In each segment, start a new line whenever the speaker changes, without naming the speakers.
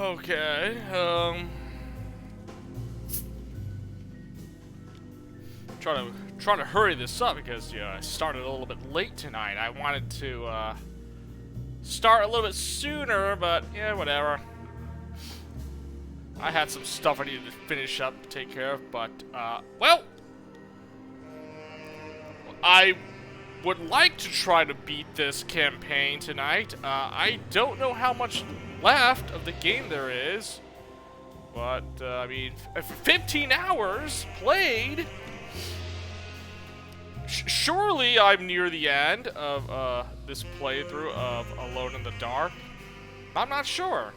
Okay, trying to hurry this up because I started a little bit late tonight. I wanted to start a little bit sooner, but yeah, whatever. I had some stuff I needed to finish up, take care of, but well, I would like to try to beat this campaign tonight. I don't know how much left of the game there is, but I mean, 15 hours played. Surely I'm near the end of this playthrough of Alone in the Dark. I'm not sure.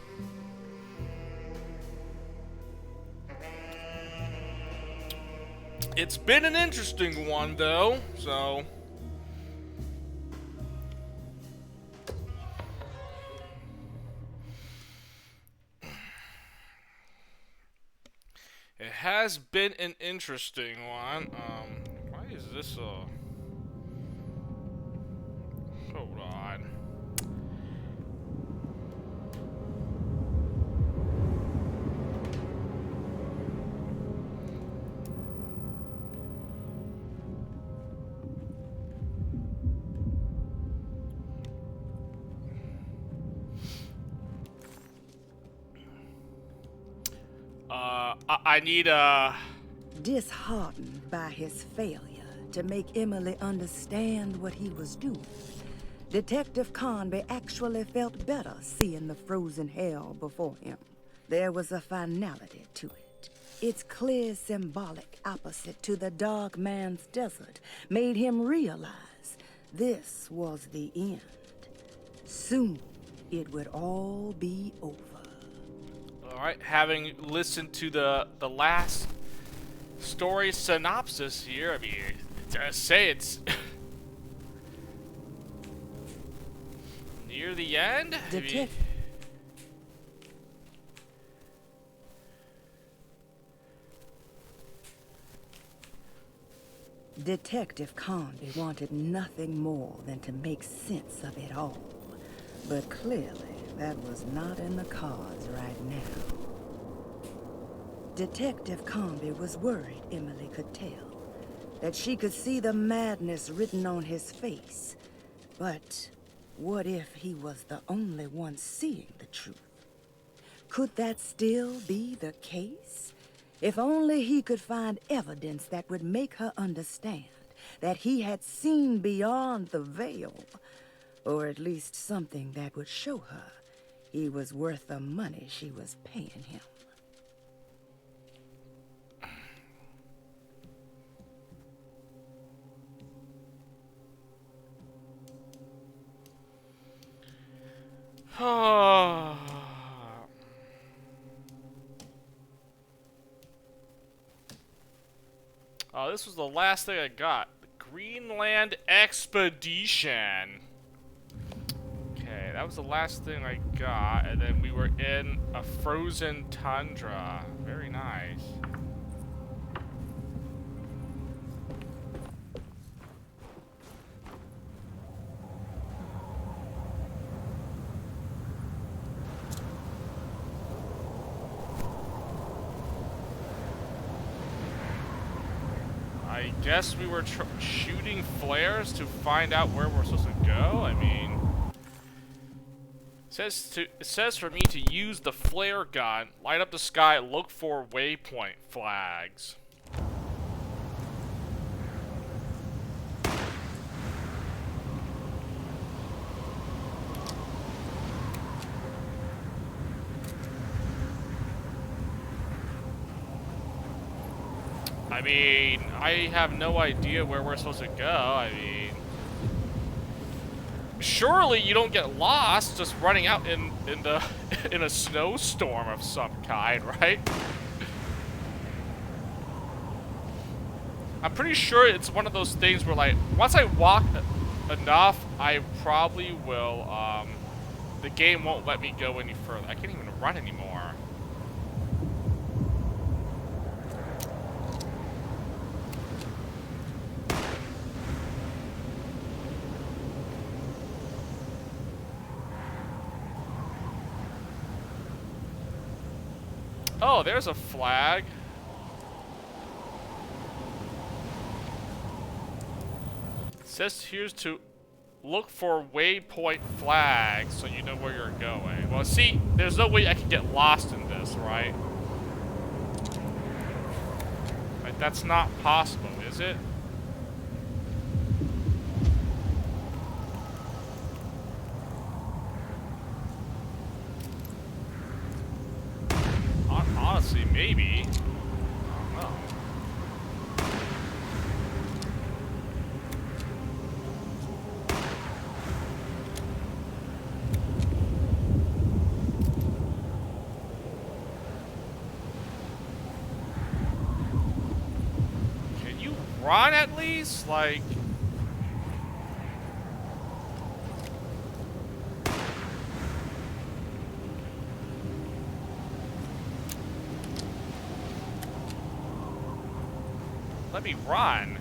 It's been an interesting one, though, so... It has been an interesting one. Why is this Hold on. I need
Disheartened by his failure to make Emily understand what he was doing, Detective Conby actually felt better seeing the frozen hell before him. There was a finality to it. Its clear symbolic opposite to the dark man's desert made him realize this was the end. Soon, it would all be over.
Alright, having listened to the last story synopsis here, I mean, I say it's near the end?
Detective Conby wanted nothing more than to make sense of it all. But clearly, that was not in the cards right now. Detective Conby was worried Emily could tell, that she could see the madness written on his face. But what if he was the only one seeing the truth? Could that still be the case? If only he could find evidence that would make her understand that he had seen beyond the veil, or at least something that would show her he was worth the money she was paying him.
Oh, this was the last thing I got. The Greenland Expedition. Okay, that was the last thing I got, and then we were in a frozen tundra. Very nice. I guess we were shooting flares to find out where we're supposed to go. I mean, it says for me to use the flare gun, light up the sky, look for waypoint flags. I mean, I have no idea where we're supposed to go. I mean, surely you don't get lost just running out in the in a snowstorm of some kind, right? I'm pretty sure it's one of those things where, like, once I walk enough, I probably will, the game won't let me go any further. I can't even run anymore. Oh, there's a flag. It says here's to look for waypoint flags so you know where you're going. Well, see, there's no way I can get lost in this, right? Like, that's not possible, is it? Honestly, maybe. I don't know. Can you run at least? Like... Let me run.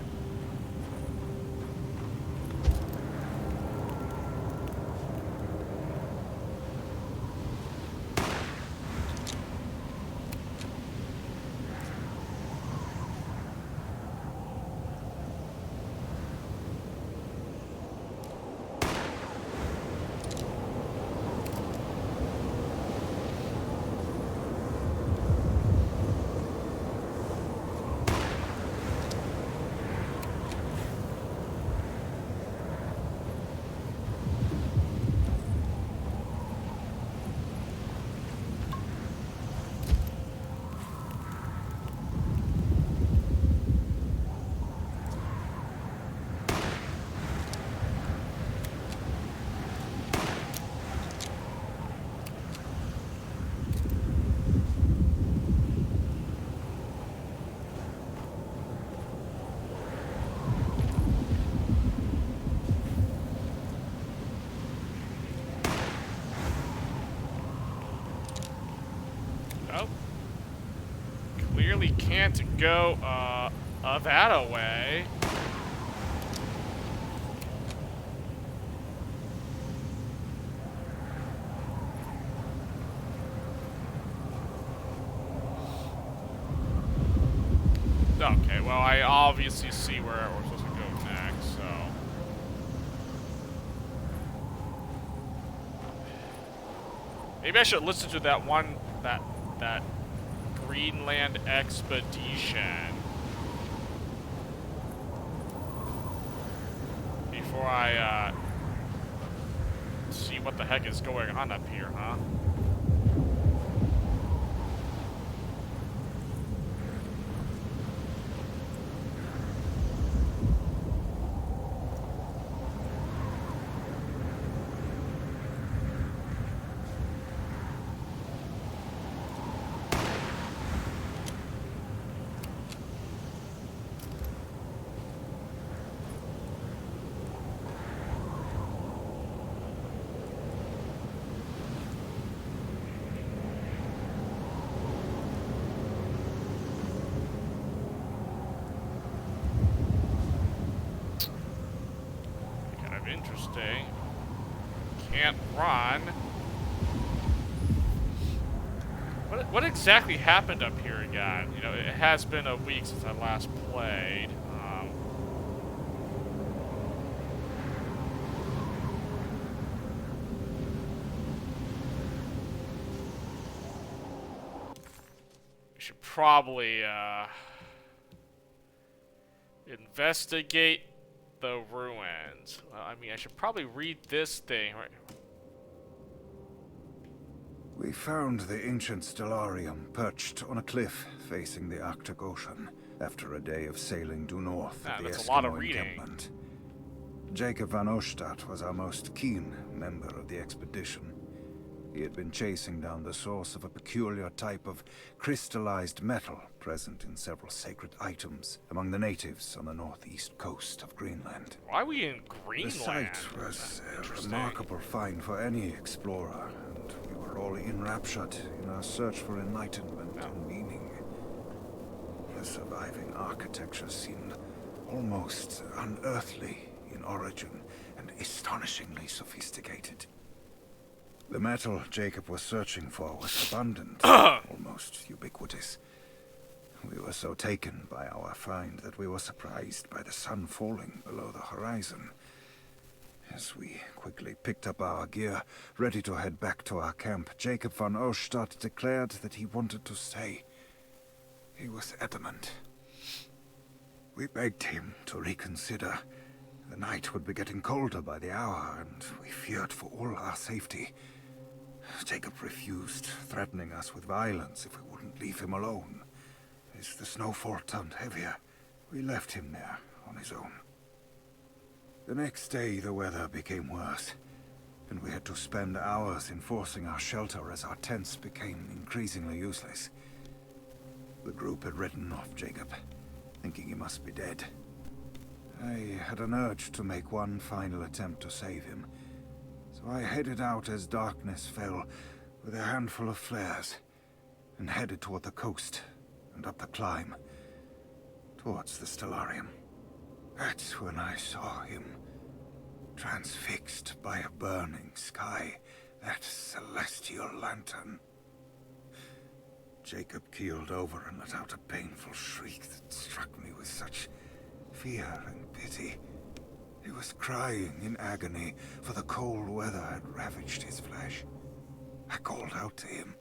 Oh. Clearly can't go, that way. Okay, well, I obviously see where we're supposed to go next, so... Maybe I should listen to that one, that Greenland expedition before I, see what the heck is going on up here, huh? Interesting. Can't run. What exactly happened up here again? You know, it has been a week since I last played. We should probably investigate the ruins. Well, I mean, I should probably read this thing. Right?
We found the ancient Stellarium perched on a cliff facing the Arctic Ocean after a day of sailing due north of the
that's a lot of
Eskimo
reading.
encampment. Jacob van Oostad was our most keen member of the expedition. He had been chasing down the source of a peculiar type of crystallized metal present in several sacred items among the natives on the northeast coast of Greenland.
Why are we in Greenland?
The site was a remarkable find for any explorer, and we were all enraptured in our search for enlightenment and meaning. The surviving architecture seemed almost unearthly in origin and astonishingly sophisticated. The metal Jacob was searching for was abundant, almost ubiquitous. We were so taken by our find that we were surprised by the sun falling below the horizon. As we quickly picked up our gear, ready to head back to our camp, Jacob van Oostad declared that he wanted to stay. He was adamant. We begged him to reconsider. The night would be getting colder by the hour, and we feared for all our safety. Jacob refused, threatening us with violence if we wouldn't leave him alone. As the snowfall turned heavier, we left him there on his own. The next day, the weather became worse, and we had to spend hours enforcing our shelter as our tents became increasingly useless. The group had written off Jacob, thinking he must be dead. I had an urge to make one final attempt to save him, so I headed out as darkness fell with a handful of flares and headed toward the coast and up the climb towards the Stellarium. That's when I saw him, transfixed by a burning sky, that celestial lantern. Jacob keeled over and let out a painful shriek that struck me with such fear and pity. He was crying in agony, for the cold weather had ravaged his flesh. I called out to him,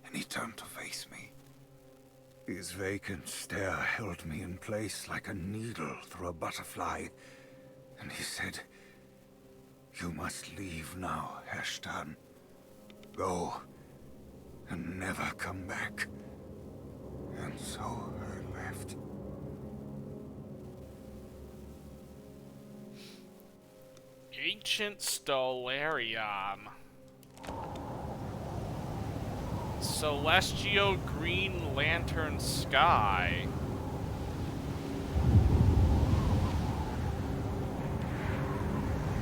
and he turned to face me. His vacant stare held me in place like a needle through a butterfly, and he said, "You must leave now, Herstan. Go, and never come back." And so I left.
Ancient Stellarium. Celestial Green Lantern Sky.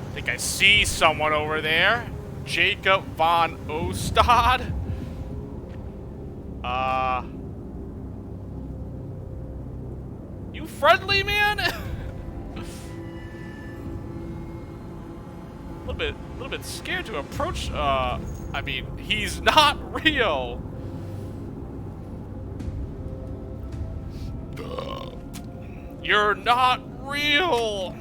I think I see someone over there. Jacob van Oostad. You friendly, man? A little bit scared to approach. I mean, he's not real. You're not real.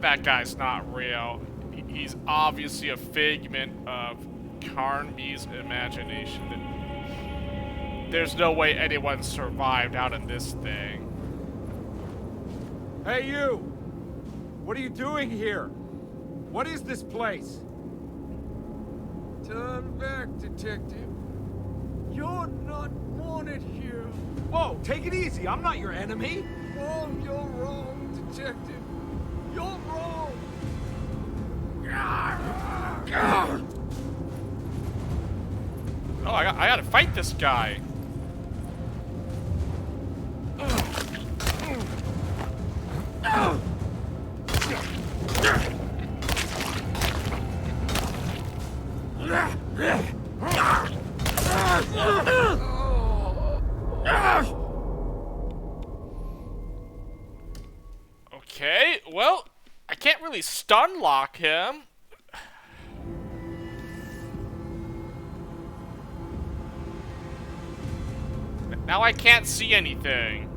That guy's not real. He's obviously a figment of Carnby's imagination. There's no way anyone survived out in this thing.
Hey, you! What are you doing here? What is this place?
Turn back, detective. You're not wanted here.
Whoa, take it easy. I'm not your enemy.
Wrong, you're wrong, detective. You're wrong!
Oh, I gotta fight this guy. Okay, well, I can't really stun lock him. Now I can't see anything.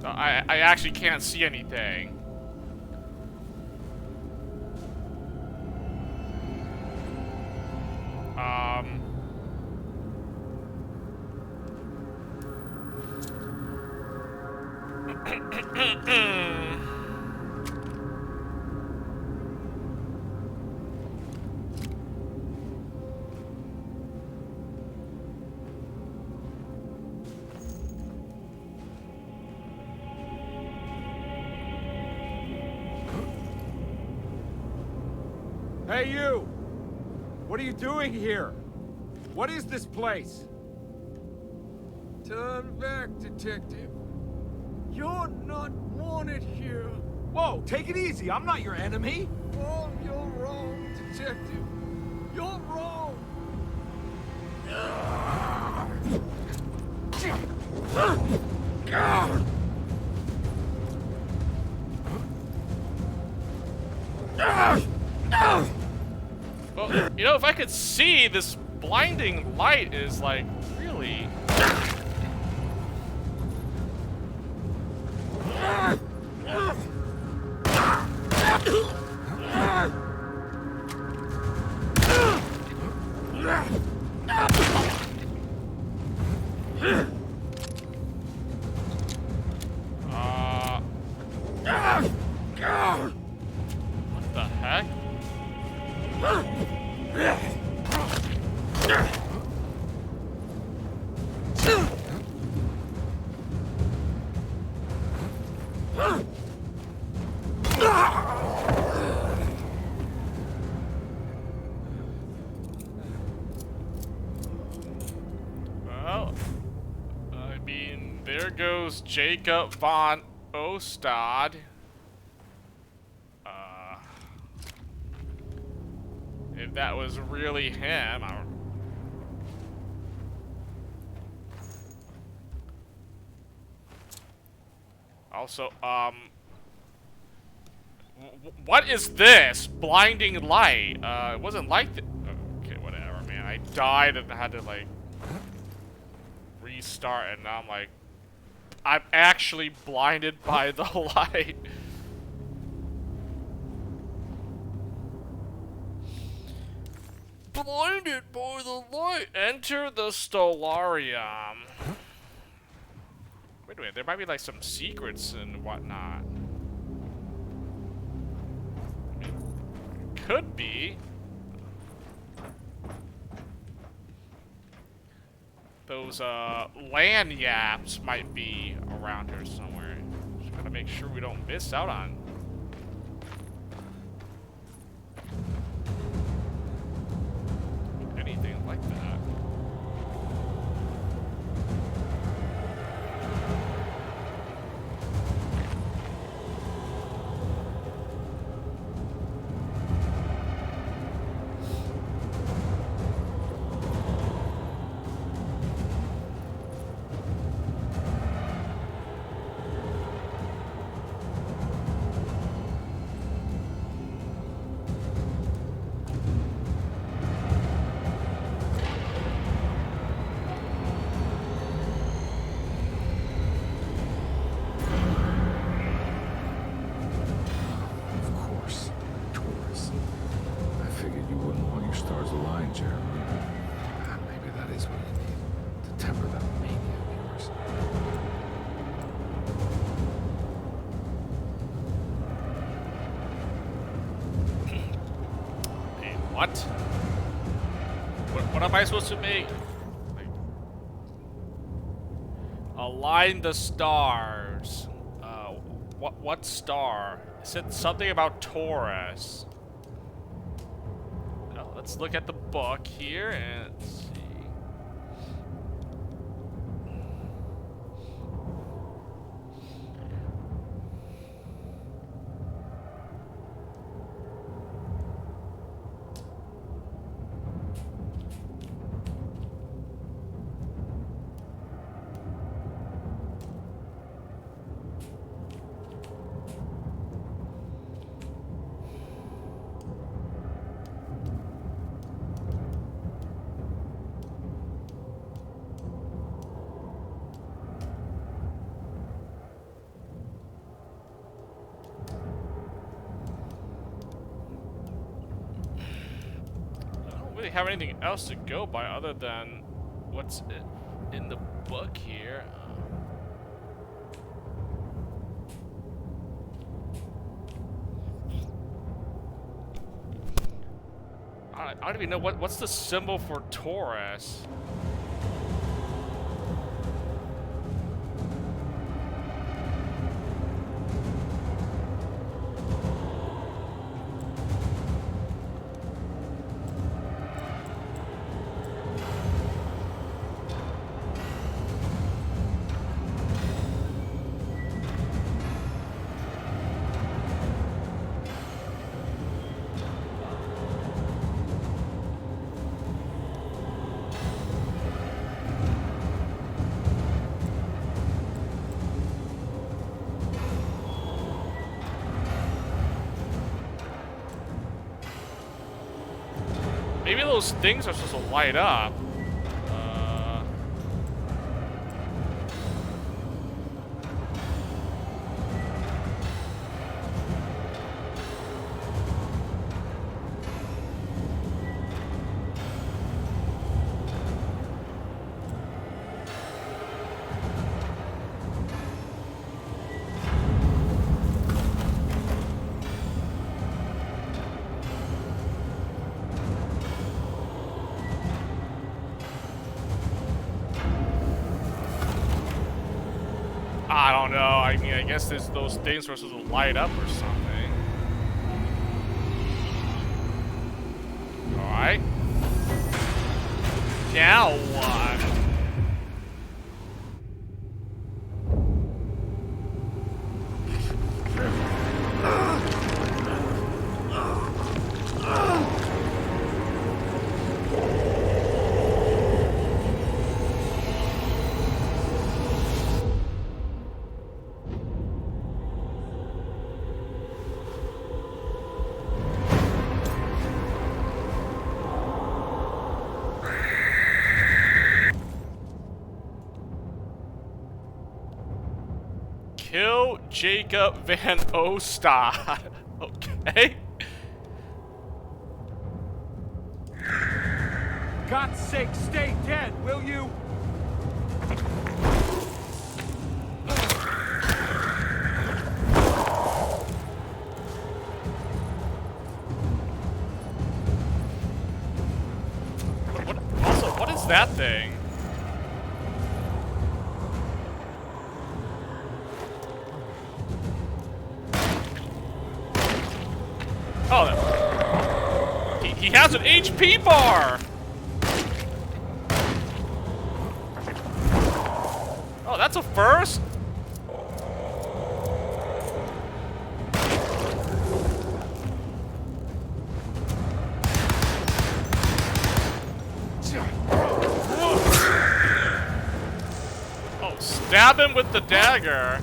I actually can't see anything.
Hey, you! What are you doing here? What is this place?
Turn back, detective. You're not wanted here.
Whoa, take it easy. I'm not your enemy.
Oh, you're wrong, detective. You're wrong.
Well, you know, if I could see, this blinding light is like really. What the heck? Well, I mean, there goes Jacob von Ostad. If that was really him, also, what is this blinding light? It wasn't like that. Okay, whatever, man. I died and had to like restart, and now I'm actually blinded by the light. Blinded by the light. Enter the Stellarium. Wait a minute, there might be like some secrets and whatnot. Could be. Those land yaps might be around here somewhere. Just gotta make sure we don't miss out on. Anything like that. What am I supposed to make? Like, align the stars. What star? It said something about Taurus. Now, let's look at the book here and see. Have anything else to go by other than what's in the book here. I don't even know what's the symbol for Taurus. Maybe those things are supposed to light up. I don't know. I mean, I guess those things were supposed to light up or something. Alright. Now what? Kill Jacob Van Ostad. Okay.
God's sake, stay dead, will you?
What is that thing? Oh, he has an HP bar! Oh, that's a first? Oh, stab him with the dagger.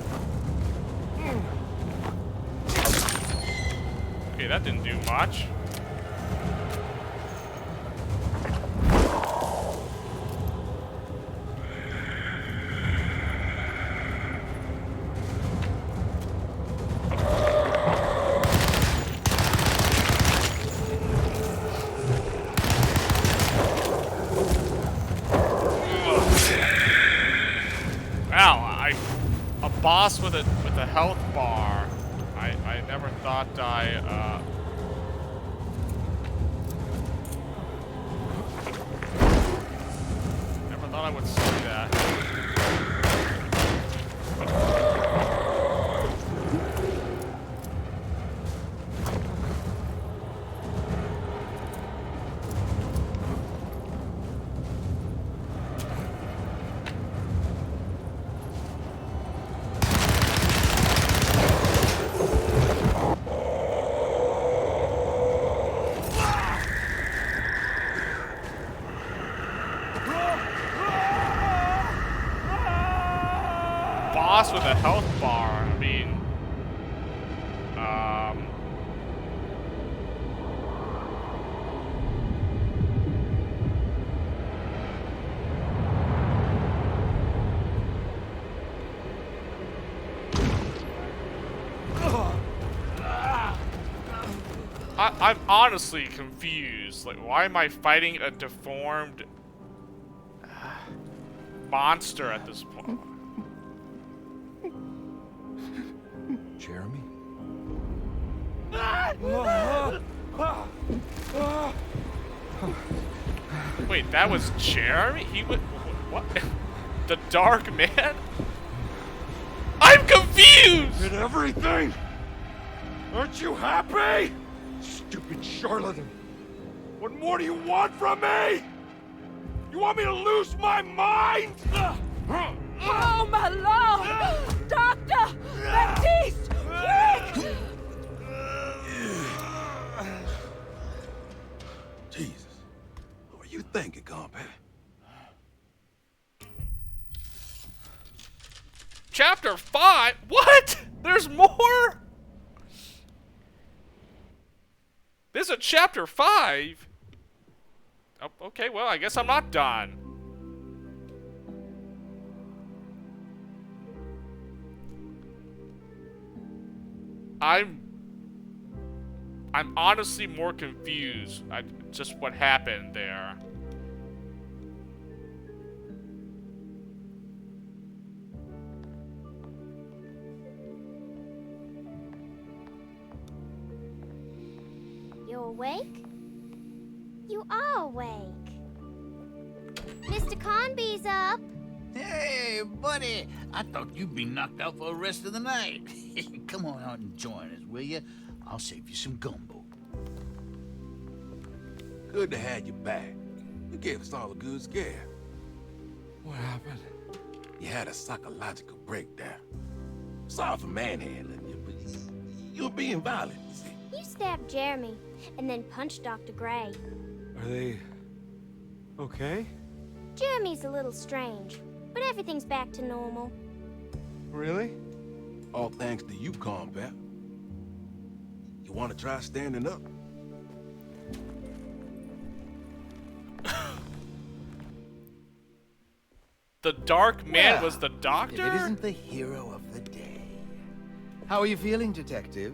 Okay, that didn't do much. Wow, a boss with a health bar. I never thought never thought I would see that. Boss with a health bar. I mean, I'm honestly confused. Like, why am I fighting a deformed monster at this point?
Jeremy?
Wait, that was Jeremy? He would what? The Dark Man? I'm confused!
Did everything? Aren't you happy? Stupid charlatan. What more do you want from me? You want me to lose my mind?
Oh, my lord! Doctor! Baptiste! Quick!
Jesus. What were you thinking, compare?
Chapter 5? What? There's more? There's a chapter 5? Oh, okay, well, I guess I'm not done. I'm honestly more confused at just what happened there.
You awake? You are awake. Mr. Conby's up.
Hey, buddy. I thought you'd be knocked out for the rest of the night. Come on out and join us, will you? I'll save you some gumbo.
Good to have you back. You gave us all a good scare.
What happened?
You had a psychological breakdown. Sorry for manhandling you, but you were being violent, you see.
You stabbed Jeremy and then punched Dr. Gray.
Are they okay?
Jeremy's a little strange, but everything's back to normal.
Really?
All thanks to you, combat. You want to try standing up?
The Dark Man
Well,
was the doctor?
If it isn't the hero of the day. How are you feeling, Detective?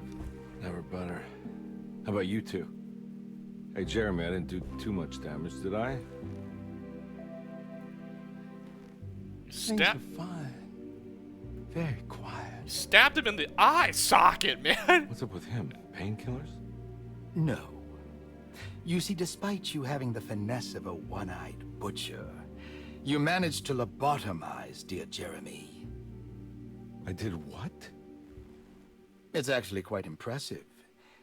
Never better. How about you two? Hey, Jeremy, I didn't do too much damage, did I?
Things are fine. Very quiet.
Stabbed him in the eye socket, man.
What's up with him? Painkillers?
No. You see, despite you having the finesse of a one-eyed butcher, you managed to lobotomize dear Jeremy.
I did what?
It's actually quite impressive.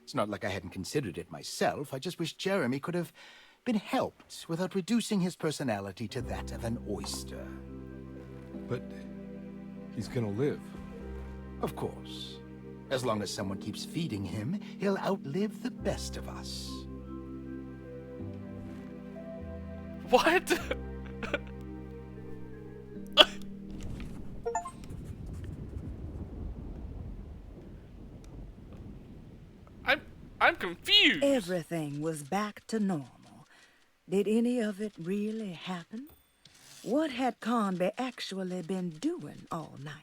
It's not like I hadn't considered it myself. I just wish Jeremy could have been helped without reducing his personality to that of an oyster.
But he's gonna live.
Of course. As long as someone keeps feeding him, he'll outlive the best of us.
What? I'm confused.
Everything was back to normal. Did any of it really happen? What had Conby actually been doing all night?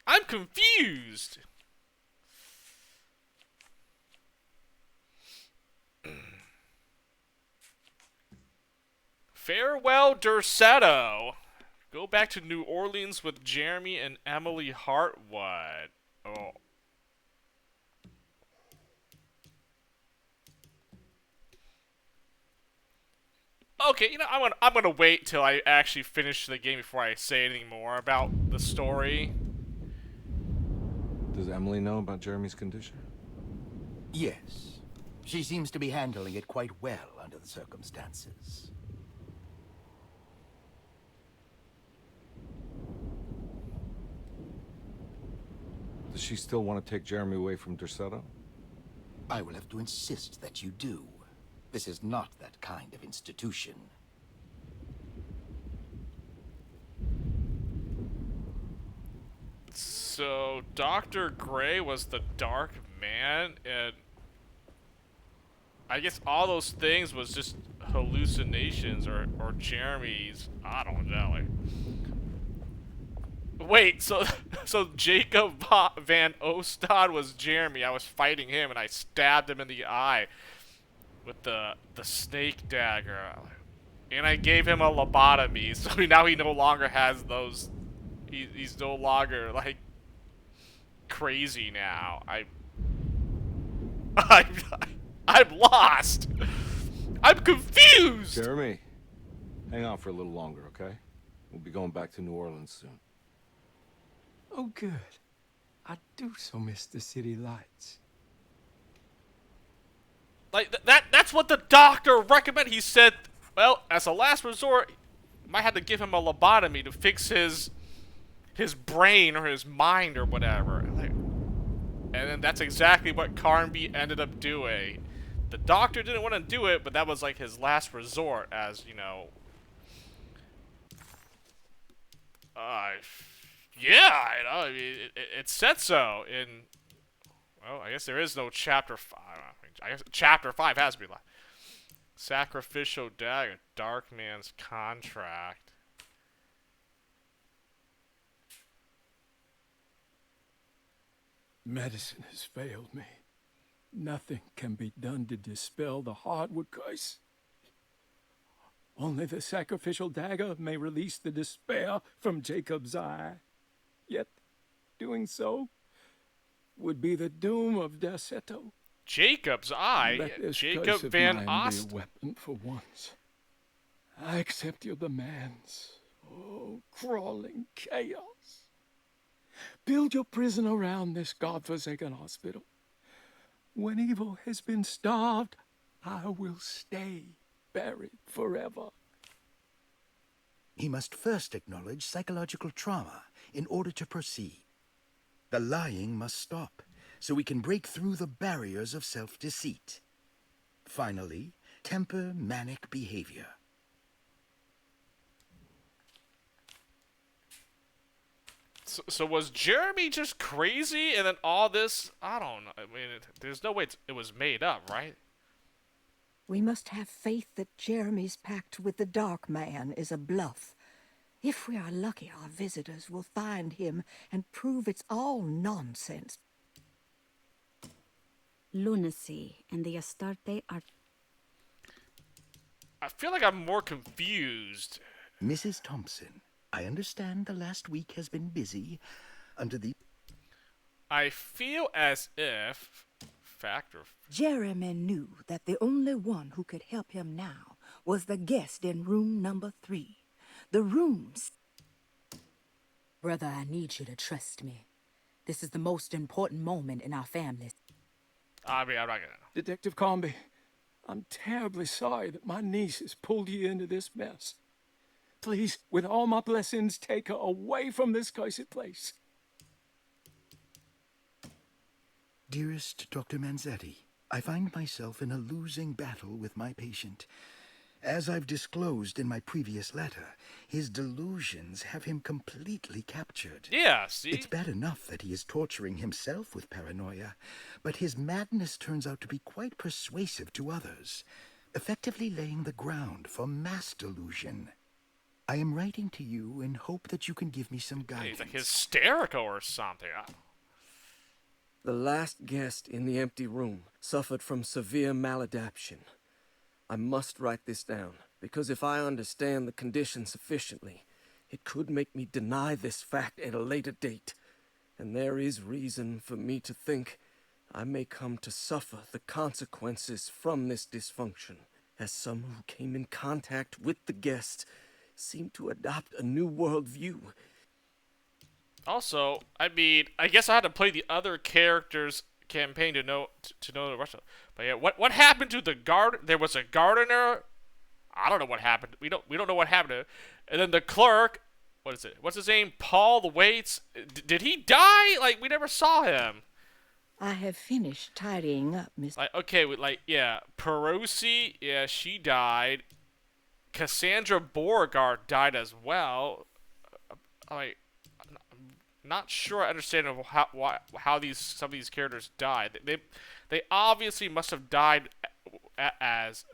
I'm confused. Farewell, Derceto. Go back to New Orleans with Jeremy and Emily Hartwood. Oh. Okay, you know, I'm gonna wait till I actually finish the game before I say anything more about the story.
Does Emily know about Jeremy's condition?
Yes. She seems to be handling it quite well under the circumstances.
Does she still want to take Jeremy away from Derceto?
I will have to insist that you do. This is not that kind of institution.
So, Dr. Gray was the Dark Man, and I guess all those things was just hallucinations or Jeremy's, I don't know. Like, wait, so Jacob Van Ostad was Jeremy. I was fighting him, and I stabbed him in the eye with the snake dagger, and I gave him a lobotomy. So now he no longer has those. He's no longer like crazy now. I'm lost. I'm confused.
Jeremy, hang on for a little longer, okay? We'll be going back to New Orleans soon.
Oh, good. I do so miss the city lights.
Like that's what the doctor recommended. He said, well, as a last resort, you might have to give him a lobotomy to fix his brain or his mind or whatever. Like, and then that's exactly what Carnby ended up doing. The doctor didn't want to do it, but that was like his last resort, as you know. Yeah, I know. I mean, it said so in Well, I guess there is no chapter 5. I guess chapter 5 has to be left. Sacrificial dagger, Dark Man's contract.
Medicine has failed me. Nothing can be done to dispel the hardwood curse. Only the sacrificial dagger may release the despair from Jacob's eye. Yet, doing so would be the doom of Derceto.
Jacob's eye?
Let this
Jacob
curse of
Van
mine
Ost?
be a weapon for once. I accept your demands. Oh, crawling chaos. Build your prison around this godforsaken hospital. When evil has been starved, I will stay buried forever.
He must first acknowledge psychological trauma in order to proceed. The lying must stop, so we can break through the barriers of self-deceit. Finally, temper manic behavior.
So was Jeremy just crazy, and then all this? I don't know. I mean, there's no way it was made up, right?
We must have faith that Jeremy's pact with the Dark Man is a bluff. If we are lucky, our visitors will find him and prove it's all nonsense.
Lunacy and the Astarte are...
I feel like I'm more confused.
Mrs. Thompson, I understand the last week has been busy under the...
I feel as if...
Jeremy knew that the only one who could help him now was the guest in room number 3. The rooms...
Brother, I need you to trust me. This is the most important moment in our family.
I mean, I'm not gonna...
Detective Comby, I'm terribly sorry that my niece has pulled you into this mess. Please, with all my blessings, take her away from this cursed place.
Dearest Dr. Manzetti, I find myself in a losing battle with my patient. As I've disclosed in my previous letter, his delusions have him completely captured.
Yeah, see?
It's bad enough that he is torturing himself with paranoia, but his madness turns out to be quite persuasive to others, effectively laying the ground for mass delusion. I am writing to you in hope that you can give me some guidance.
He's like hysterical or something.
The last guest in the empty room suffered from severe maladaptation. I must write this down, because if I understand the condition sufficiently, it could make me deny this fact at a later date, and there is reason for me to think I may come to suffer the consequences from this dysfunction, as some who came in contact with the guest seem to adopt a new worldview.
Also, I mean, I guess I had to play the other characters' campaign to know the rest of it. But yeah, what happened to the There was a gardener. I don't know what happened. We don't know what happened to him. And then the clerk. What is it? What's his name? Paul the Waits. Did he die? Like, we never saw him.
I have finished tidying up, Miss.
Like, okay, yeah, Perosi, yeah, she died. Cassandra Beauregard died as well. I'm not sure I understand how some of these characters died. They obviously must have died as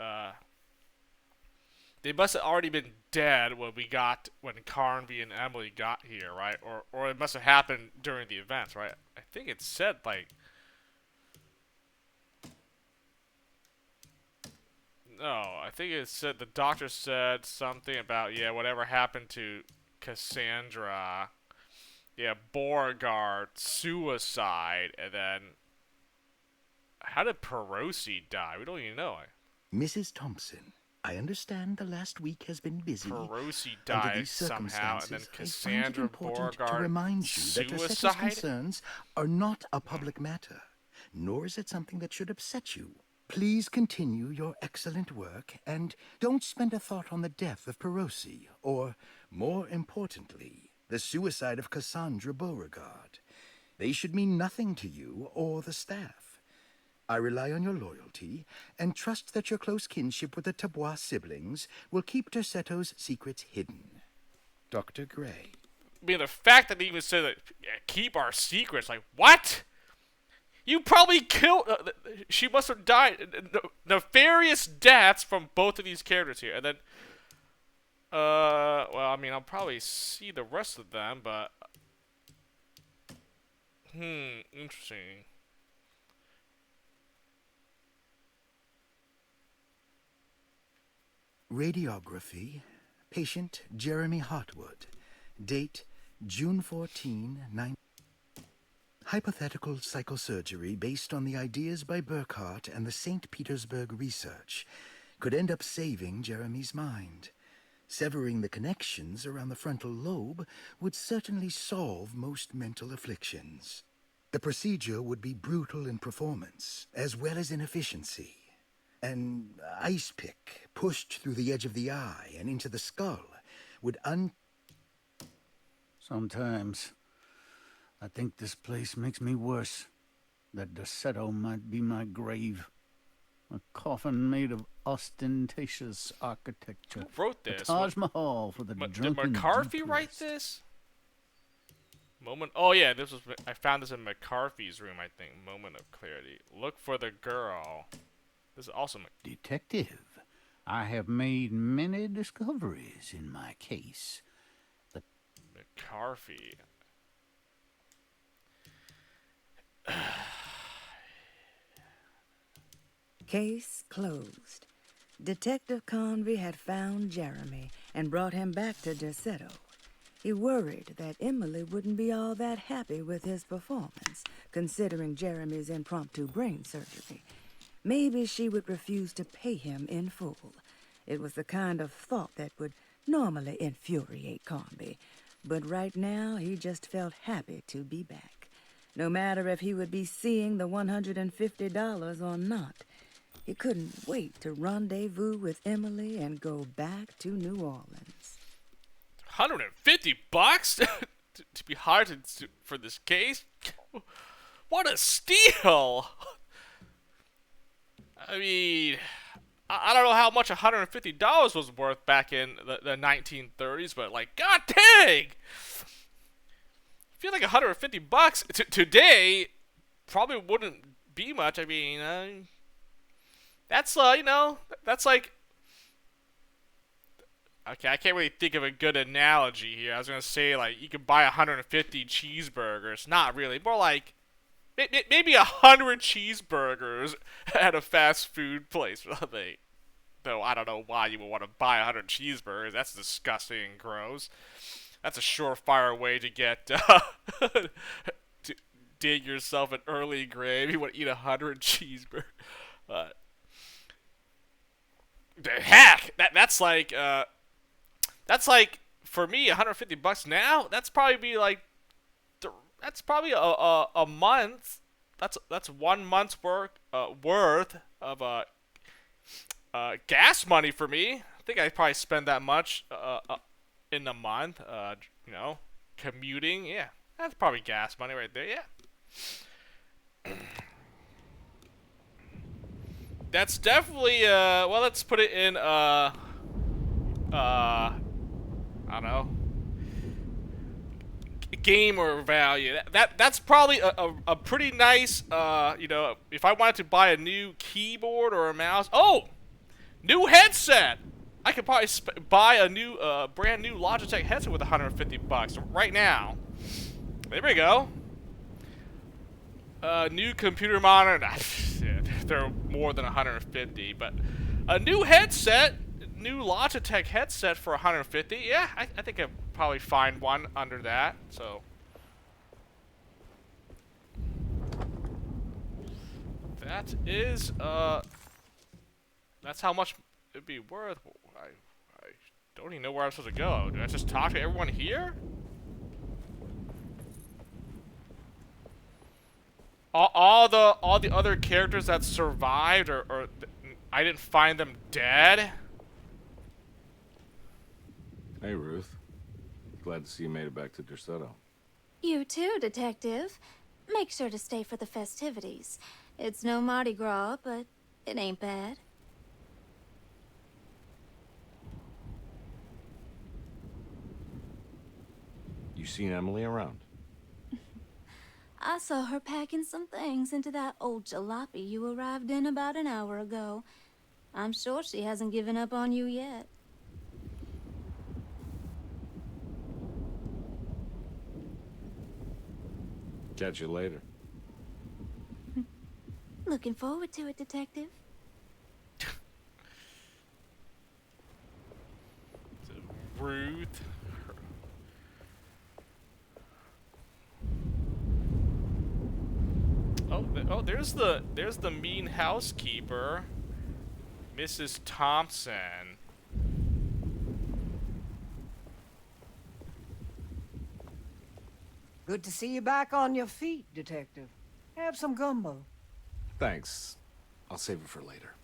they must have already been dead when Carnby and Emily got here, right? Or it must have happened during the events, right? I think it said like. No, I think it said the doctor said something about whatever happened to Cassandra. Yeah, Beauregard, suicide, and then... How did Perosi die? We don't even know.
Mrs. Thompson, I understand the last week has been busy.
Perosi
Under
died
these
somehow, and then
circumstances, I find it
Cassandra
important
Beauregard,
to remind you that Derceto's
suicide?
concerns are not a public matter, nor is it something that should upset you. Please continue your excellent work, and don't spend a thought on the death of Perosi, or, more importantly, the suicide of Cassandra Beauregard. They should mean nothing to you or the staff. I rely on your loyalty, and trust that your close kinship with the Tabois siblings will keep Derceto's secrets hidden. Dr. Gray.
I mean, the fact that he even said that, keep our secrets, like, what? You probably killed. She must have died nefarious deaths from both of these characters here, and then. Well, I mean, I'll probably see the rest of them, but. Interesting.
Radiography. Patient Jeremy Hartwood. Date June 14, 9. Hypothetical psychosurgery based on the ideas by Burkhardt and the St. Petersburg research could end up saving Jeremy's mind. Severing the connections around the frontal lobe would certainly solve most mental afflictions. The procedure would be brutal in performance, as well as in efficiency. An ice pick pushed through the edge of the eye and into the skull would
Sometimes, I think this place makes me worse. That Derceto might be my grave. A coffin made of ostentatious architecture.
Who wrote this?
A Taj Mahal for the drunken.
Did McCarthy write this? Moment. Oh yeah, this was. I found this in McCarthy's room. I think. Moment of clarity. Look for the girl. This is also
Detective. I have made many discoveries in my case.
McCarthy.
Case closed. Detective Convy had found Jeremy and brought him back to Derceto. He worried that Emily wouldn't be all that happy with his performance, considering Jeremy's impromptu brain surgery. Maybe she would refuse to pay him in full. It was the kind of thought that would normally infuriate Convy, but right now he just felt happy to be back. No matter if he would be seeing the $150 or not, he couldn't wait to rendezvous with Emily and go back to New Orleans.
$150 to be hired for this case? What a steal! I mean, I don't know how much $150 was worth back in the 1930s, but like, god dang! I feel like $150 today probably wouldn't be much. I mean, that's that's like. Okay, I can't really think of a good analogy here. I was gonna say like you could buy 150 cheeseburgers. Not really. More like maybe 100 cheeseburgers at a fast food place or something. Though I don't know why you would want to buy 100 cheeseburgers. That's disgusting and gross. That's a surefire way to get to dig yourself an early grave. You want to eat 100 cheeseburgers. Heck, that's like for me $150 now. That's probably a month. That's 1 month's worth of gas money for me. I think I probably spend that much in a month. Commuting. Yeah, that's probably gas money right there. Yeah. That's definitely well, let's put it in I don't know, gamer value. That's probably a pretty nice if I wanted to buy a new keyboard or a mouse. Oh, new headset. I could probably buy a new brand new Logitech headset with $150 right now. There we go. New computer monitor. They're more than 150, but a new headset, new Logitech headset for 150. Yeah, I think I'd probably find one under that. So that is that's how much it'd be worth. I don't even know where I'm supposed to go. Do I just talk to everyone here? All the other characters that survived, or I didn't find them dead.
Hey, Ruth. Glad to see you made it back to Derceto.
You too, Detective. Make sure to stay for the festivities. It's no Mardi Gras, but it ain't bad.
You seen Emily around?
I saw her packing some things into that old jalopy you arrived in about an hour ago. I'm sure she hasn't given up on you yet.
Catch you later.
Looking forward to it, Detective.
Ruth. Oh, there's the mean housekeeper, Mrs. Thompson.
Good to see you back on your feet, Detective. Have some gumbo.
Thanks. I'll save it for later.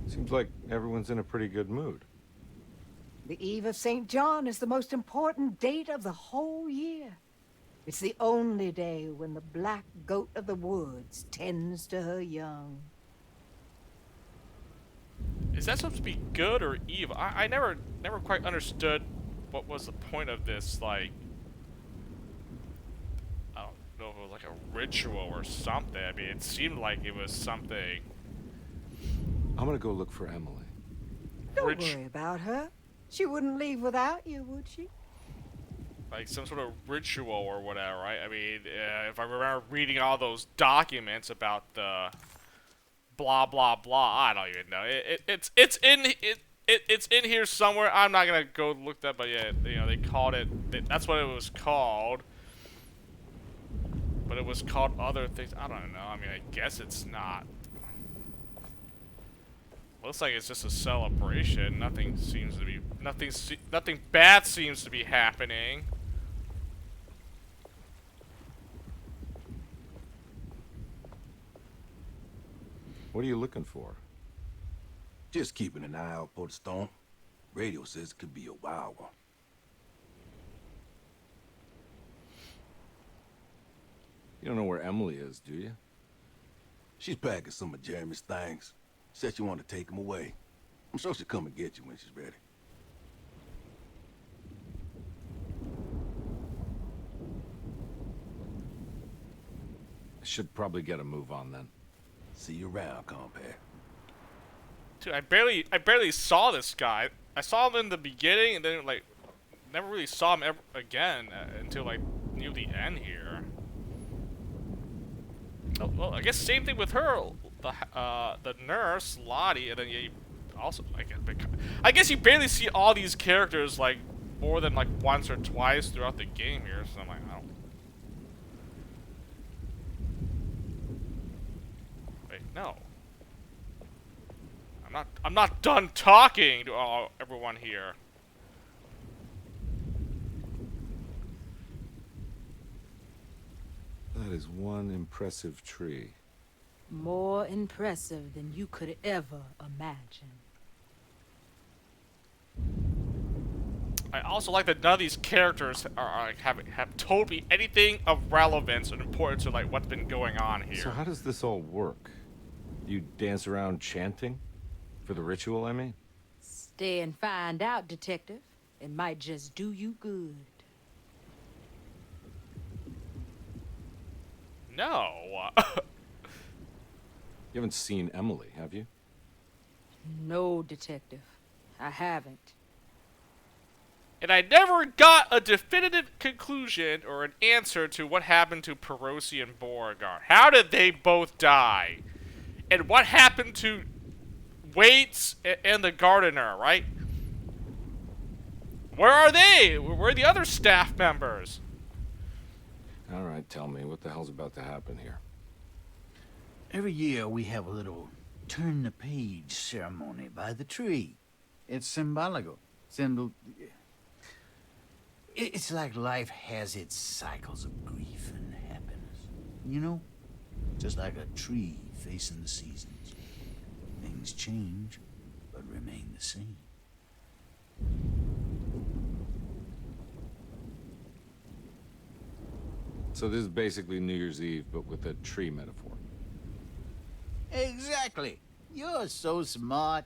Seems like everyone's in a pretty good mood.
The Eve of St. John is the most important date of the whole year. It's the only day when the black goat of the woods tends to her young.
Is that supposed to be good or evil? I never quite understood what was the point of this, like, I don't know if it was like a ritual or something. I mean, it seemed like it was something.
I'm gonna go look for Emily.
Don't worry about her. She wouldn't leave without you, would she?
Like some sort of ritual or whatever, right? I mean, if I remember reading all those documents about the blah blah blah, I don't even know. It's in here somewhere. I'm not gonna go look that, but yeah, you know, they called it. That's what it was called. But it was called other things. I don't know. I mean, I guess it's not. Looks like it's just a celebration. Nothing seems to be. Nothing bad seems to be happening.
What are you looking for?
Just keeping an eye out for the storm. Radio says it could be a wild one.
You don't know where Emily is, do you?
She's packing some of Jeremy's things. Said she wanted to take them away. I'm sure she'll come and get you when she's ready.
I should probably get a move on then.
See you around, compare.
Dude, I barely saw this guy. I saw him in the beginning, and then like never really saw him ever again until like near the end here. Oh, well, I guess same thing with her. The nurse Lottie, and then yeah, you also I guess you barely see all these characters like more than like once or twice throughout the game here. So I'm like, I don't. Wait, no. I'm not done talking to everyone here.
That is one impressive tree.
More impressive than you could ever imagine.
I also like that none of these characters have told me anything of relevance and importance to like what's been going on here.
So how does this all work? You dance around chanting? For the ritual, I mean?
Stay and find out, Detective. It might just do you good.
No.
You haven't seen Emily, have you?
No, Detective. I haven't.
And I never got a definitive conclusion or an answer to what happened to Perosi and Beauregard. How did they both die? And what happened to Waits and the gardener, right? Where are they? Where are the other staff members?
All right, tell me, what the hell's about to happen here?
Every year we have a little turn the page ceremony by the tree. It's symbolical. It's like life has its cycles of grief and happiness. You know? Just like a tree facing the seasons. Things change, but remain the same.
So this is basically New Year's Eve, but with a tree metaphor.
Exactly. You're so smart.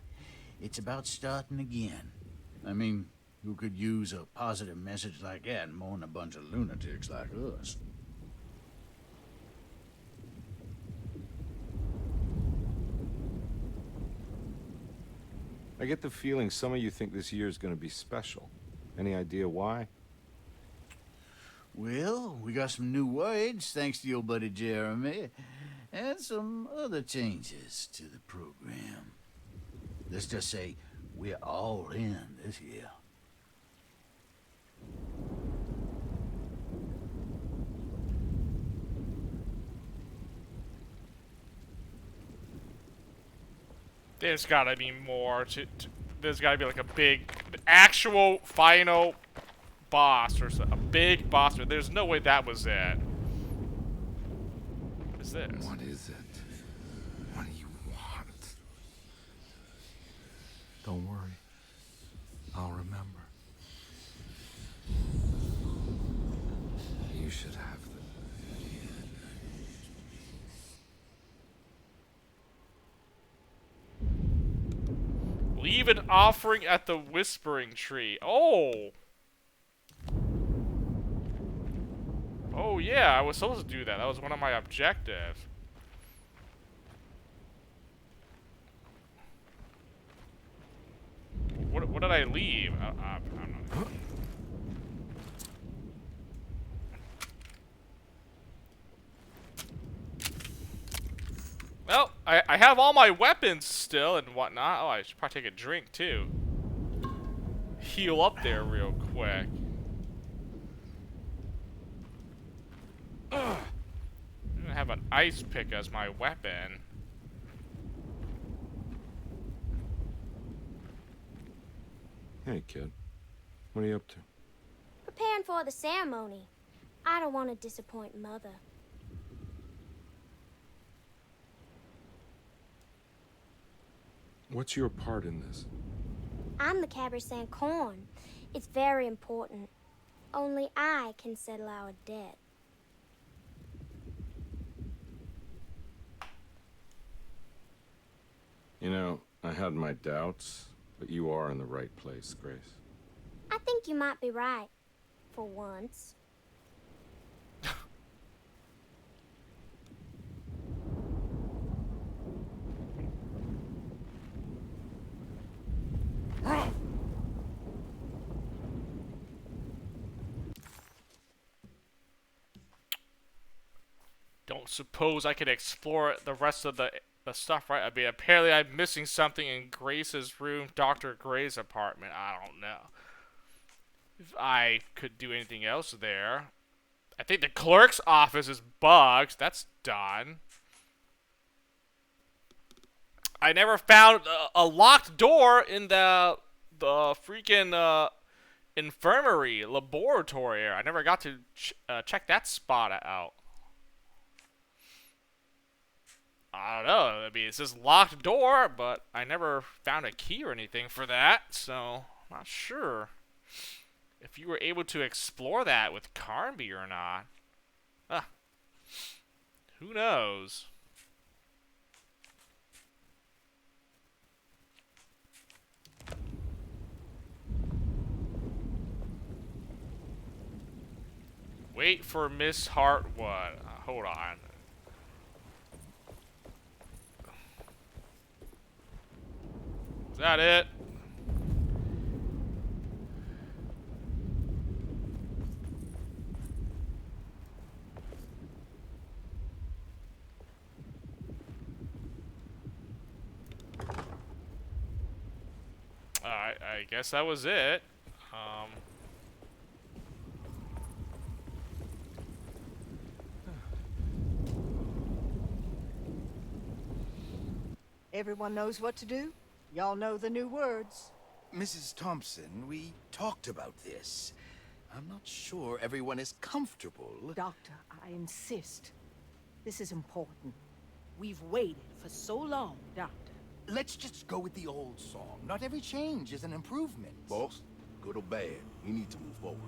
It's about starting again. I mean, who could use a positive message like that more than a bunch of lunatics like us?
I get the feeling some of you think this year is going to be special. Any idea why?
Well, we got some new words, thanks to your buddy Jeremy, and some other changes to the program. Let's just say we're all in this year.
There's gotta be more there's gotta be like a big, actual final boss or a big boss. There's no way that was it. What is this?
What is it? What do you want? Don't worry. I'll remember. You should have them.
Leave an offering at the Whispering Tree. Oh! Oh yeah, I was supposed to do that. That was one of my objectives. What did I leave? I don't know. Well, I have all my weapons still and whatnot. Oh, I should probably take a drink too. Heal up there real quick. I'm gonna have an ice pick as my weapon.
Hey, kid. What are you up to?
Preparing for the ceremony. I don't want to disappoint Mother.
What's your part in this?
I'm the Cabersan Corn. It's very important. Only I can settle our debt.
You know, I had my doubts, but you are in the right place, Grace.
I think you might be right. For once.
Don't suppose I could explore the rest of the stuff, right? I mean, apparently I'm missing something in Grace's room, Dr. Gray's apartment. I don't know if I could do anything else there. I think the clerk's office is bugged. That's done. I never found a locked door in the freaking infirmary laboratory area. I never got to check that spot out. I don't know. I mean, it says locked door, but I never found a key or anything for that, so I'm not sure if you were able to explore that with Carnby or not. Who knows? Wait for Miss Hartwood. Hold on. Is that it? I guess that was it.
Everyone knows what to do? Y'all know the new words.
Mrs. Thompson, we talked about this. I'm not sure everyone is comfortable.
Doctor, I insist. This is important. We've waited for so long, Doctor.
Let's just go with the old song. Not every change is an improvement.
Boss, good or bad, we need to move forward.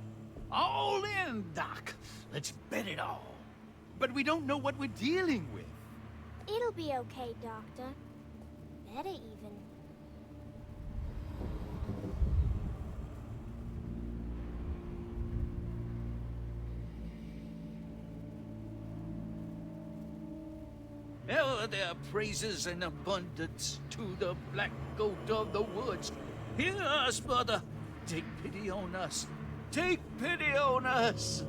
All in, Doc. Let's bet it all.
But we don't know what we're dealing with.
It'll be okay, Doctor. Better even.
Offer their praises and abundance to the Black Goat of the Woods. Hear us, mother. Take pity on us. Take pity on us.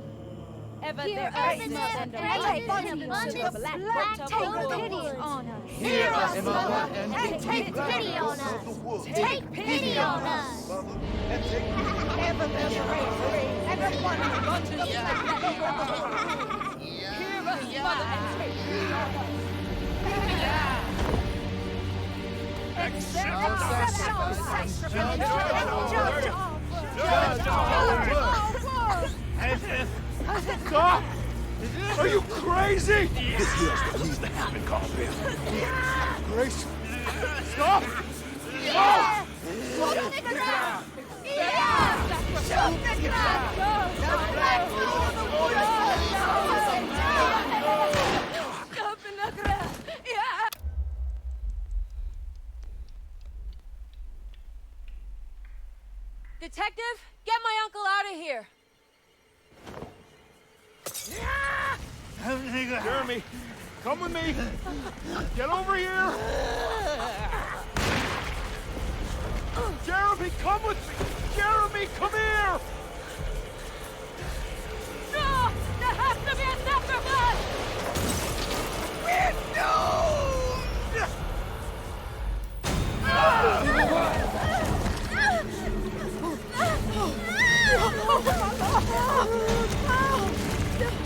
Ever
Hear
there
us,
is
mother,
and
and
abundance
take
to the black goat
take
of the
pity
woods.
on us.
Hear us, mother,
and take pity on us. Take pity on us.
Ever there is and abundance to the black goat of the woods.
Hear us, mother, and take pity on us.
Accept our sacrifice.
Judge our work. Stop! Are you crazy?
This here's what needs to happen, Carvel.
Grace, stop! Stop!
Shoot the ground! Yeah! Shoot the ground! The black goat of the woods!
Stop in the ground! Yeah! Detective, get my uncle out of here.
Jeremy, come with me. Get over here. Jeremy, come with me. Jeremy, come here.
No! There has to be a sacrifice!
We're doomed!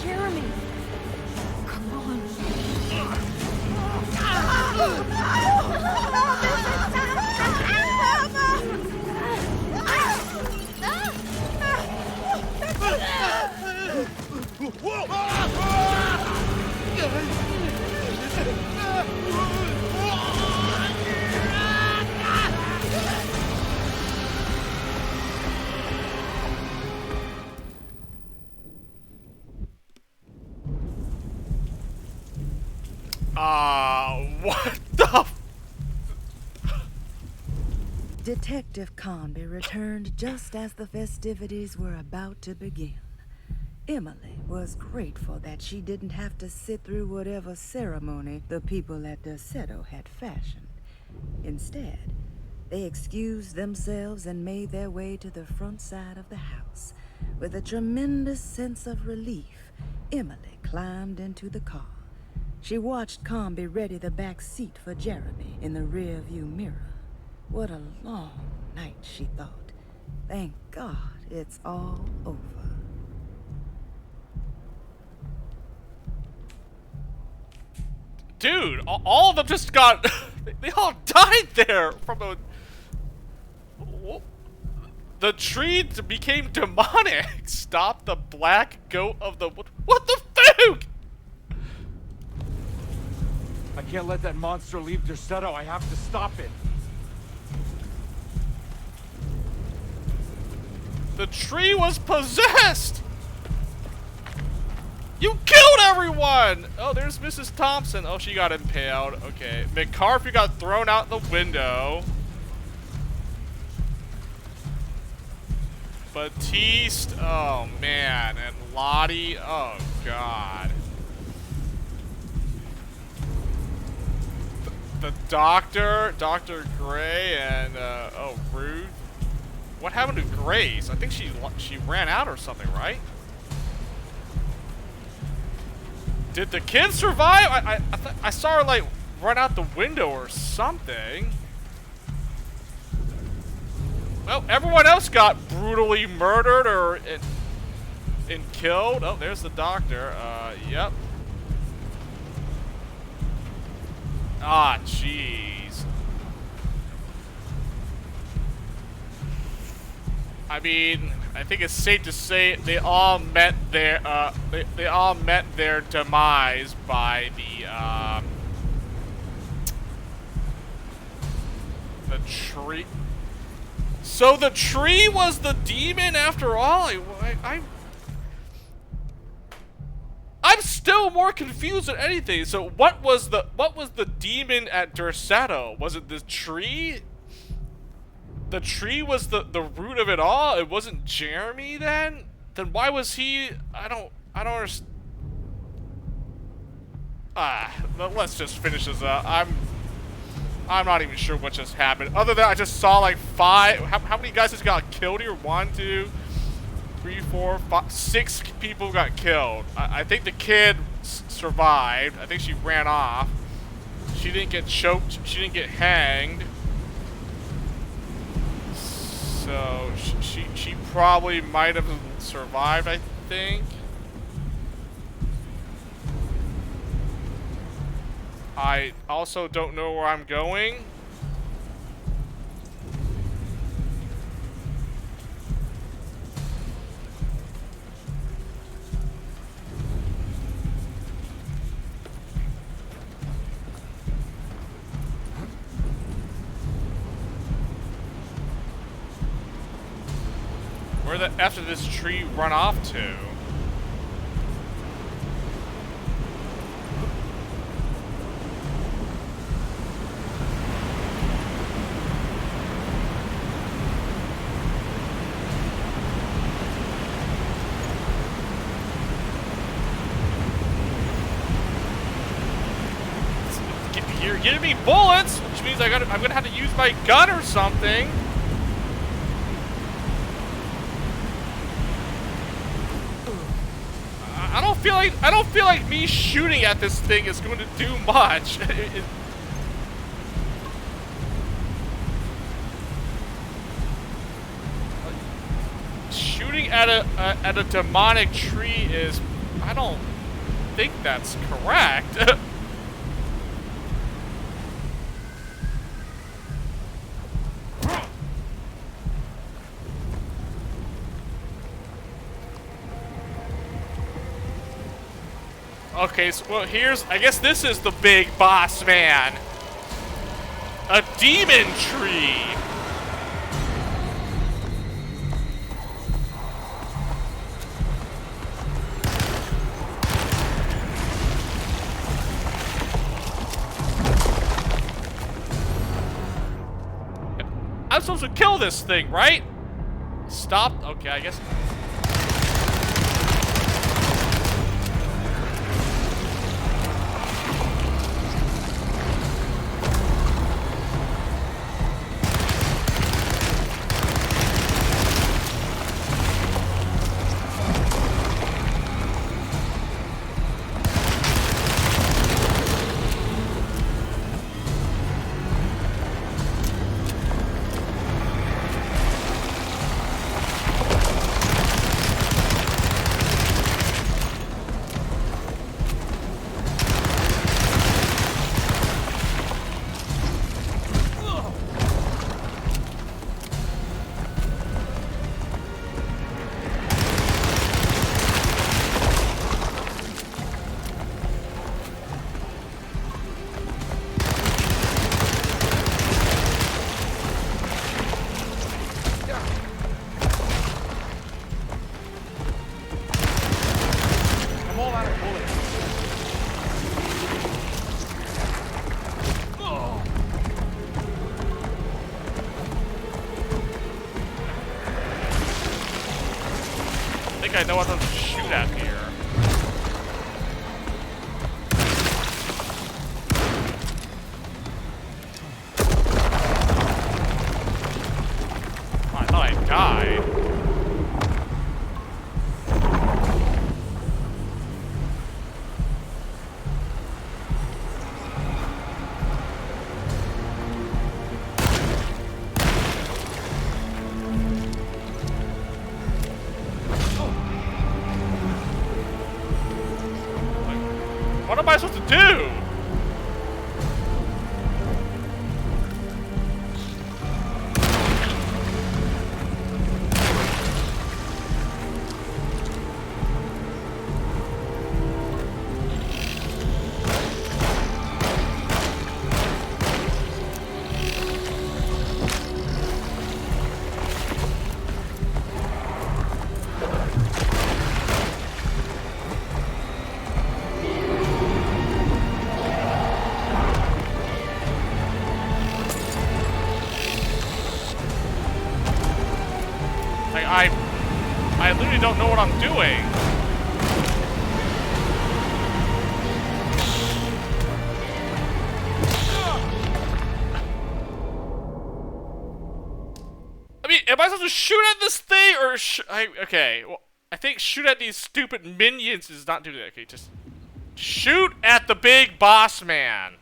Jeremy! Come on.
What the f-
Detective Conby returned just as the festivities were about to begin. Emily was grateful that she didn't have to sit through whatever ceremony the people at Derceto had fashioned. Instead, they excused themselves and made their way to the front side of the house. With a tremendous sense of relief, Emily climbed into the car. She watched Conby ready the back seat for Jeremy in the rearview mirror. What a long night, she thought. Thank God it's all over.
Dude, all of them just got... they all died there from a... The tree became demonic. Stop the black goat of the... What the fuck?
I can't let that monster leave Derceto. I have to stop it.
The tree was possessed! You killed everyone! Oh, there's Mrs. Thompson. Oh, she got impaled. Okay. McCarthy got thrown out the window. Batiste. Oh, man. And Lottie. Oh, God. The doctor, Dr. Gray, and, oh, Ruth. What happened to Grace? I think she ran out or something, right? Did the kid survive? I saw her, like, run out the window or something. Well, everyone else got brutally murdered or and killed. Oh, there's the doctor. Yep. Ah, jeez. I mean, I think it's safe to say they all met their they all met their demise by the tree. So the tree was the demon after all. I'm still more confused than anything. So what was the demon at Derceto? Was it the tree? The tree was the root of it all. It wasn't Jeremy then? Then why was he? I don't understand. Let's just finish this up. I'm not even sure what just happened. Other than I just saw like 5. How many guys just got killed here? 1, 2, 3, 4, 5, 6 people got killed. I think the kid survived. I think she ran off. She didn't get choked. She didn't get hanged. So she probably might have survived, I think. I also don't know where I'm going. Where the F did this tree run off to? You're giving me bullets, which means I'm gonna have to use my gun or something. I don't feel like me shooting at this thing is going to do much. Shooting at a demonic tree is, I don't think that's correct. Okay, so well, I guess this is the big boss man. A demon tree. I'm supposed to kill this thing, right? Stop. Okay, I guess. I know what to shoot at here. Oh, I thought I died. What am I supposed to do? I literally don't know what I'm doing. am I supposed to shoot at this thing or okay? Well, I think shoot at these stupid minions is not doing that. Okay, just shoot at the big boss man.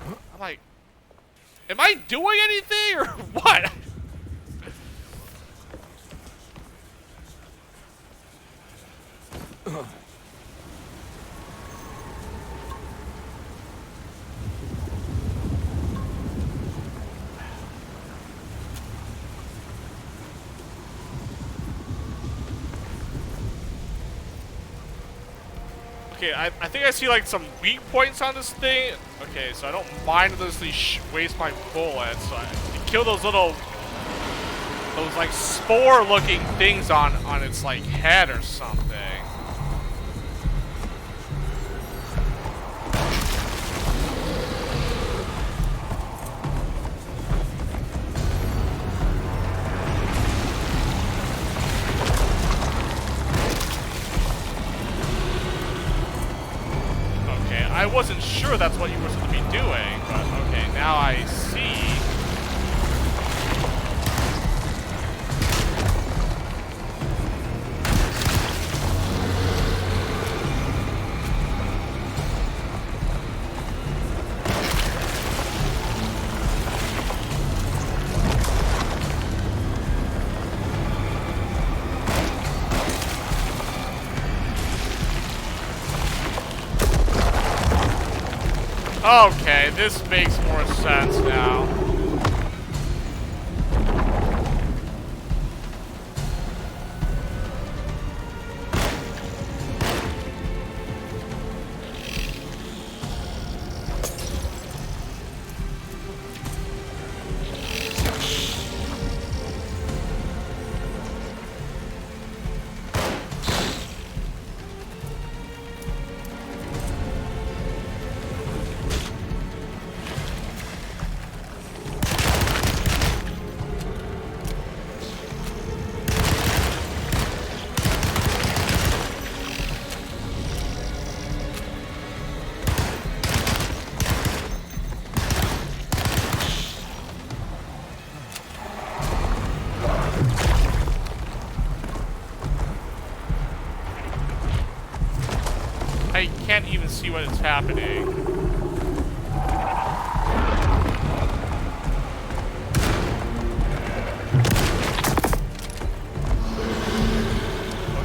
I'm like, am I doing anything or what? Okay, I think I see like some weak points on this thing. Okay, so I don't mindlessly waste my bullets. So I kill those little, those like spore-looking things on its like head or something. I wasn't sure that's what you were supposed to be doing, but okay, now I see. Okay, this makes more sense now. I can't even see what is happening.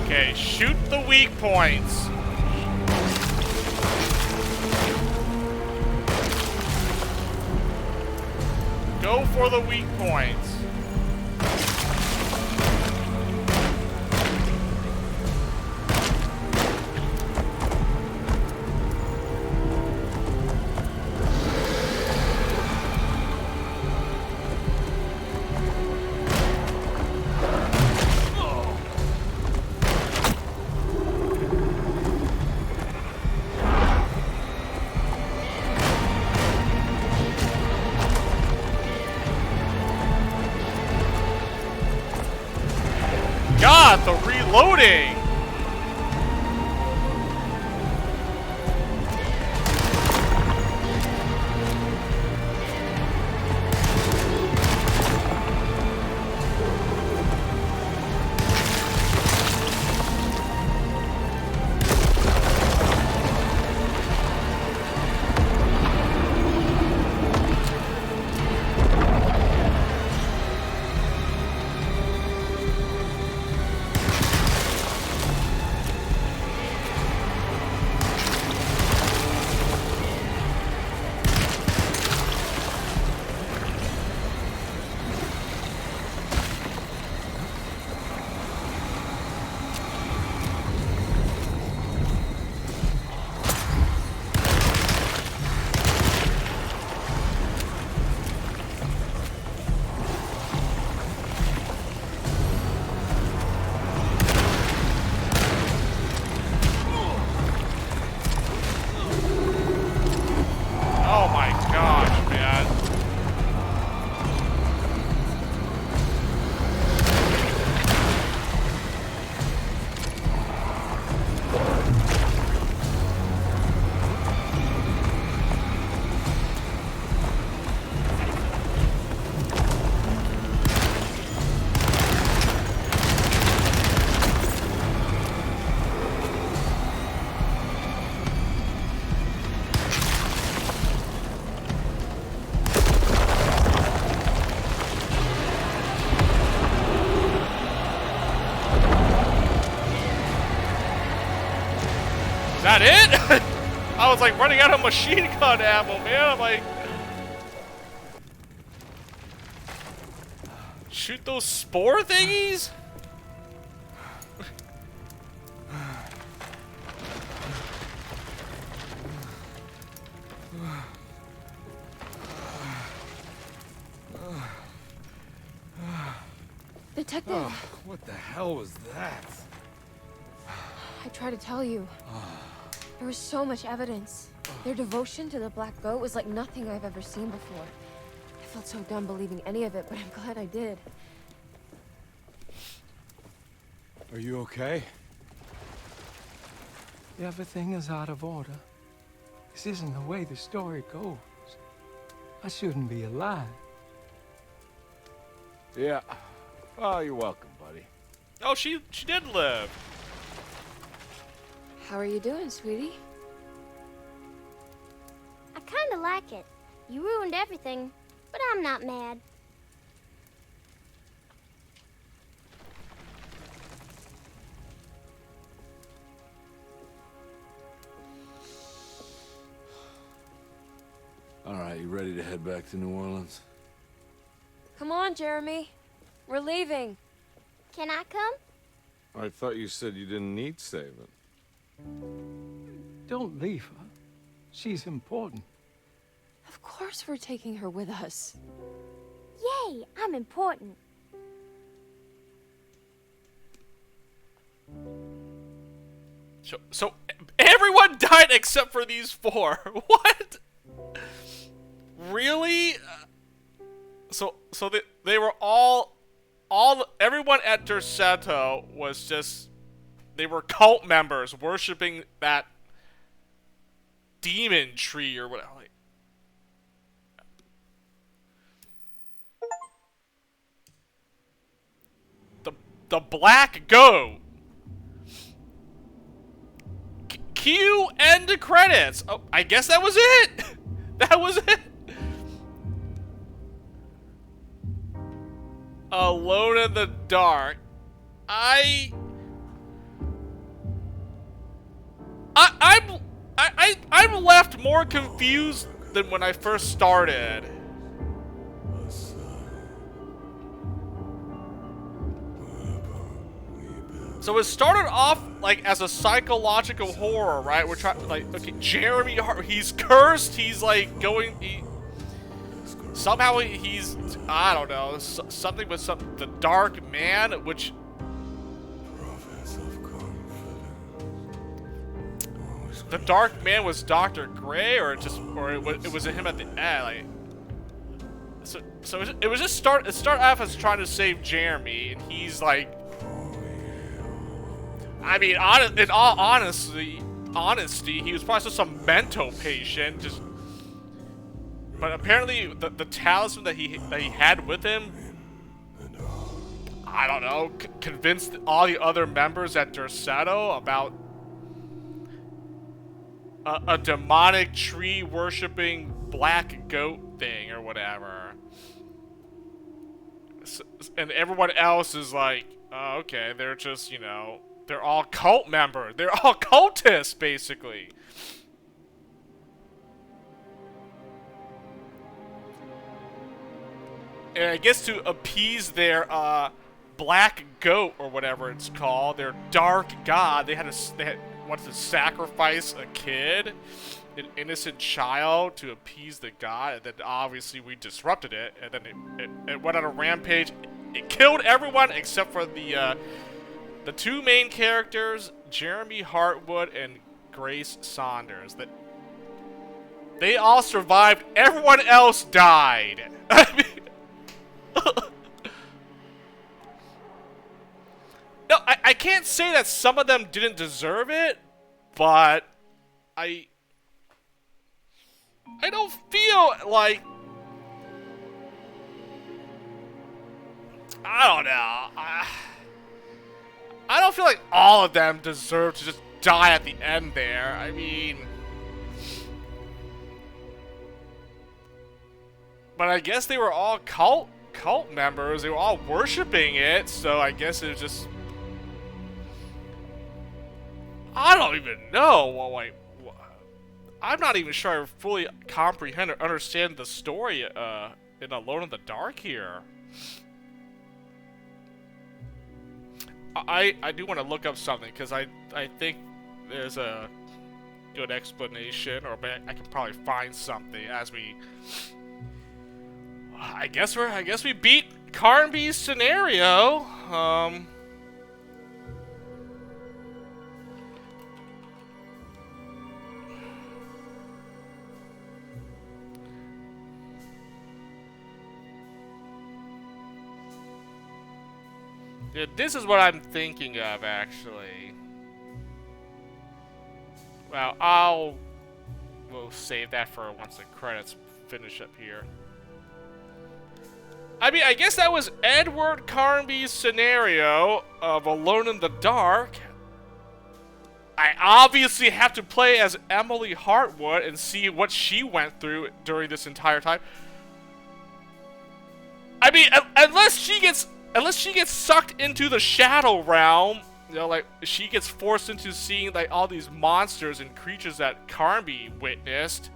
Okay, shoot the weak points. Go for the weak points. God, the reloading! that it? I was like running out of machine gun ammo, man. I'm like, shoot those spore thingies?
Detective,
Oh, what the hell was that?
I tried to tell you. There was so much evidence. Their devotion to the Black Goat was like nothing I've ever seen before. I felt so dumb believing any of it, but I'm glad I did.
Are you okay? Everything is out of order. This isn't the way the story goes. I shouldn't be alive.
Yeah. Oh, you're welcome, buddy.
Oh, she did live.
How are you doing, sweetie?
I kinda like it. You ruined everything, but I'm not mad.
All right, you ready to head back to New Orleans?
Come on, Jeremy. We're leaving.
Can I come?
I thought you said you didn't need saving.
Don't leave her. She's important.
Of course we're taking her with us.
Yay, I'm important.
So everyone died except for these four. What? Really? So they were everyone at Derceto was just, they were cult members worshiping that demon tree or whatever. Like, the Black Goat. Cue end the credits. Oh, I guess that was it. That was it. Alone in the Dark. I'm left more confused than when I first started. So it started off like as a psychological horror, right? We're trying, like, okay, Jeremy Hart, he's cursed. He's like going, somehow he's, I don't know, something with the Dark Man, which the Dark Man was Dr. Gray, or it was him at the end, like. So it was just it started off as trying to save Jeremy, and he's like, I mean, in all honesty, he was probably just some mental patient, just. But apparently, the talisman that he had with him, I don't know, convinced all the other members at Derceto about a demonic tree worshipping Black Goat thing or whatever. And everyone else is like, oh, okay, they're just, you know, they're all cult members. They're all cultists, basically. And I guess to appease their Black Goat or whatever it's called, their dark god, they had to sacrifice a kid, an innocent child, to appease the god, and then obviously we disrupted it, and then it went on a rampage. It killed everyone except for the two main characters, Jeremy Hartwood and Grace Saunders. That they all survived. Everyone else died. I mean, no, I can't say that some of them didn't deserve it, but I don't feel like, I don't know. I don't feel like all of them deserve to just die at the end there. I mean, but I guess they were all cult members. They were all worshiping it, so I guess it was just, I don't even know. Well, like, I'm not even sure I fully comprehend or understand the story in Alone in the Dark here. I do want to look up something because I think there's a good explanation, or I can probably find something as we. I guess we beat Carnby's scenario. Yeah, this is what I'm thinking of, actually. Well, we'll save that for once the credits finish up here. I mean, I guess that was Edward Carnby's scenario of Alone in the Dark. I obviously have to play as Emily Hartwood and see what she went through during this entire time. I mean, unless she gets sucked into the Shadow Realm, you know, like, she gets forced into seeing, like, all these monsters and creatures that Carnby witnessed.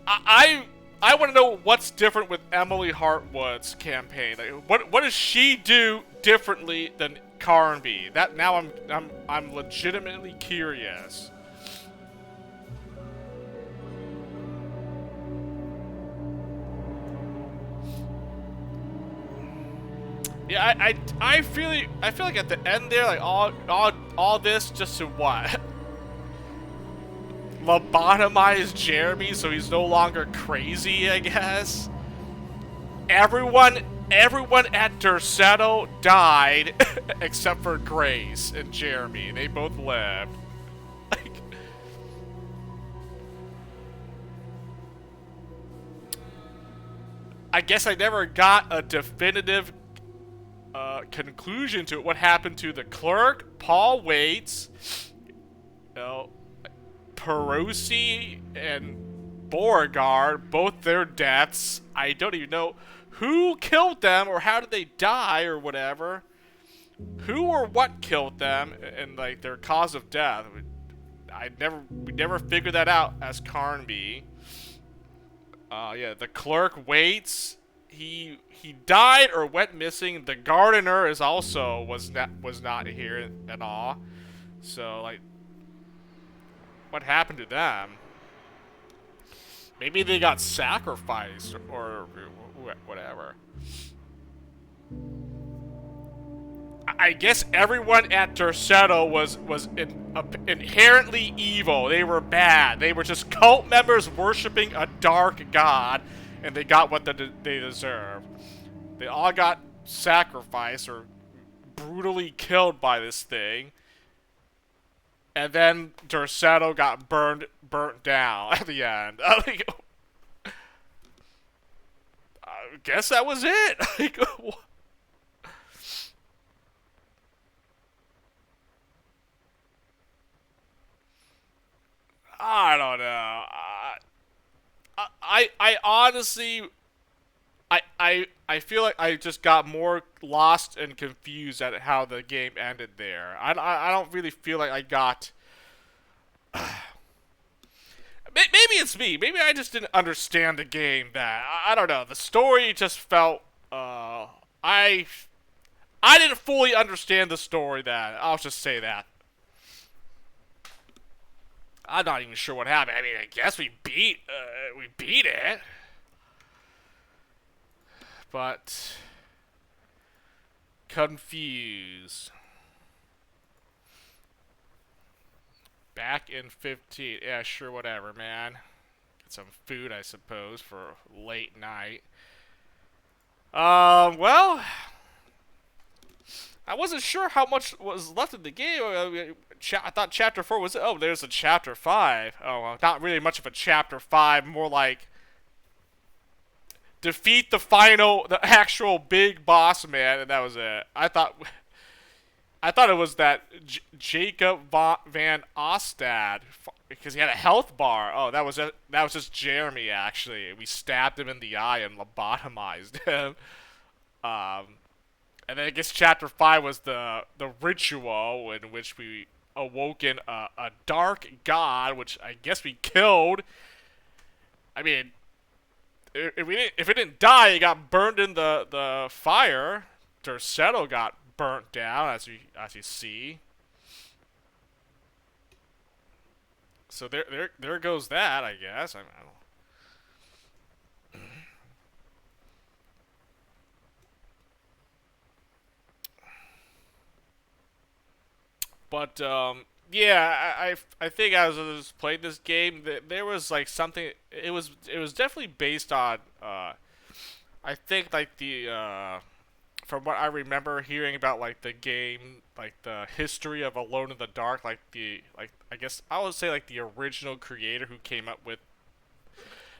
I want to know what's different with Emily Hartwood's campaign. Like, what does she do differently than Carnby? That now I'm legitimately curious. Yeah, I feel like at the end there, like all this just to what? Lobotomize Jeremy so he's no longer crazy, I guess. Everyone at Derceto died except for Grace and Jeremy. They both lived. Like, I guess I never got a definitive conclusion to it. What happened to the clerk, Paul Waits, you know, Perosi and Beauregard, both their deaths. I don't even know who killed them or how did they die or whatever. Who or what killed them and like their cause of death. We never figured that out as Carnby. Yeah, the clerk Waits, he died or went missing. The gardener is also was not here at all. So like, what happened to them? Maybe they got sacrificed or whatever. I guess everyone at Derceto was inherently evil. They were bad. They were just cult members worshiping a dark god, and they got what they deserved. They all got sacrificed or brutally killed by this thing. And then Derceto got burnt down at the end. I guess that was it. Like, I don't know. I honestly, I feel like I just got more lost and confused at how the game ended there. I don't really feel like I got. Maybe it's me. Maybe I just didn't understand the game. That I don't know. The story just felt. I didn't fully understand the story. That I'll just say that. I'm not even sure what happened. I mean, I guess we beat it. But confused. Back in 15. Yeah, sure, whatever, man. Get some food, I suppose, for late night. Well, I wasn't sure how much was left of the game. I thought Chapter 4 was... Oh, there's a Chapter 5. Oh, well, not really much of a Chapter 5. More like... defeat the actual big boss man, and that was it. I thought it was that Jacob Van Ostad, because he had a health bar. Oh, that was just Jeremy, actually. We stabbed him in the eye and lobotomized him. And then I guess chapter 5 was the ritual in which we awoken a dark god, which I guess we killed. I mean, if it didn't die, it got burned in the fire. Derceto got burnt down, as you see. So there goes that, I guess. I don't know. But yeah, I think as I was playing this game, there was like something. It was definitely based on. I think like the from what I remember hearing about like the game, like the history of Alone in the Dark, like I guess I would say like the original creator who came up with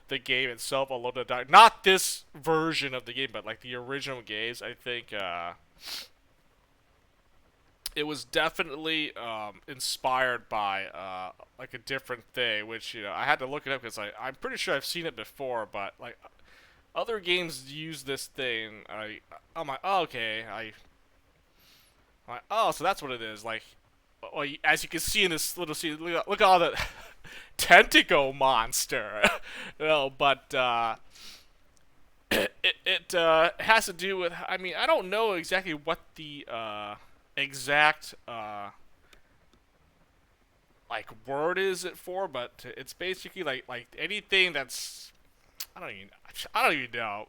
the game itself, Alone in the Dark. Not this version of the game, but like the original games. I think it was definitely inspired by like a different thing, which, you know, I had to look it up because I'm pretty sure I've seen it before, but like other games use this thing. I'm like, oh, okay, I'm like, oh, so that's what it is. Like, well, as you can see in this little scene, look at all the tentacle monster. You know, but it has to do with. I mean, I don't know exactly what the exact like word is it for, but it's basically like anything that's I don't even know.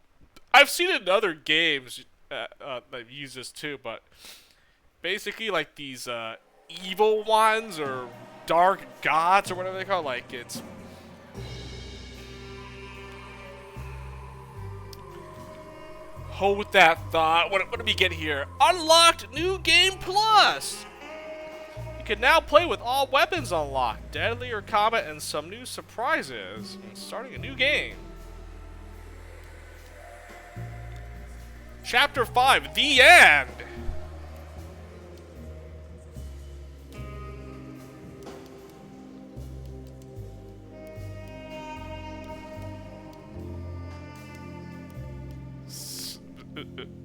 I've seen it in other games that use this too, but basically like these evil ones or dark gods or whatever they call it, like it's hold that thought. What do we get here? Unlocked New Game Plus! You can now play with all weapons unlocked, deadlier combat, and some new surprises. And starting a new game. Chapter 5, The End!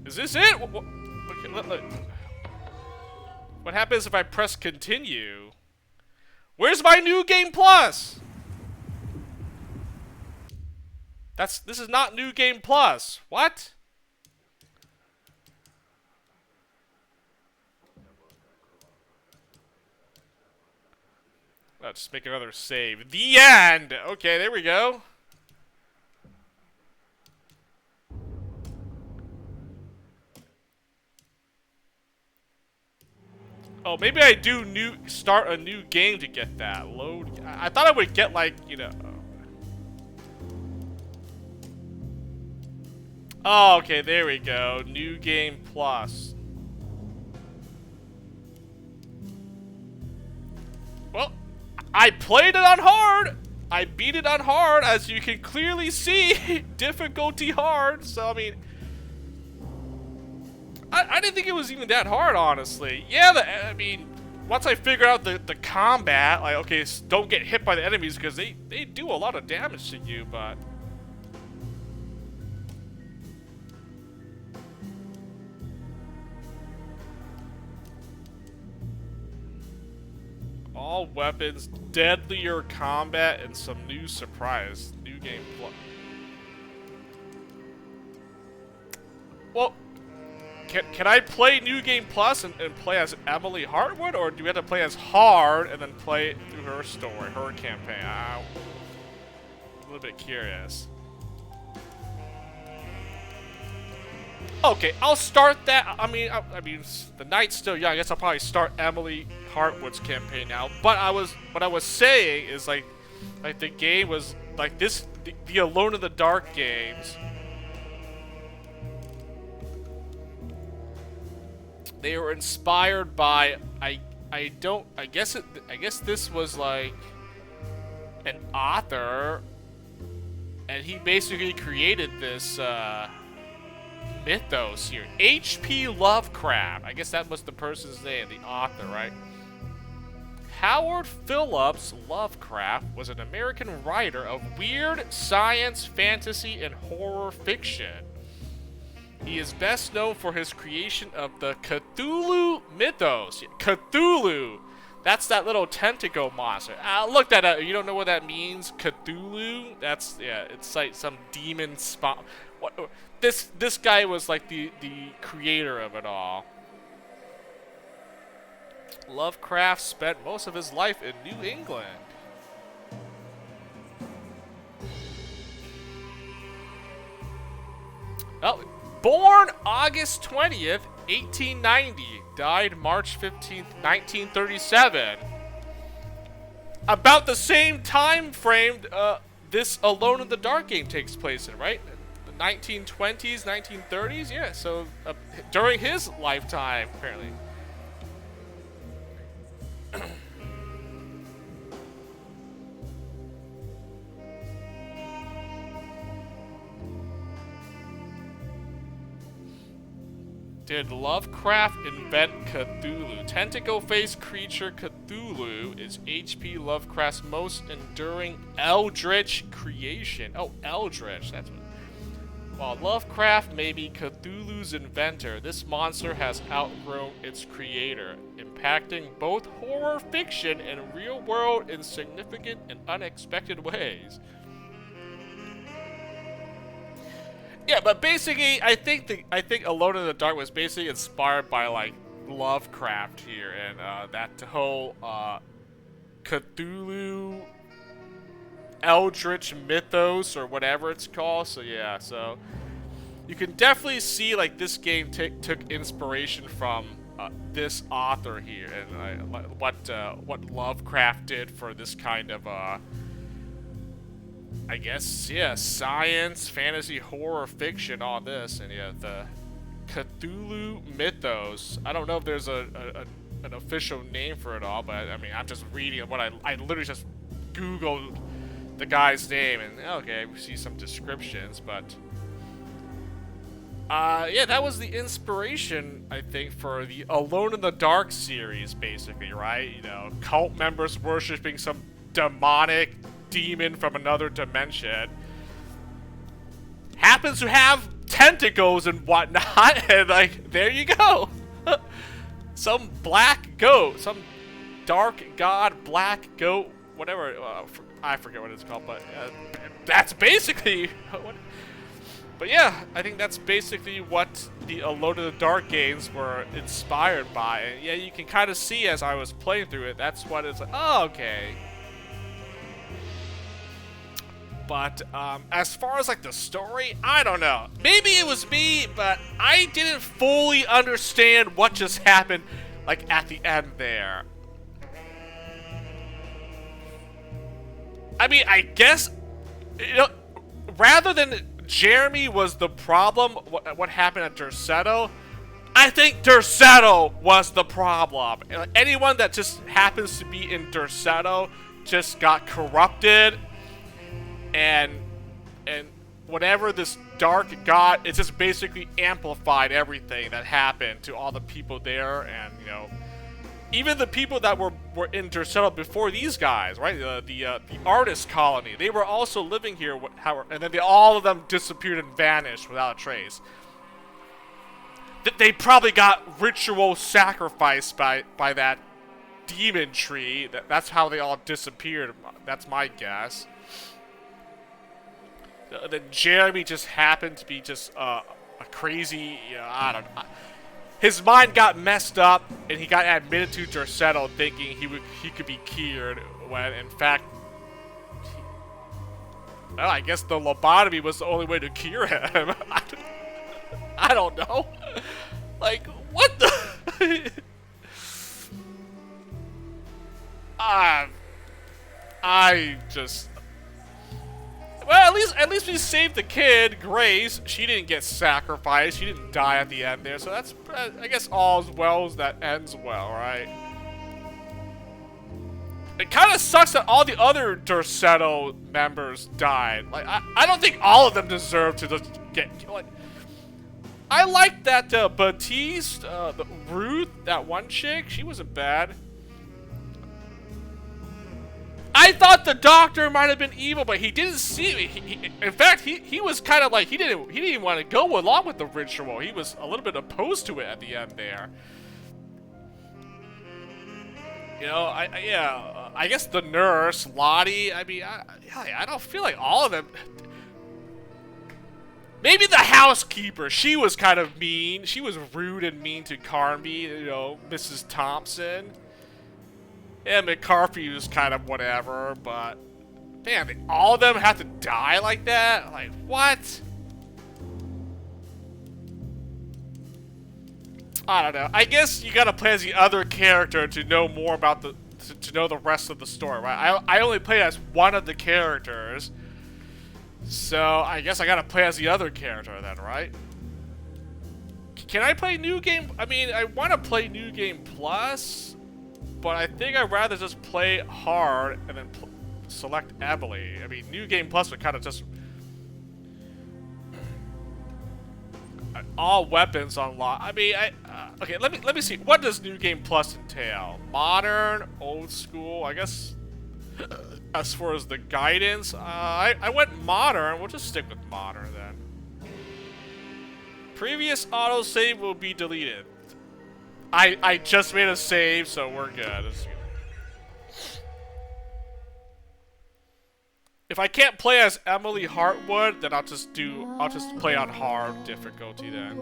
Is this it? Okay, what happens if I press continue? Where's my New Game Plus? This is not New Game Plus. What? Let's make another save. The end! Okay, there we go. Oh, maybe I do start a new game to get that. Load. I thought I would get like, you know. Oh, okay, there we go. New Game Plus. Well, I played it on hard. I beat it on hard, as you can clearly see. Difficulty hard. So, I mean, I didn't think it was even that hard, honestly. Yeah, I mean, once I figured out the combat, like, okay, don't get hit by the enemies because they do a lot of damage to you, but all weapons, deadlier combat, and some new surprise. New Game Plus. Well, can I play New Game Plus and play as Emily Hartwood, or do we have to play as Hard and then play through her story, her campaign? I'm a little bit curious. Okay, I'll start that. I mean, the night's still young. I guess I'll probably start Emily Hartwood's campaign now. But what I was saying is like the game was like this. The Alone in the Dark games. They were inspired by I guess this was like an author, and he basically created this mythos here. H.P. Lovecraft. I guess that was the person's name, the author, right? Howard Phillips Lovecraft was an American writer of weird science, fantasy, and horror fiction. He is best known for his creation of the Cthulhu mythos. Cthulhu! That's that little tentacle monster. Look that up. You don't know what that means? Cthulhu? That's, yeah, it's like some demon spot. What? This guy was like the creator of it all. Lovecraft spent most of his life in New England. Oh, born August 20th, 1890. Died March 15th, 1937. About the same time frame this Alone in the Dark game takes place in, right? The 1920s, 1930s? Yeah, so during his lifetime, apparently. Did Lovecraft invent Cthulhu? Tentacle-faced creature Cthulhu is H.P. Lovecraft's most enduring eldritch creation. Oh, eldritch, that's what. While Lovecraft may be Cthulhu's inventor, this monster has outgrown its creator, impacting both horror fiction and real world in significant and unexpected ways. Yeah, but basically, I think Alone in the Dark was basically inspired by like Lovecraft here, and that whole Cthulhu Eldritch mythos or whatever it's called. So yeah, so you can definitely see like this game took inspiration from this author here, and what Lovecraft did for this kind of I guess, yeah, science, fantasy, horror, fiction, all this, and yeah, the Cthulhu mythos. I don't know if there's an official name for it all, but I mean, I'm just reading what I literally just Googled the guy's name, and okay, we see some descriptions, but yeah, that was the inspiration, I think, for the Alone in the Dark series, basically, right? You know, cult members worshipping some demonic demon from another dimension, happens to have tentacles and whatnot, and like, there you go. Some black goat, some dark god black goat, whatever, I forget what it's called, but that's basically what. But yeah, I think that's basically what the Alone in the Dark games were inspired by, and yeah, you can kind of see as I was playing through it, that's what it's like. Oh, okay. But as far as like the story, I don't know. Maybe it was me, but I didn't fully understand what just happened like at the end there. I mean, I guess, you know, rather than Jeremy was the problem, what happened at Derceto, I think Derceto was the problem. Anyone that just happens to be in Derceto just got corrupted. And whatever this dark god, it just basically amplified everything that happened to all the people there, and you know, even the people that were in Derceto before these guys, right? The artist colony, they were also living here, and then all of them disappeared and vanished without a trace. They probably got ritual sacrificed by that demon tree. That's how they all disappeared. That's my guess. Then Jeremy just happened to be just a crazy, you know, I don't know. His mind got messed up, and he got admitted to Derceto thinking he could be cured, when in fact, well, I guess the lobotomy was the only way to cure him. I don't know. Like, what the? I just. Well, at least we saved the kid, Grace. She didn't get sacrificed. She didn't die at the end there. So that's, I guess, all's well that ends well, right? It kind of sucks that all the other Derceto members died. Like, I don't think all of them deserve to just get, like, I liked that Batiste, the Ruth, that one chick. She wasn't bad. I thought the doctor might have been evil, but he didn't see me. In fact, he was kind of like he didn't even want to go along with the ritual. He was a little bit opposed to it at the end there. You know, I guess the nurse, Lottie. I mean, I don't feel like all of them. Maybe the housekeeper. She was kind of mean. She was rude and mean to Carnby. You know, Mrs. Thompson. Yeah, McCarthy was kind of whatever, but damn, all of them have to die like that? Like, what? I don't know. I guess you gotta play as the other character to know more about to know the rest of the story, right? I only played as one of the characters, so I guess I gotta play as the other character then, right? Can I play New Game? I mean, I want to play New Game Plus. But I think I'd rather just play hard and then select Emily. I mean, New Game Plus would kind of just... all weapons unlocked. I mean, okay, let me see. What does New Game Plus entail? Modern, old school, I guess. As far as the guidance, I went modern. We'll just stick with modern then. Previous autosave will be deleted. I just made a save, so we're good. If I can't play as Emily Hartwood, then I'll just play on hard difficulty then.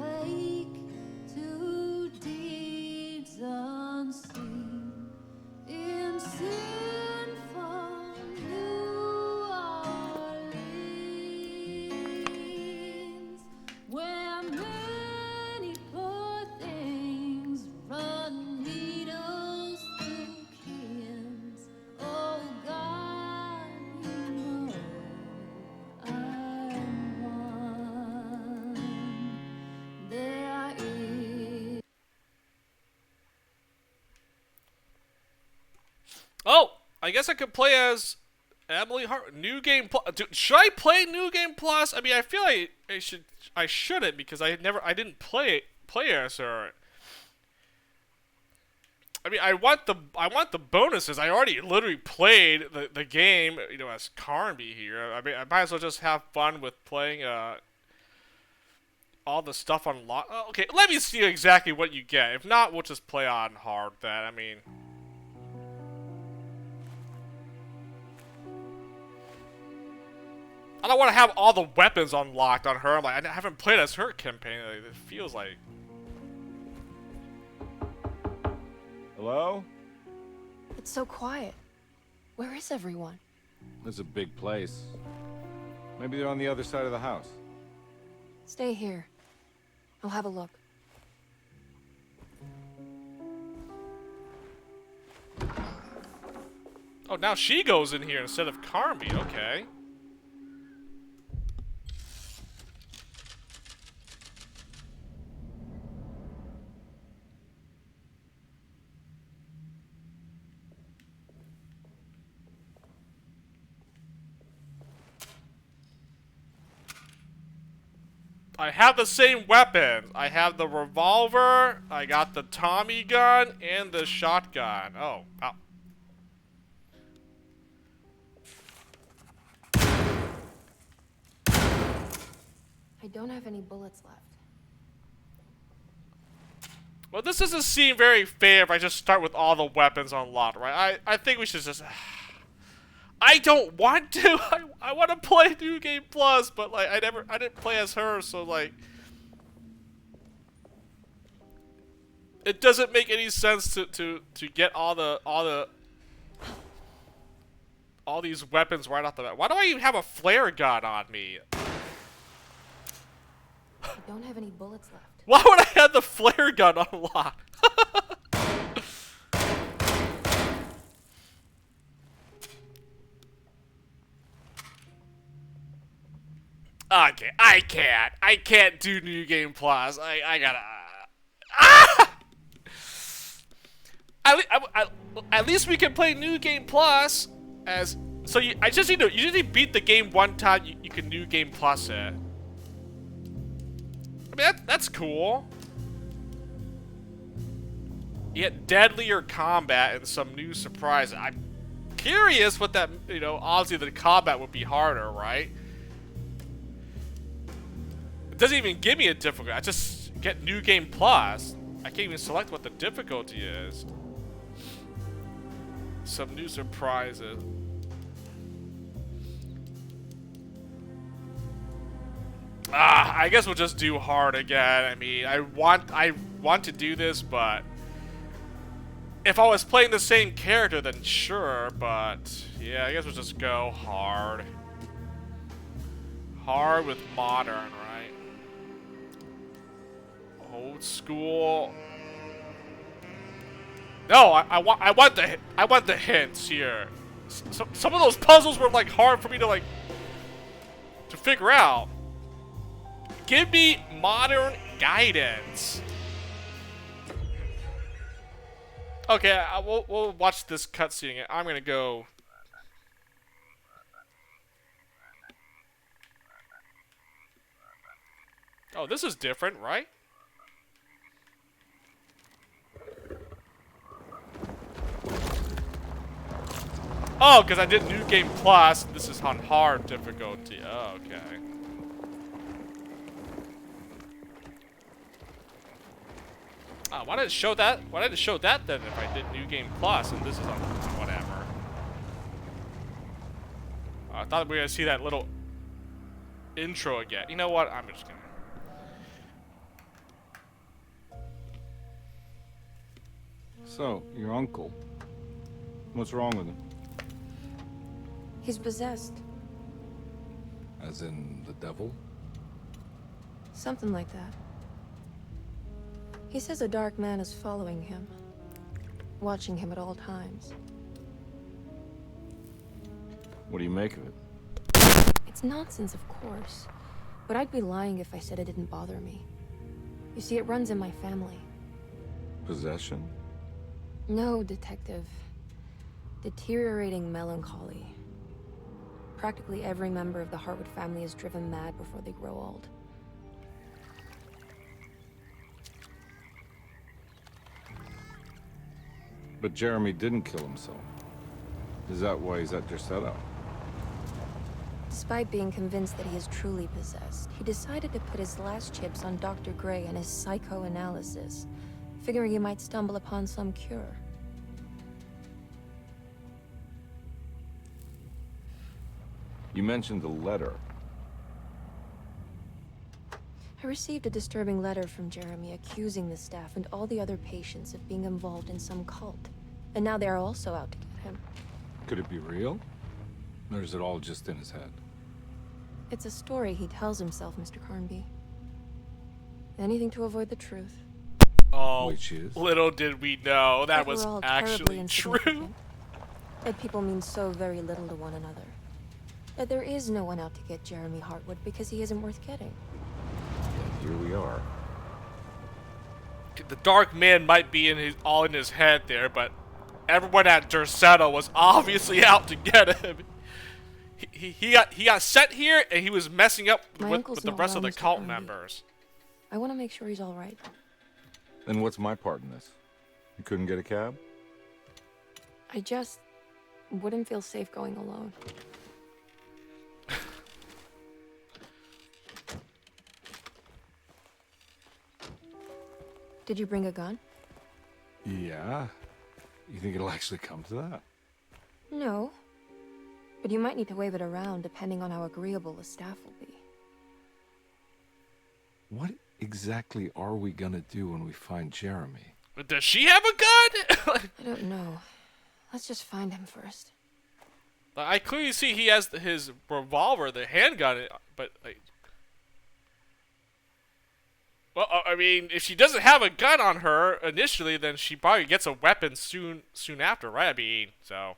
Oh, I guess I could play as Emily Hart. New Game Plus. Should I play New Game Plus? I mean, I feel like I shouldn't because I didn't play as her. I mean, I want the bonuses. I already literally played the game, you know, as Carnby here. I mean, I might as well just have fun with playing all the stuff on lock. Oh, okay, let me see exactly what you get. If not, we'll just play on hard then. I mean. I don't want to have all the weapons unlocked on her. I'm like, I haven't played as her campaign. It feels like.
Hello?
It's so quiet. Where is everyone?
This is a big place. Maybe they're on the other side of the house.
Stay here. I'll have a look.
Oh, now she goes in here instead of Carnby. Okay. I have the same weapons. I have the revolver, I got the Tommy gun, and the shotgun. Oh.
I don't have any bullets left.
Well, this doesn't seem very fair if I just start with all the weapons unlocked, right? I think we should just... I don't want to. I want to play New Game Plus, but like I didn't play as her, so like it doesn't make any sense to get all these weapons right off the bat. Why do I even have a flare gun on me?
I don't have any bullets left.
Why would I have the flare gun unlocked? Okay, I can't do New Game Plus. I gotta. At least we can play New Game Plus as. So you just need to beat the game one time. You can New Game Plus it. I mean that's cool. You get deadlier combat and some new surprises. curious what that, you know, obviously the combat would be harder, right? It doesn't even give me a difficulty. I just get New Game Plus. I can't even select what the difficulty is. Some new surprises. I guess we'll just do hard again. I mean, I want to do this, but if I was playing the same character, then sure. But yeah, I guess we'll just go hard. Hard with modern, right? Old school. No, I want the hints here. Some of those puzzles were like hard for me to to figure out. Give me modern guidance. Okay, we'll watch this cutscene. I'm gonna go. Oh, this is different, right? Oh, because I did New Game Plus. This is on hard difficulty. Oh, okay. Why did it show that? Why did it show that then if I did New Game Plus and this is on whatever? I thought we were gonna see that little intro again. You know what? I'm just gonna.
So, your uncle. What's wrong with him?
He's possessed.
As in the devil?
Something like that. He says a dark man is following him, watching him at all times.
What do you make of it?
It's nonsense, of course. But I'd be lying if I said it didn't bother me. You see, it runs in my family.
Possession?
No, Detective. Deteriorating melancholy. Practically every member of the Hartwood family is driven mad before they grow old.
But Jeremy didn't kill himself. Is that why he's at Derceto?
Despite being convinced that he is truly possessed, he decided to put his last chips on Dr. Gray and his psychoanalysis, figuring he might stumble upon some cure.
You mentioned the letter.
I received a disturbing letter from Jeremy accusing the staff and all the other patients of being involved in some cult. And now they are also out to get him.
Could it be real? Or is it all just in his head?
It's a story he tells himself, Mr. Carnby. Anything to avoid the truth.
Oh,
Which is?
little did we know that was
we're all
actually
terribly
true.
insignificant. That people mean so very little to one another. That there is no one out to get Jeremy Hartwood because he isn't worth getting.
Here we are.
The Dark Man might be all in his head there, but everyone at Derceto was obviously out to get him. He got sent here, and he was messing up with the
not
rest of
well,
the
Mr.
cult
Carnby.
members.
I want to make sure he's all right.
Then what's my part in this? You couldn't get a cab?
I just wouldn't feel safe going alone. Did you bring a gun?
Yeah. You think it'll actually come to that?
No. But you might need to wave it around depending on how agreeable the staff will be.
What exactly are we gonna do when we find Jeremy?
Does she have a gun?
I don't know. Let's just find him first.
I clearly see he has his revolver, the handgun, but like. Well, I mean, if she doesn't have a gun on her initially, then she probably gets a weapon soon after, right? I mean, so.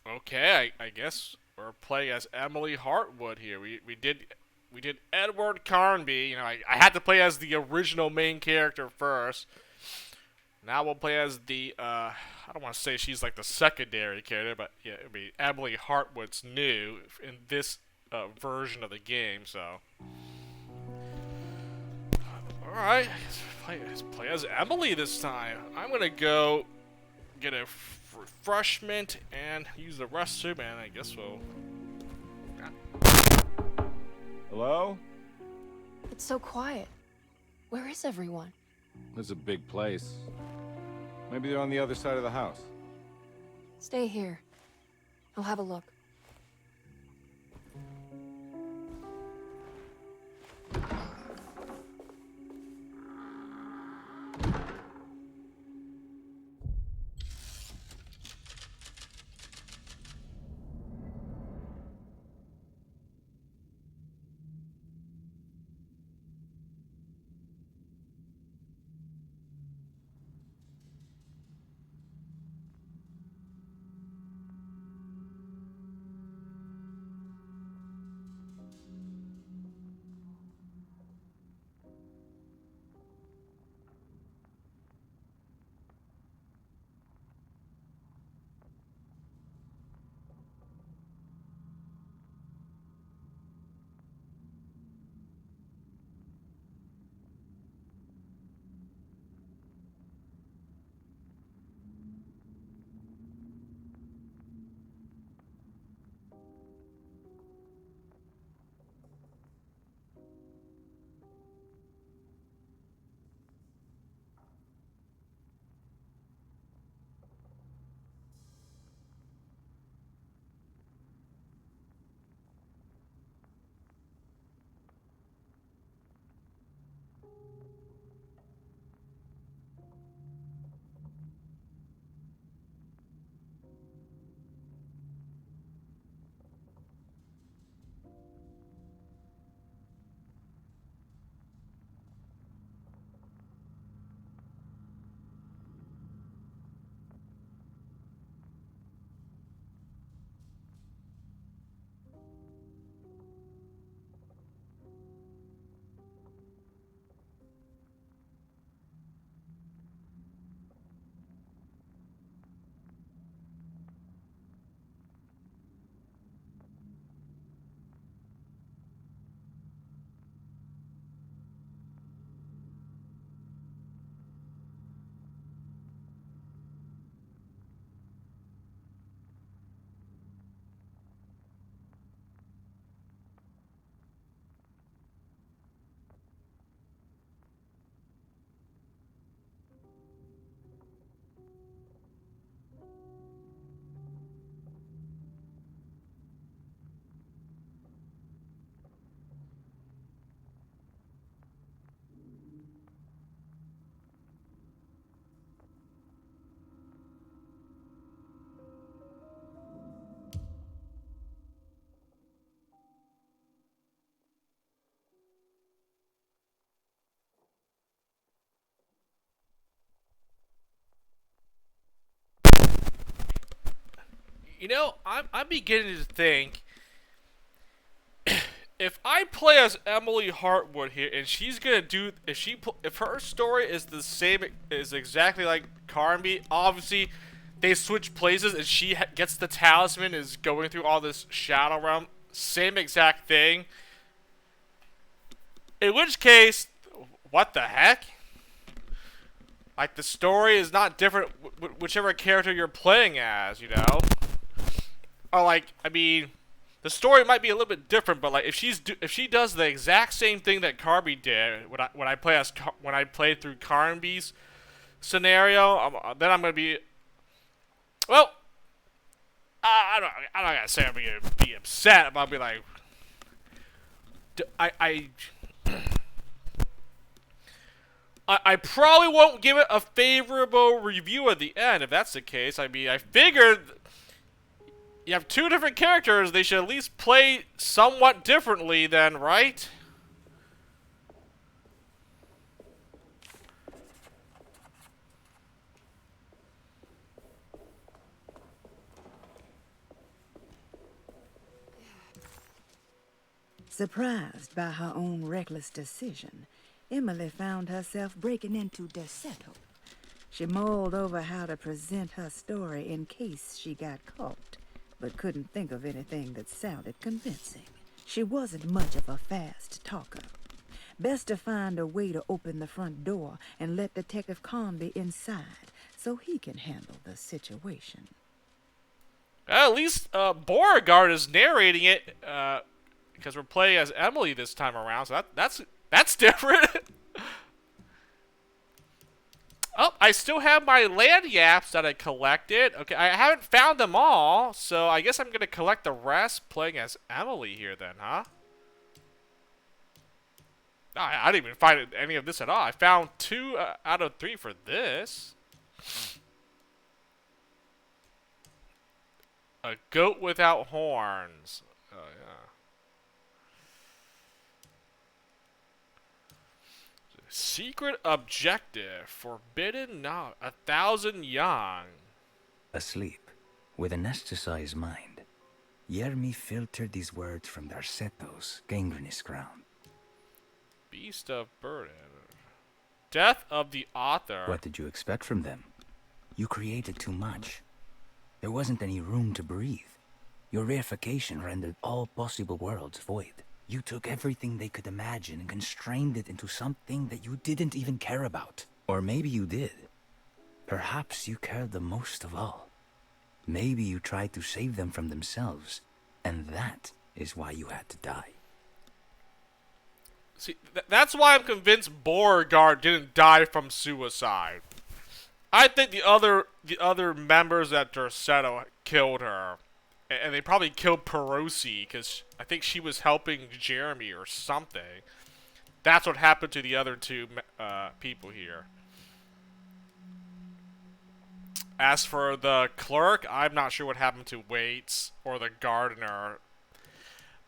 Okay, I guess we're playing as Emily Hartwood here. We did Edward Carnby. You know, I had to play as the original main character first. Now we'll play as the, I don't want to say she's like the secondary character, but yeah, I mean, Emily Hartwood's new in this version of the game, so. Alright, let's play as Emily this time. I'm gonna go get a refreshment and use the restroom, and I guess we'll...
Hello?
It's so quiet. Where is everyone?
This is a big place. Maybe they're on the other side of the house.
Stay here. I'll have a look.
You know, I'm beginning to think if I play as Emily Hartwood here, and she's gonna do if her story is the same, is exactly like Carnby, obviously they switch places, and she gets the talisman, is going through all this Shadow Realm, same exact thing. In which case, what the heck? Like, the story is not different whichever character you're playing as, you know? Or like, I mean, the story might be a little bit different, but like if she does the exact same thing that Carnby did when I played through Carnby's scenario, then I'm gonna be, well, I'm not gonna say I'm gonna be upset, but I'll be like, I probably won't give it a favorable review at the end if that's the case. I mean, I figured you have two different characters, they should at least play somewhat differently then, right?
Surprised by her own reckless decision, Emily found herself breaking into Derceto. She mulled over how to present her story in case she got caught, but couldn't think of anything that sounded convincing. She wasn't much of a fast talker. Best to find a way to open the front door and let Detective Conby inside so he can handle the situation.
At least Beauregard is narrating it because we're playing as Emily this time around, so that's different. Oh, I still have my Lagniappes that I collected. Okay, I haven't found them all, so I guess I'm going to collect the rest playing as Emily here then, huh? No, I didn't even find any of this at all. I found 2 out of 3 for this. A goat without horns. Oh, yeah. Secret objective. Forbidden knowledge. 1,000 young.
Asleep, with an anesthetized mind, Yermi filtered these words from Darceto's gangrenous crown.
Beast of burden. Death of the author.
What did you expect from them? You created too much. There wasn't any room to breathe. Your reification rendered all possible worlds void. You took everything they could imagine and constrained it into something that you didn't even care about. Or maybe you did. Perhaps you cared the most of all. Maybe you tried to save them from themselves, and that is why you had to die.
See, that's why I'm convinced Beauregard didn't die from suicide. I think the other members at Derceto killed her. And they probably killed Perosi, because I think she was helping Jeremy or something. That's what happened to the other 2 people here. As for the clerk, I'm not sure what happened to Waits or the gardener.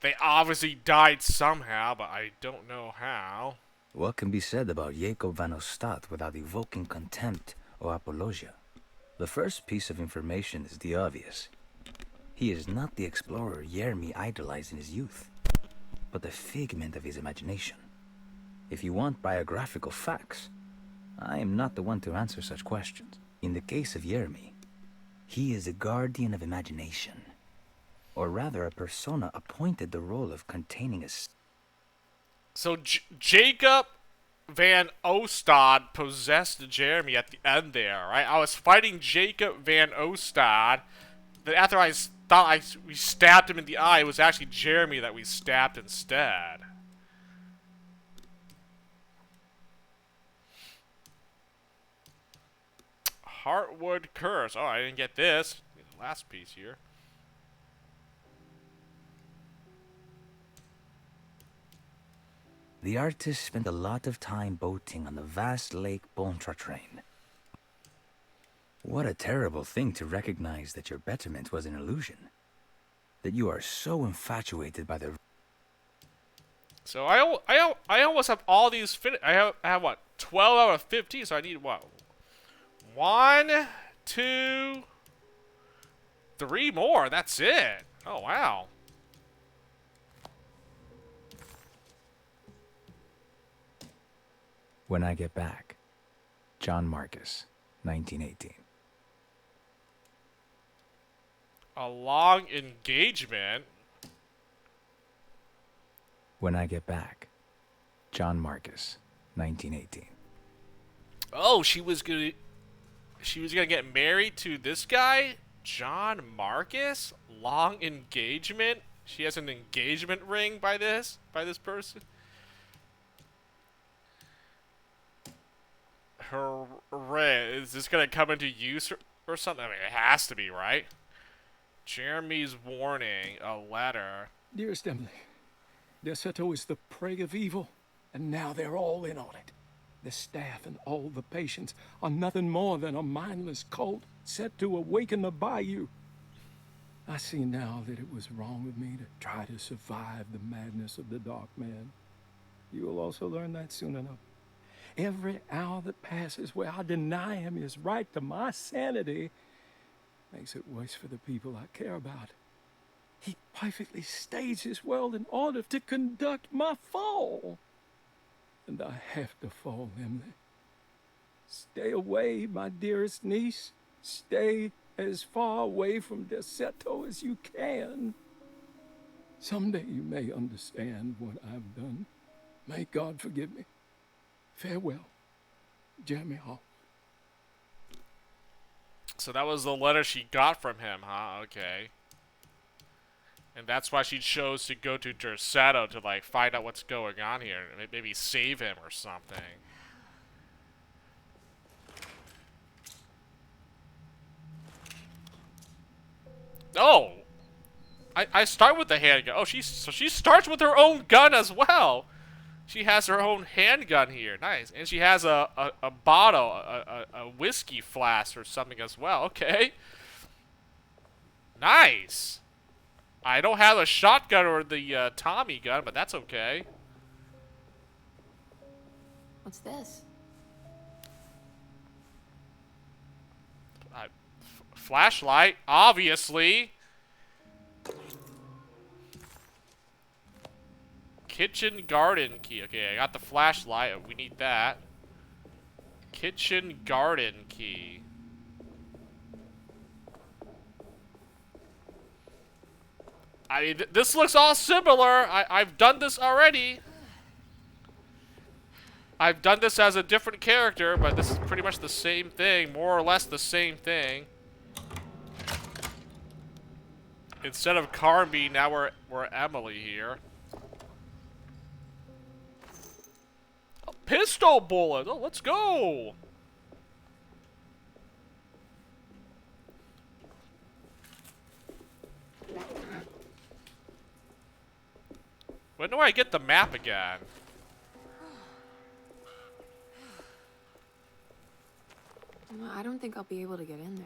They obviously died somehow, but I don't know how.
What can be said about Jacob van Ostad without evoking contempt or apologia? The first piece of information is the obvious. He is not the explorer Yermi idolized in his youth, but the figment of his imagination. If you want biographical facts, I am not the one to answer such questions. In the case of Yermi, he is a guardian of imagination, or rather a persona appointed the role of containing a...
So Jacob Van Ostad possessed Jeremy at the end there, right? I was fighting Jacob Van Ostad, then after I thought we stabbed him in the eye, it was actually Jeremy that we stabbed instead. Heartwood Curse. Oh, I didn't get this. The last piece here.
The artist spent a lot of time boating on the vast lake Pontchartrain. What a terrible thing to recognize that your betterment was an illusion. That you are so infatuated by the...
So I almost have all these finished. I have what, 12 out of 15, so I need what? 1, 2, 3 more. That's it. Oh wow.
When I Get Back, John Marcus, 1918.
A long engagement.
When I Get Back, John Marcus, 1918.
Oh, she was gonna get married to this guy, John Marcus. Long engagement. She has an engagement ring by this person. Hooray! Is this gonna come into use or something? I mean, it has to be, right? Jeremy's warning, a letter.
Dearest Emily, Derceto is the prey of evil, and now they're all in on it. The staff and all the patients are nothing more than a mindless cult set to awaken the bayou. I see now that it was wrong of me to try to survive the madness of the Dark Man. You will also learn that soon enough. Every hour that passes where I deny him his right to my sanity makes it worse for the people I care about. He perfectly staged his world in order to conduct my fall. And I have to fall, Emily. Stay away, my dearest niece. Stay as far away from Derceto as you can. Someday you may understand what I've done. May God forgive me. Farewell, Jeremy Hall.
So that was the letter she got from him, huh? Okay. And that's why she chose to go to Derceto to, like, find out what's going on here. Maybe save him or something. Oh! I start with the handgun. Oh, so she starts with her own gun as well. She has her own handgun here. Nice. And she has a bottle, a whiskey flask or something as well. Okay. Nice. I don't have a shotgun or the Tommy gun, but that's okay.
What's this?
Flashlight, obviously. Kitchen garden key. Okay, I got the flashlight. We need that. Kitchen garden key. I mean, this looks all similar. I've done this already. I've done this as a different character, but this is pretty much the same thing. More or less the same thing. Instead of Carnby, now we're Emily here. Oh, pistol bullet. Oh, let's go. When do I get the map again?
I don't think I'll be able to get in there.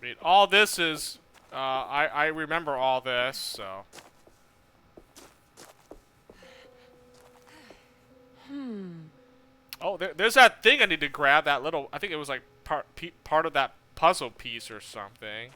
I mean, all this is, I remember all this, so. Oh, there's that thing I need to grab, that little, I think it was like part of that puzzle piece or something.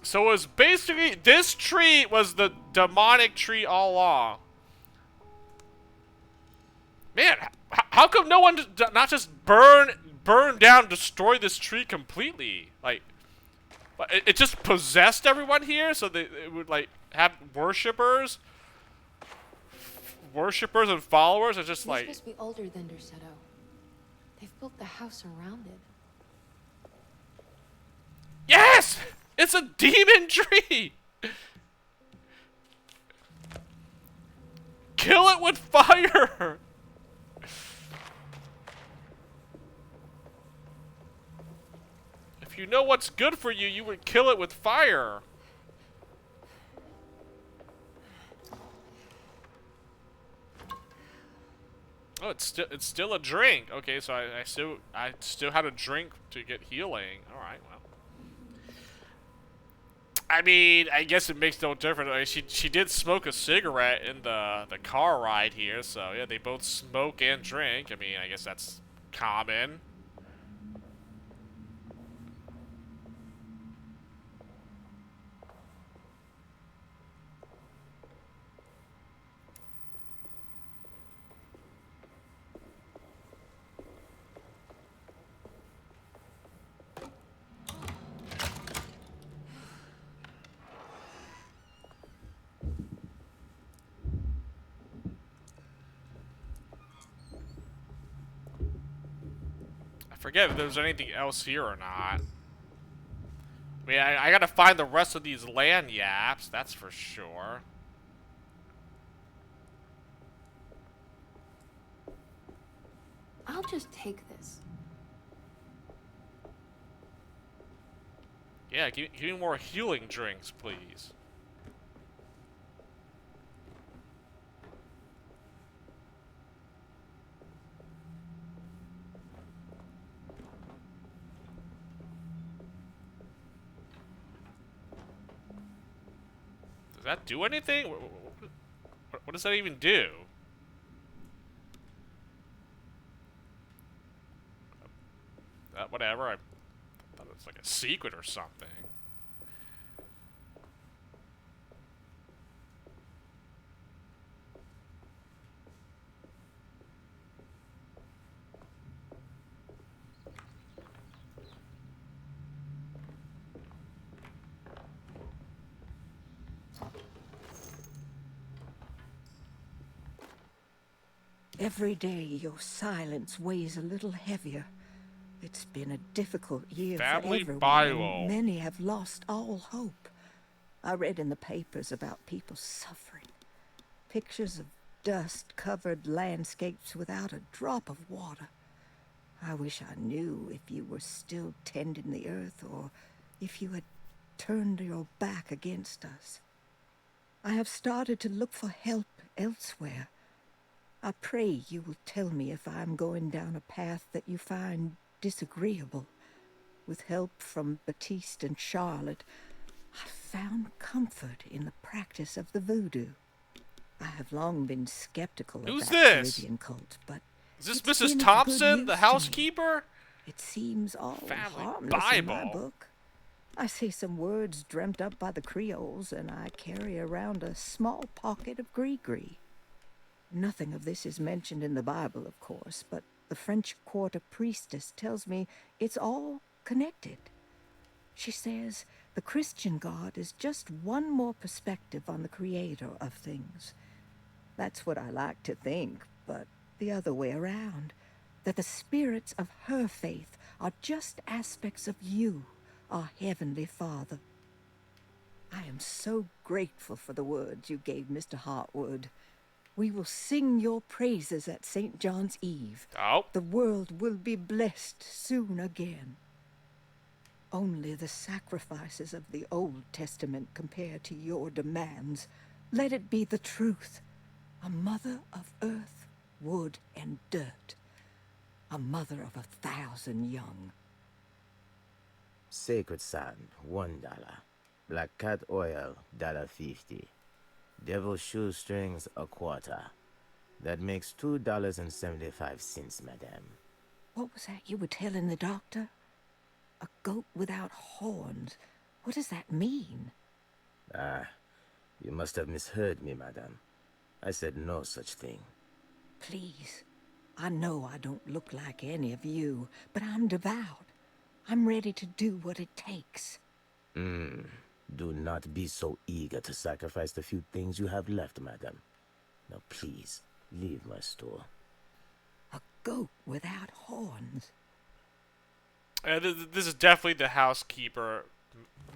So it was basically, this tree was the demonic tree all along. Man, how come no one not just burn down, destroy this tree completely? Like, it just possessed everyone here, so it would like have worshippers and followers. It's just like.
This must be older than Derceto. They've built the house around it.
Yes! It's a demon tree! Kill it with fire! If you know what's good for you, you would kill it with fire. Oh, it's still a drink. Okay, so I still had a drink to get healing. All right, well. I mean, I guess it makes no difference. I mean, she did smoke a cigarette in the car ride here, so yeah, they both smoke and drink. I mean, I guess that's common. Forget if there's anything else here or not. I mean, I gotta find the rest of these land yaps, that's for sure.
I'll just take this.
Yeah, give me more healing drinks, please. Does that do anything? What does that even do? Whatever. I thought it was like a secret or something.
Every day your silence weighs a little heavier. It's been a difficult year
Family
for everyone.
Bible.
Many have lost all hope. I read in the papers about people suffering. Pictures of dust-covered landscapes without a drop of water. I wish I knew if you were still tending the earth or if you had turned your back against us. I have started to look for help elsewhere. I pray you will tell me if I am going down a path that you find disagreeable. With help from Baptiste and Charlotte, I found comfort in the practice of the voodoo. I have long been skeptical
Who's
of that
this?
Caribbean cult, but
Is this
it's
Mrs.
been of
Thompson,
good
the
use to me.
housekeeper?
It seems all
Family
harmless in my
Bible.
book. I say some words dreamt up by the Creoles, and I carry around a small pocket of gree-gree. Nothing of this is mentioned in the Bible, of course, but the French Quarter priestess tells me it's all connected. She says the Christian God is just one more perspective on the creator of things. That's what I like to think, but the other way around, that the spirits of her faith are just aspects of you, our Heavenly Father. I am so grateful for the words you gave Mr. Hartwood. We will sing your praises at St. John's Eve.
Oh.
The world will be blessed soon again. Only the sacrifices of the Old Testament compare to your demands. Let it be the truth. A mother of earth, wood, and dirt. A mother of 1,000 young.
Sacred sand, $1. Black cat oil, $1.50. Devil shoestrings, $0.25. That makes $2.75, madame.
What was that you were telling the doctor? A goat without horns. What does that mean?
Ah, you must have misheard me, madame. I said no such thing.
Please. I know I don't look like any of you, but I'm devout. I'm ready to do what it takes.
Do not be so eager to sacrifice the few things you have left, madam. Now please, leave my store.
A goat without horns.
This is definitely the housekeeper,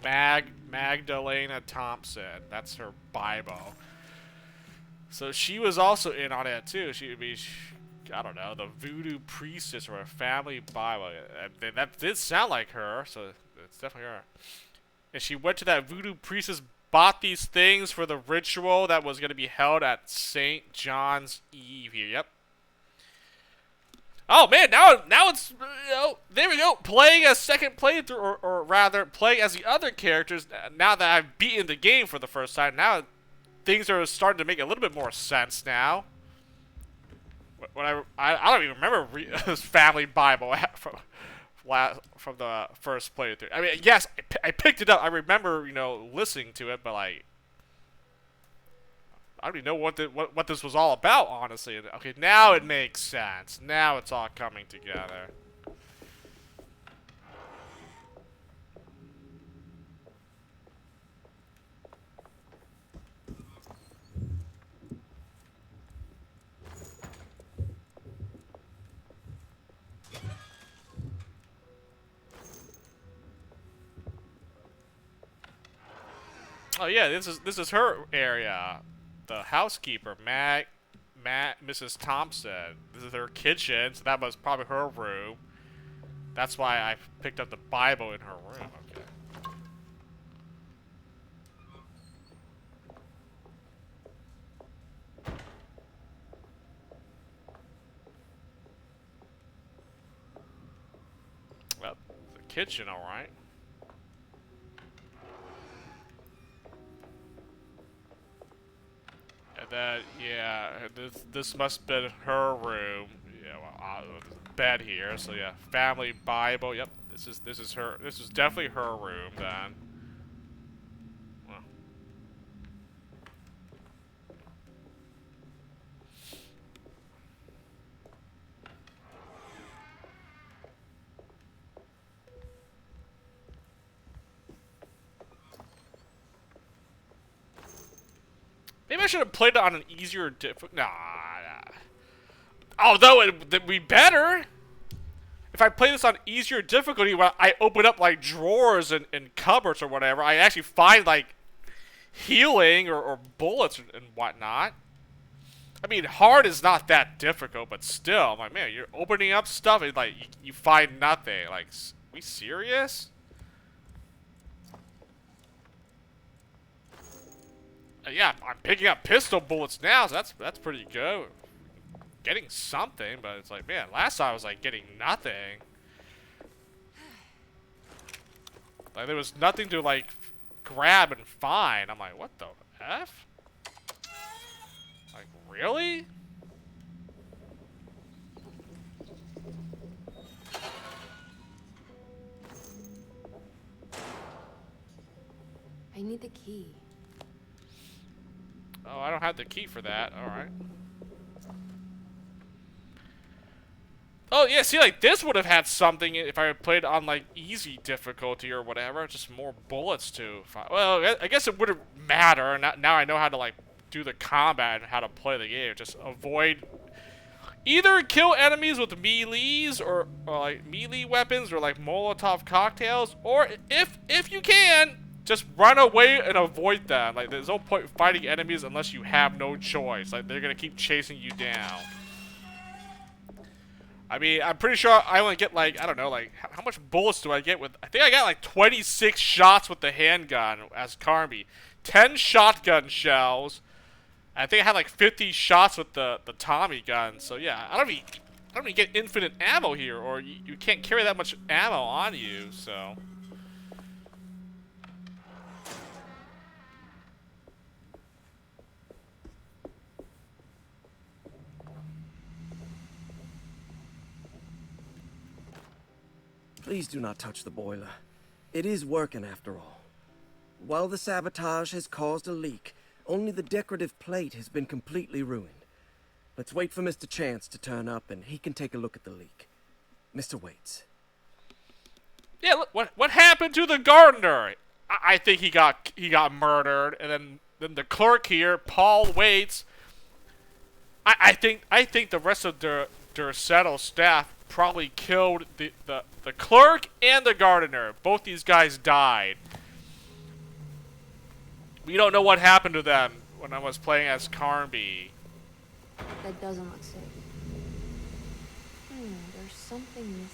Magdalena Thompson. That's her Bible. So she was also in on it too. She would be, I don't know, the voodoo priestess or a family Bible. That did sound like her, so it's definitely her. And she went to that voodoo priestess, bought these things for the ritual that was going to be held at St. John's Eve here. Yep. Oh man, now it's, there we go, playing a second playthrough, or rather, playing as the other characters. Now that I've beaten the game for the first time, now things are starting to make a little bit more sense now. When I don't even remember Family Bible from the first playthrough. I mean, yes, I picked it up. I remember, listening to it, but like, I don't even know what this was all about, honestly. Okay, now it makes sense. Now it's all coming together. Oh yeah, this is her area. The housekeeper, Mrs. Thompson. This is her kitchen, so that was probably her room. That's why I picked up the Bible in her room. Okay. Well, the kitchen, all right. But yeah, this must have been her room. Yeah, well, bed here. So yeah, family Bible. Yep, this is her. This is definitely her room then. Well. Maybe I should have played it on an easier nah. Although it would be better if I play this on easier difficulty. When I open up like drawers and cupboards or whatever, I actually find like healing or bullets and whatnot. I mean, hard is not that difficult, but still, I'm like, man, you're opening up stuff and like you find nothing. Like, we serious? Yeah, I'm picking up pistol bullets now, so that's pretty good. Getting something, but it's like, man, last time I was like getting nothing. Like there was nothing to like grab and find. I'm like, what the F? Like, really?
I need the key.
Oh, I don't have the key for that. Alright. Oh, yeah, see, like, this would have had something if I had played on, like, easy difficulty or whatever. Just more bullets to find. Well, I guess it wouldn't matter. Now I know how to, like, do the combat and how to play the game. Just avoid... Either kill enemies with melees or like, melee weapons or, like, Molotov cocktails. Or, if you can... just run away and avoid them. Like, there's no point fighting enemies unless you have no choice. Like, they're gonna keep chasing you down. I mean, I'm pretty sure I only get, like, I don't know, like, how much bullets do I get with... I think I got, like, 26 shots with the handgun as Carnby. 10 shotgun shells. I think I had, like, 50 shots with the Tommy gun. So, yeah, I don't even get infinite ammo here. Or you can't carry that much ammo on you, so...
Please do not touch the boiler. It is working after all. While the sabotage has caused a leak, only the decorative plate has been completely ruined. Let's wait for Mr. Chance to turn up and he can take a look at the leak. Mr. Waits.
Yeah, look, what happened to the gardener? I think he got murdered, and then the clerk here, Paul Waits. I think the rest of the Derceto staff probably killed the clerk and the gardener. Both these guys died. We don't know what happened to them when I was playing as Carnby.
That doesn't look safe. There's something missing.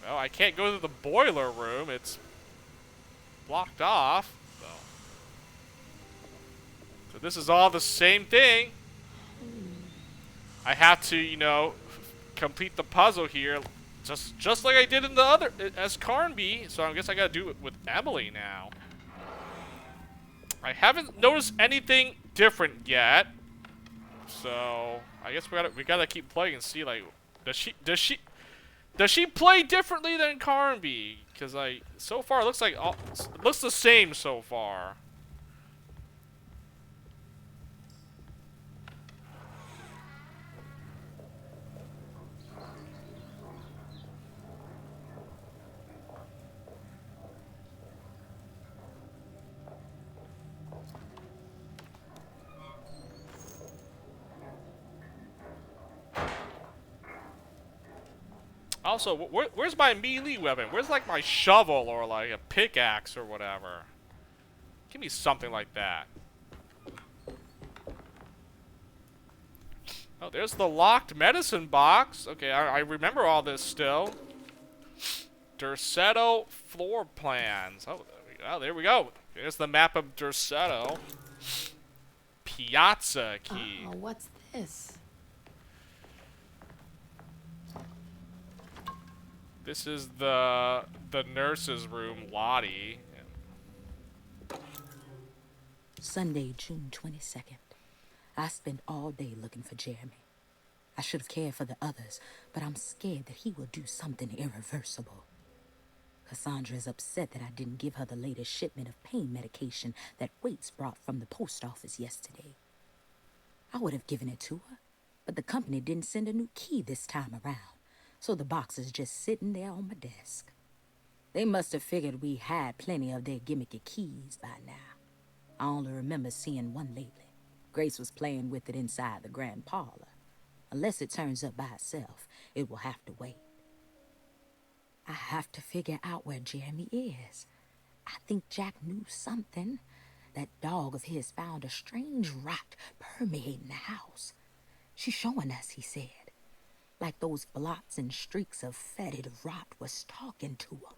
Well, I can't go to the boiler room. It's blocked off. So this is all the same thing. I have to, you know, complete the puzzle here, just like I did in the other as Carnby. So I guess I gotta do it with Emily now. I haven't noticed anything different yet, so I guess we gotta keep playing and see, like, does she play differently than Carnby? Because like so far it looks the same so far. Also, where's my melee weapon? Where's, like, my shovel or, like, a pickaxe or whatever? Give me something like that. Oh, there's the locked medicine box. Okay, I remember all this still. Derceto floor plans. Oh, there we go. There's the map of Derceto. Piazza key.
Oh, what's this?
This is the nurse's room, Lottie.
Sunday, June 22nd. I spent all day looking for Jeremy. I should have cared for the others, but I'm scared that he will do something irreversible. Cassandra is upset that I didn't give her the latest shipment of pain medication that Waits brought from the post office yesterday. I would have given it to her, but the company didn't send a new key this time around, so the box is just sitting there on my desk. They must have figured we had plenty of their gimmicky keys by now. I only remember seeing one lately. Grace was playing with it inside the grand parlor. Unless it turns up by itself, it will have to wait. I have to figure out where Jeremy is. I think Jack knew something. That dog of his found a strange rot permeating the house. She's showing us, he said. Like those blots and streaks of fetid rot was talking to him.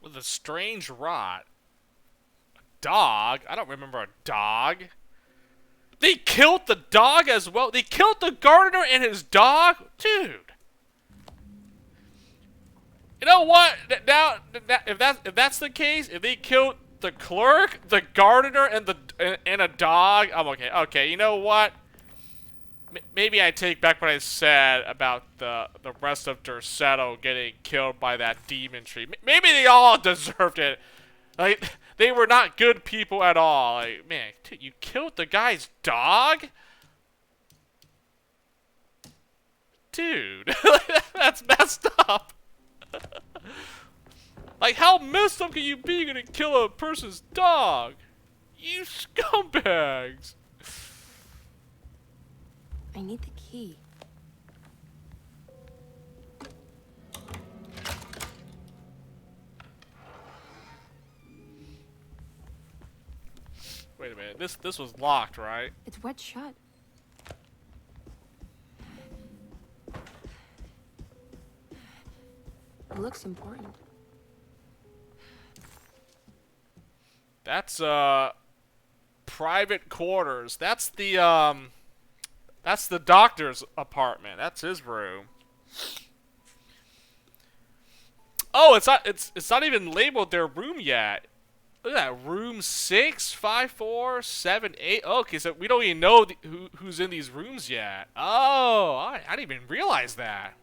With a strange rot? A dog? I don't remember a dog. They killed the dog as well? They killed the gardener and his dog? Dude. You know what? Now, if that's the case, if they killed the clerk, the gardener, and a dog, I'm okay. Okay, you know what? Maybe I take back what I said about the rest of Derceto getting killed by that demon tree. Maybe they all deserved it. Like, they were not good people at all. Like, man, dude, you killed the guy's dog? Dude, that's messed up. Like, how messed up can you be? You're gonna kill a person's dog? You scumbags.
I need the key.
Wait a minute. This was locked, right?
It's wet shut. It looks important.
That's private quarters. That's the doctor's apartment. That's his room. Oh, it's not even labeled their room yet. Look at that, room 65478. Okay, so we don't even know who's in these rooms yet. Oh, I didn't even realize that.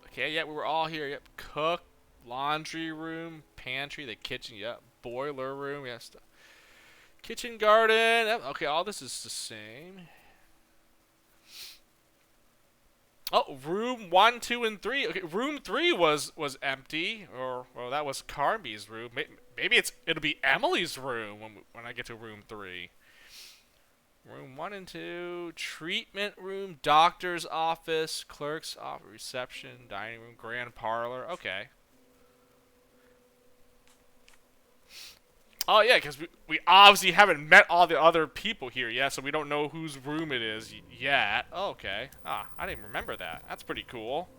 Okay, yeah, we were all here. Yep, cook, laundry room, pantry, the kitchen. Yep, boiler room. Yes, kitchen garden. Yep, okay, all this is the same. Oh, room 1, 2, and 3. Okay, room 3 was empty, or well, that was Carmby's room. Maybe it'll be Emily's room when I get to room 3. Room 1 and 2, treatment room, doctor's office, clerk's office, reception, dining room, grand parlor. Okay. Oh yeah, because we obviously haven't met all the other people here yet, so we don't know whose room it is yet. Oh, okay. Ah, I didn't remember that. That's pretty cool.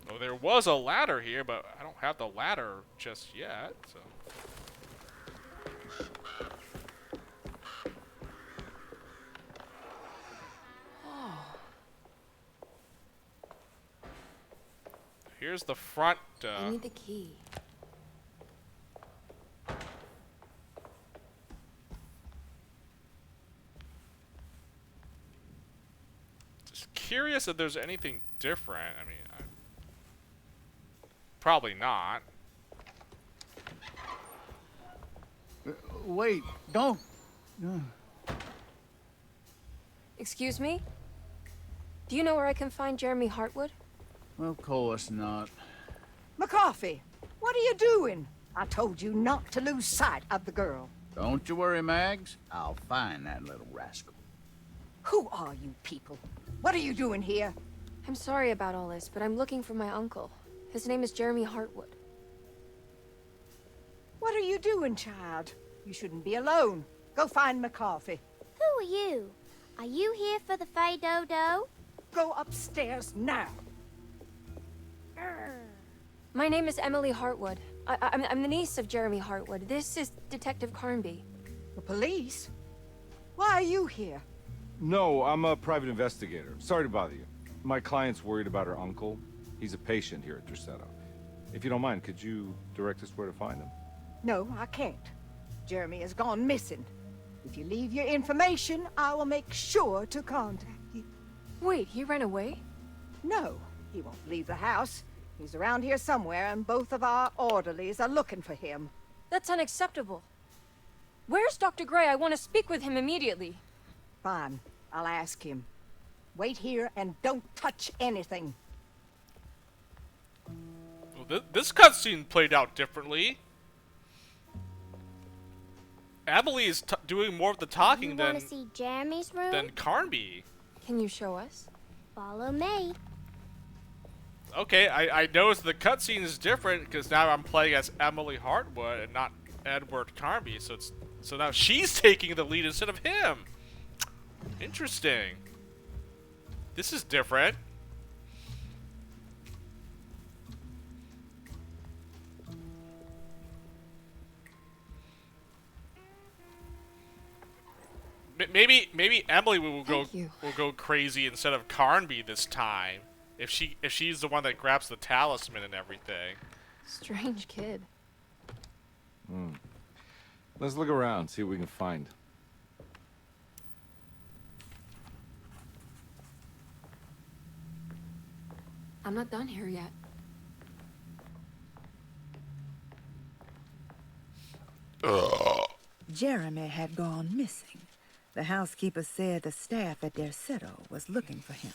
Well, there was a ladder here, but I don't have the ladder just yet, so. Here's the front.
I need the key.
Just curious if there's anything different. I mean, probably not.
Wait, don't.
Excuse me? Do you know where I can find Jeremy Hartwood?
Of course not.
McCarthy, what are you doing? I told you not to lose sight of the girl.
Don't you worry, Mags. I'll find that little rascal.
Who are you people? What are you doing here?
I'm sorry about all this, but I'm looking for my uncle. His name is Jeremy Hartwood.
What are you doing, child? You shouldn't be alone. Go find McCarthy.
Who are you? Are you here for the Fay Dodo?
Go upstairs now.
My name is Emily Hartwood. I'm the niece of Jeremy Hartwood. This is Detective Carnby.
The police? Why are you here?
No, I'm a private investigator. Sorry to bother you. My client's worried about her uncle. He's a patient here at Derceto. If you don't mind, could you direct us where to find him?
No, I can't. Jeremy has gone missing. If you leave your information, I will make sure to contact you.
Wait, he ran away?
No, he won't leave the house. He's around here somewhere, and both of our orderlies are looking for him.
That's unacceptable. Where's Dr. Gray? I want to speak with him immediately.
Fine, I'll ask him. Wait here and don't touch anything.
Well, this cutscene played out differently. Emily is doing more of the talking
You want to see Jeremy's room?
than Carnby.
Can you show us?
Follow me.
Okay, I noticed the cutscene is different because now I'm playing as Emily Hartwood and not Edward Carnby, so now she's taking the lead instead of him. Interesting. This is different. Maybe Emily will go crazy instead of Carnby this time. If she's the one that grabs the talisman and everything.
Strange kid.
Let's look around, see what we can find.
I'm not done here yet.
Jeremy had gone missing. The housekeeper said the staff at Derceto was looking for him.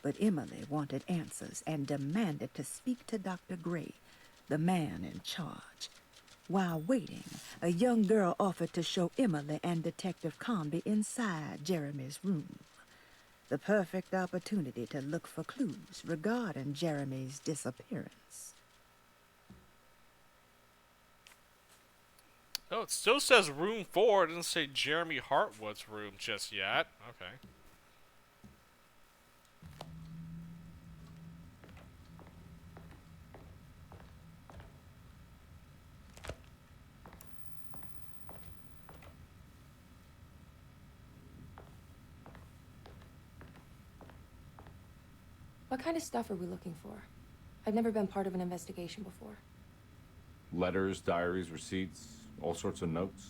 But Emily wanted answers and demanded to speak to Dr. Gray, the man in charge. While waiting, a young girl offered to show Emily and Detective Carnby inside Jeremy's room. The perfect opportunity to look for clues regarding Jeremy's disappearance.
Oh, it still says room 4. It doesn't say Jeremy Hartwood's room just yet. Okay.
What kind of stuff are we looking for? I've never been part of an investigation before.
Letters, diaries, receipts, all sorts of notes.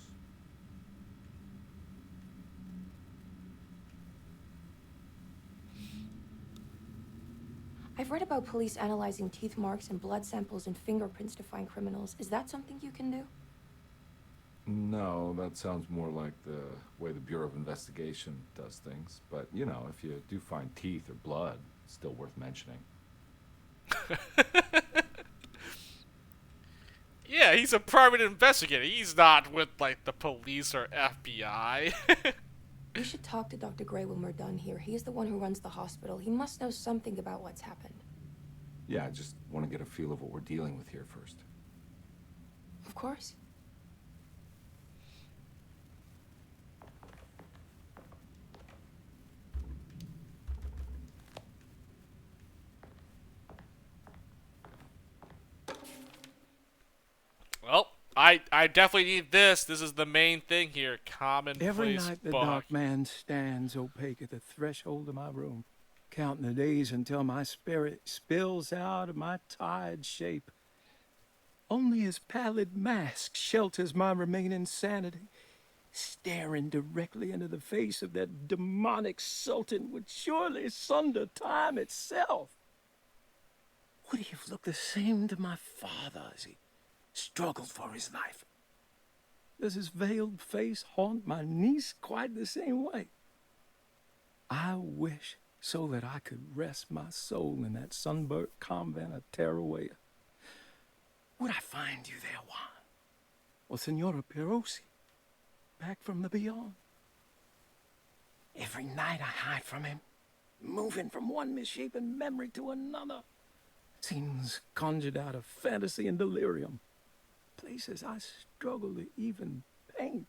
I've read about police analyzing teeth marks and blood samples and fingerprints to find criminals. Is that something you can do?
No, that sounds more like the way the Bureau of Investigation does things. But, you know, if you do find teeth or blood, it's still worth mentioning.
Yeah, he's a private investigator. He's not with, like, the police or FBI.
We should talk to Dr. Gray when we're done here. He's the one who runs the hospital. He must know something about what's happened.
Yeah, I just want to get a feel of what we're dealing with here first.
Of course.
Well, I definitely need this. This is the main thing here. Commonplace
Every night the
book.
dark man stands opaque at the threshold of my room, counting the days until my spirit spills out of my tired shape. Only his pallid mask shelters my remaining sanity. Staring directly into the face of that demonic sultan would surely sunder time itself. Would he have looked the same to my father as he struggled for his life? Does his veiled face haunt my niece quite the same way? I wish so that I could rest my soul in that sunburnt convent of Tarawea. Would I find you there, Juan? Or Senora Perosi, back from the beyond? Every night I hide from him, moving from one misshapen memory to another. Scenes conjured out of fantasy and delirium. Places I struggle to even paint.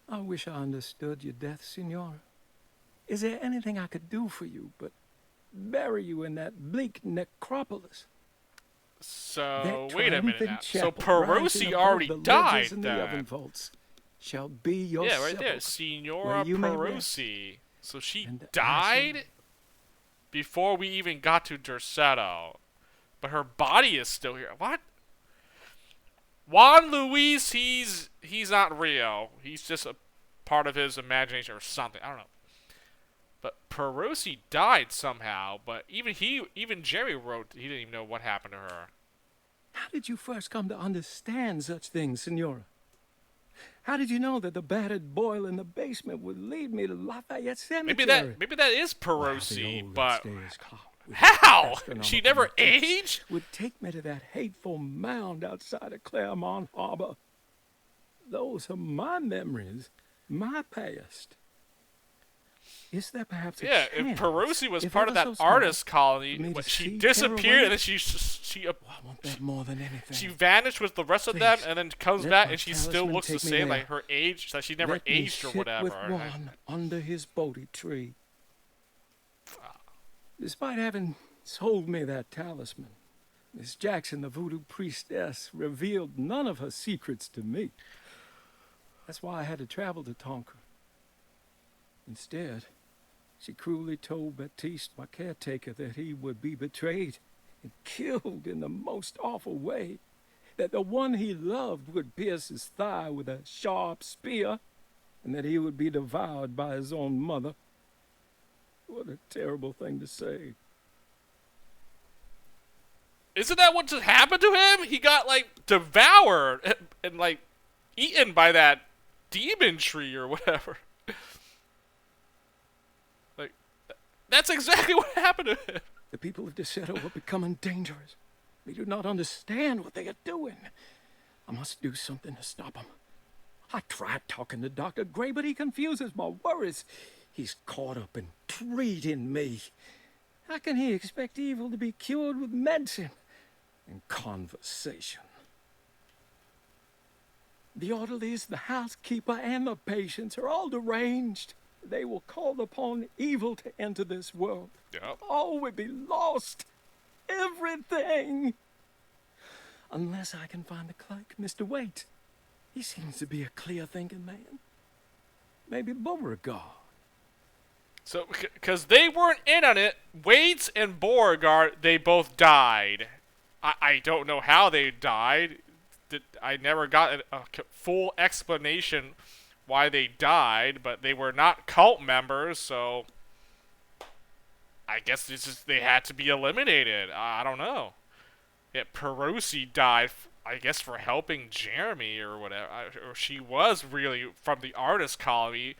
I wish I understood your death, Senora. Is there anything I could do for you but bury you in that bleak necropolis?
So, wait a minute now. So
Chapel rising
Perosi
above
already
the ledges
died
and the
then.
oven vaults shall be your
Yeah, right there.
sepulchre,
Senora
where you may rest.
Perosi. So she
And
died? before we even got to Derceto. But her body is still here. What? Juan Luis, he's not real. He's just a part of his imagination or something. I don't know. But Perosi died somehow. But even Jerry wrote he didn't even know what happened to her.
How did you first come to understand such things, Senora? How did you know that the battered boil in the basement would lead me to Lafayette Cemetery?
Maybe that is Perosi, but how? She never aged?
Would take me to that hateful mound outside of Claremont Harbor. Those are my memories, my past. Is there perhaps a chance,
if Perosi was part of
ever
that
so
artist
small,
colony,
for me to
she
see
disappeared
Carol
and then
I want that more than anything.
she vanished with the rest of them and then comes
let
back
my
and she still
talisman
looks the
take me
same,
there.
like her age, so she never
Let me
aged or
sit
whatever.
with Juan under his Bodhi tree. Despite having sold me that talisman, Miss Jackson, the voodoo priestess, revealed none of her secrets to me. That's why I had to travel to Tonka. Instead, she cruelly told Baptiste, my caretaker, that he would be betrayed and killed in the most awful way, that the one he loved would pierce his thigh with a sharp spear, and that he would be devoured by his own mother. What a terrible thing to say.
Isn't that what just happened to him? He got, like, devoured and like, eaten by that demon tree or whatever. Like, that's exactly what happened to him.
The people of Derceto are becoming dangerous. They do not understand what they are doing. I must do something to stop them. I tried talking to Dr. Gray, but he confuses my worries. He's caught up in treating me. How can he expect evil to be cured with medicine and conversation? The orderlies, the housekeeper, and the patients are all deranged. They will call upon evil to enter this world.
Yep.
All will be lost. Everything. Unless I can find the clerk, Mr. Waite. He seems to be a clear-thinking man. Maybe Beauregard.
So, because they weren't in on it, Waits and Beauregard, they both died. I don't know how they died. I never got a full explanation why they died, but they were not cult members, so I guess they had to be eliminated. I don't know. Yeah, Perosi died, I guess, for helping Jeremy or whatever. Or she was really from the artist colony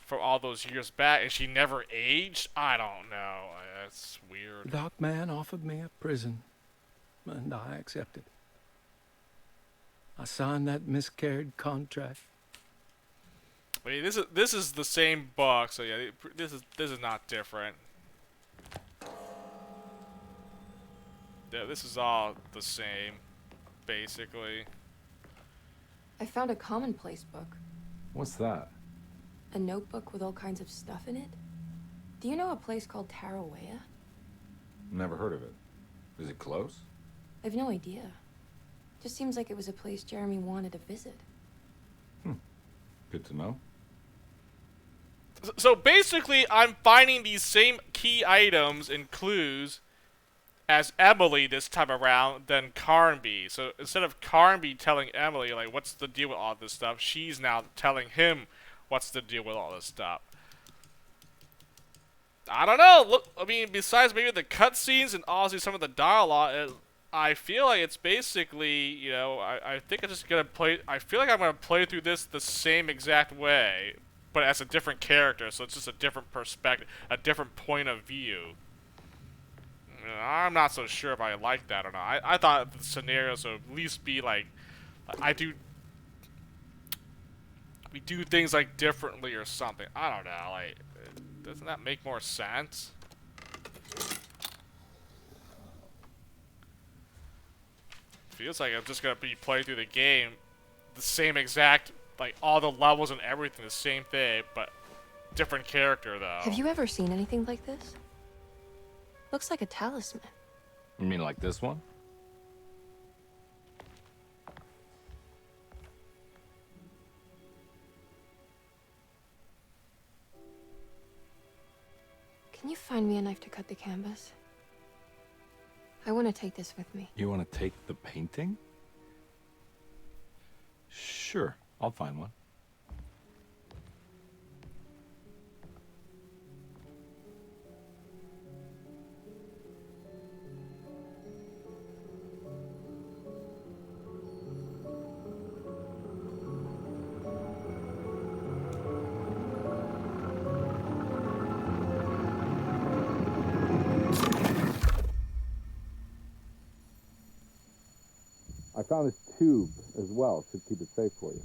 from all those years back, and she never aged? I don't know. That's weird.
The dock man offered me a prison, and I accepted. I signed that miscarried contract.
Wait, this is the same book, so yeah, this is not different. Yeah, this is all the same, basically.
I found a commonplace book.
What's that?
A notebook with all kinds of stuff in it. Do you know a place called Tarawea?
Never heard of it. Is it close?
I've no idea. Just seems like it was a place Jeremy wanted to visit.
Good to know.
So basically, I'm finding these same key items and clues as Emily this time around than Carnby. So instead of Carnby telling Emily, like, what's the deal with all this stuff, she's now telling him what's the deal with all this stuff. I don't know. Look, I mean, besides maybe the cutscenes and obviously some of the dialogue, I feel like it's basically, you know, I think I'm just gonna play. I feel like I'm gonna play through this the same exact way, but as a different character. So it's just a different perspective, a different point of view. I'm not so sure if I like that or not. I thought the scenarios would at least be like, we do things like differently or something. I don't know. Like, doesn't that make more sense? Feels like I'm just gonna be playing through the game, the same exact, like all the levels and everything, the same thing, but different character though.
Have you ever seen anything like this? Looks like a talisman.
You mean like this one?
Can Can you find me a knife to cut the canvas? I want to take this with me.
You want to take the painting? Sure, I'll find one.
I found this tube as well. Should keep it safe for you.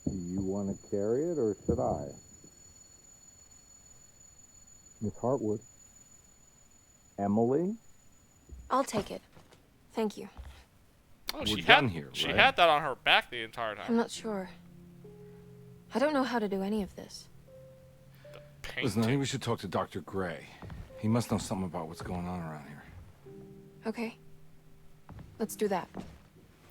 Do you want to carry it, or should I? Miss Hartwood? Emily?
I'll take it. Thank you.
Oh,
We're
she
done
had
here,
she
right?
had that on her back the entire time.
I'm not sure. I don't know how to do any of this.
Listen, I think we should talk to Dr. Gray. He must know something about what's going on around here.
Okay. Let's do that.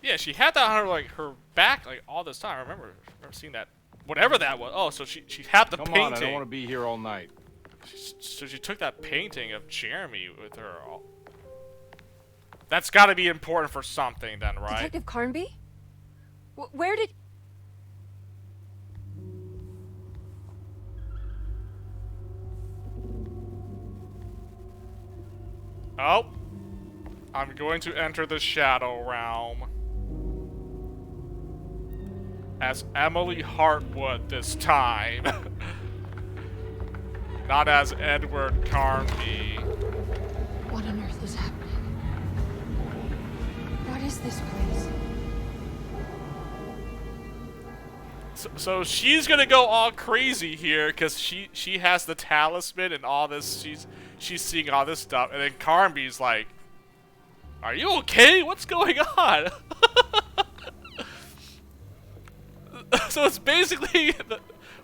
Yeah, she had that on her like her back like all this time. I remember seeing that. Whatever that was. Oh, so she had the
Come
painting.
on, I don't want to be here all night.
So she took that painting of Jeremy with her. That's got to be important for something, then, right?
Detective Carnby? Where did...
Oh. I'm going to enter the Shadow Realm. As Emily Hartwood this time. Not as Edward Carnby.
What on earth is happening? What is this place?
So she's gonna go all crazy here because she has the talisman and all this. She's seeing all this stuff, and then Carnby's like, "Are you okay? What's going on?" So it's basically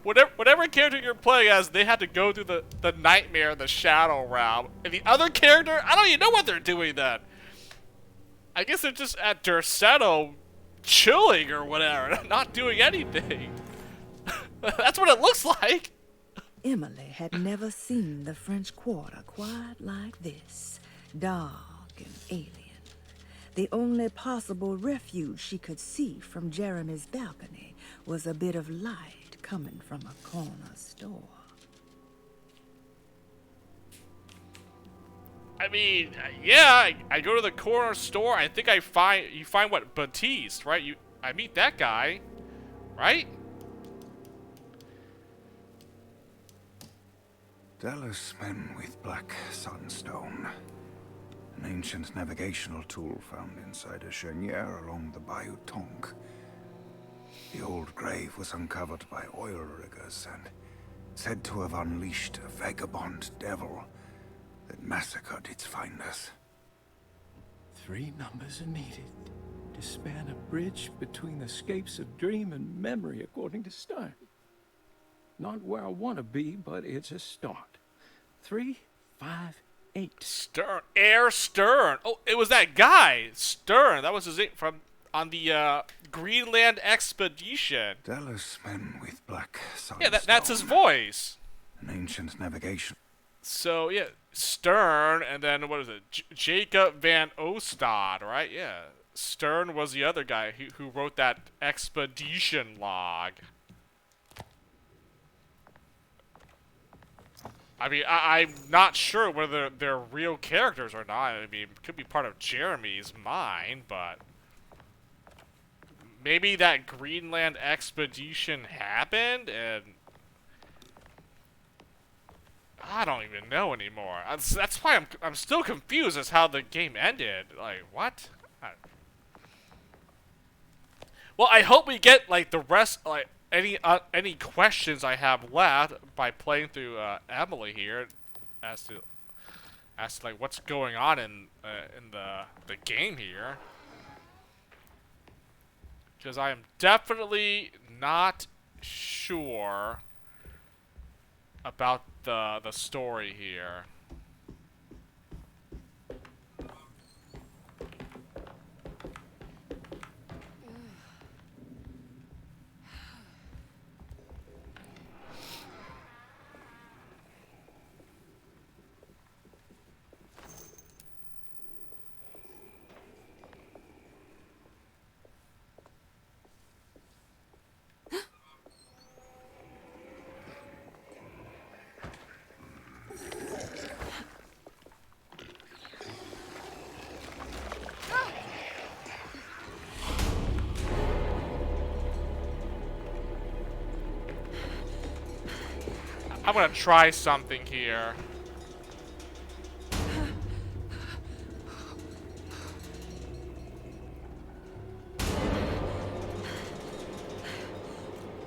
whatever character you're playing as, they had to go through the nightmare in the Shadow Realm, and the other character, I don't even know what they're doing then. I guess they're just at Derceto chilling or whatever, not doing anything. That's what it looks like.
Emily had never seen the French Quarter quite like this, dark and alien. The only possible refuge she could see from Jeremy's balcony was a bit of light coming from a corner store.
I mean, yeah, I go to the corner store. I think you find what, Batiste, right? I meet that guy, right?
Dallas men with black sunstone. An ancient navigational tool found inside a cheniere along the Bayou Tonk. The old grave was uncovered by oil riggers and said to have unleashed a vagabond devil that massacred its finders.
3 numbers are needed to span a bridge between the scapes of dream and memory, according to Stern. Not where I want to be, but it's a start. 3, 5, 8.
Stern, Air Stern. Oh, it was that guy, Stern. That was his name on the Greenland expedition.
Dallas men with black sunstone.
Yeah, that's his voice.
An ancient navigation.
So yeah, Stern, and then what is it? Jacob van Ostad, right? Yeah, Stern was the other guy who wrote that expedition log. I mean, I'm not sure whether they're real characters or not. I mean, it could be part of Jeremy's mind, but maybe that Greenland expedition happened, and I don't even know anymore. That's why I'm still confused as how the game ended. Like, what? Well, I hope we get like the rest, like any questions I have left by playing through Emily here, as to like what's going on in the game here, because I am definitely not sure about the story here. I'm gonna try something here.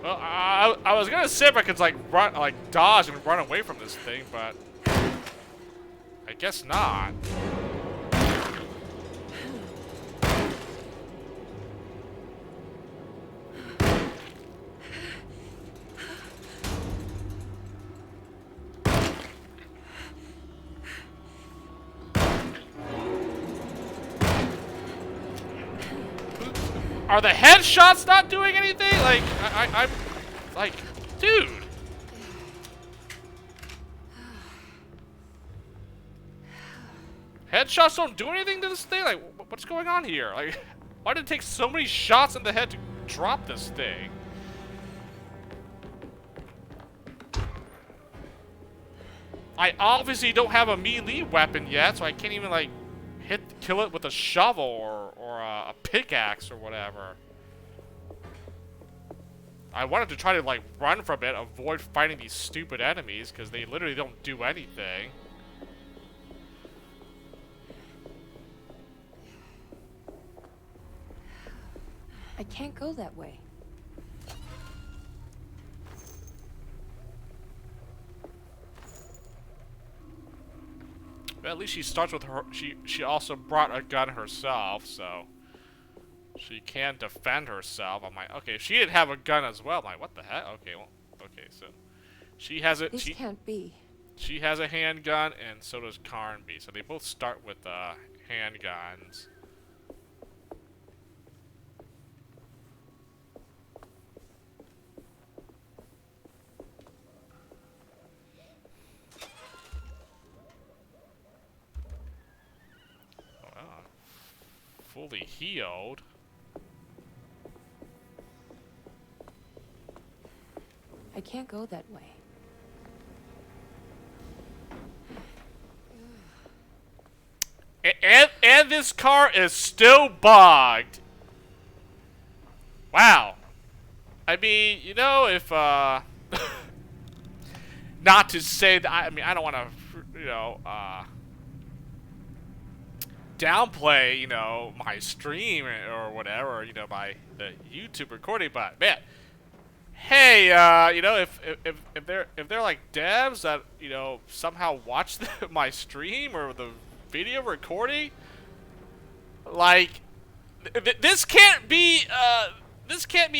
Well, I was gonna see if I could like run, like dodge and run away from this thing, but I guess not. Are the headshots not doing anything? Like, I'm like, dude. Headshots don't do anything to this thing? Like, what's going on here? Like, why did it take so many shots in the head to drop this thing? I obviously don't have a melee weapon yet, so I can't even, like, kill it with a shovel or a pickaxe or whatever. I wanted to try to like run from it, avoid fighting these stupid enemies because they literally don't do anything.
I can't go that way.
But at least she starts with her. She also brought a gun herself, so she can defend herself. I'm like, okay, if she didn't have a gun as well, I'm like, what the heck? Okay, well, okay, so she has it.
This can't be.
She has a handgun, and so does Carnby. So they both start with handguns. Wow. Fully healed.
I can't go that way.
And this car is still bugged. Wow. I mean, you know, if not to say that, I mean, I don't want to, you know, downplay, you know, my stream or whatever, you know, the YouTube recording, but man, hey, you know, if they're like devs that, you know, somehow watch my stream or the video recording, like this can't be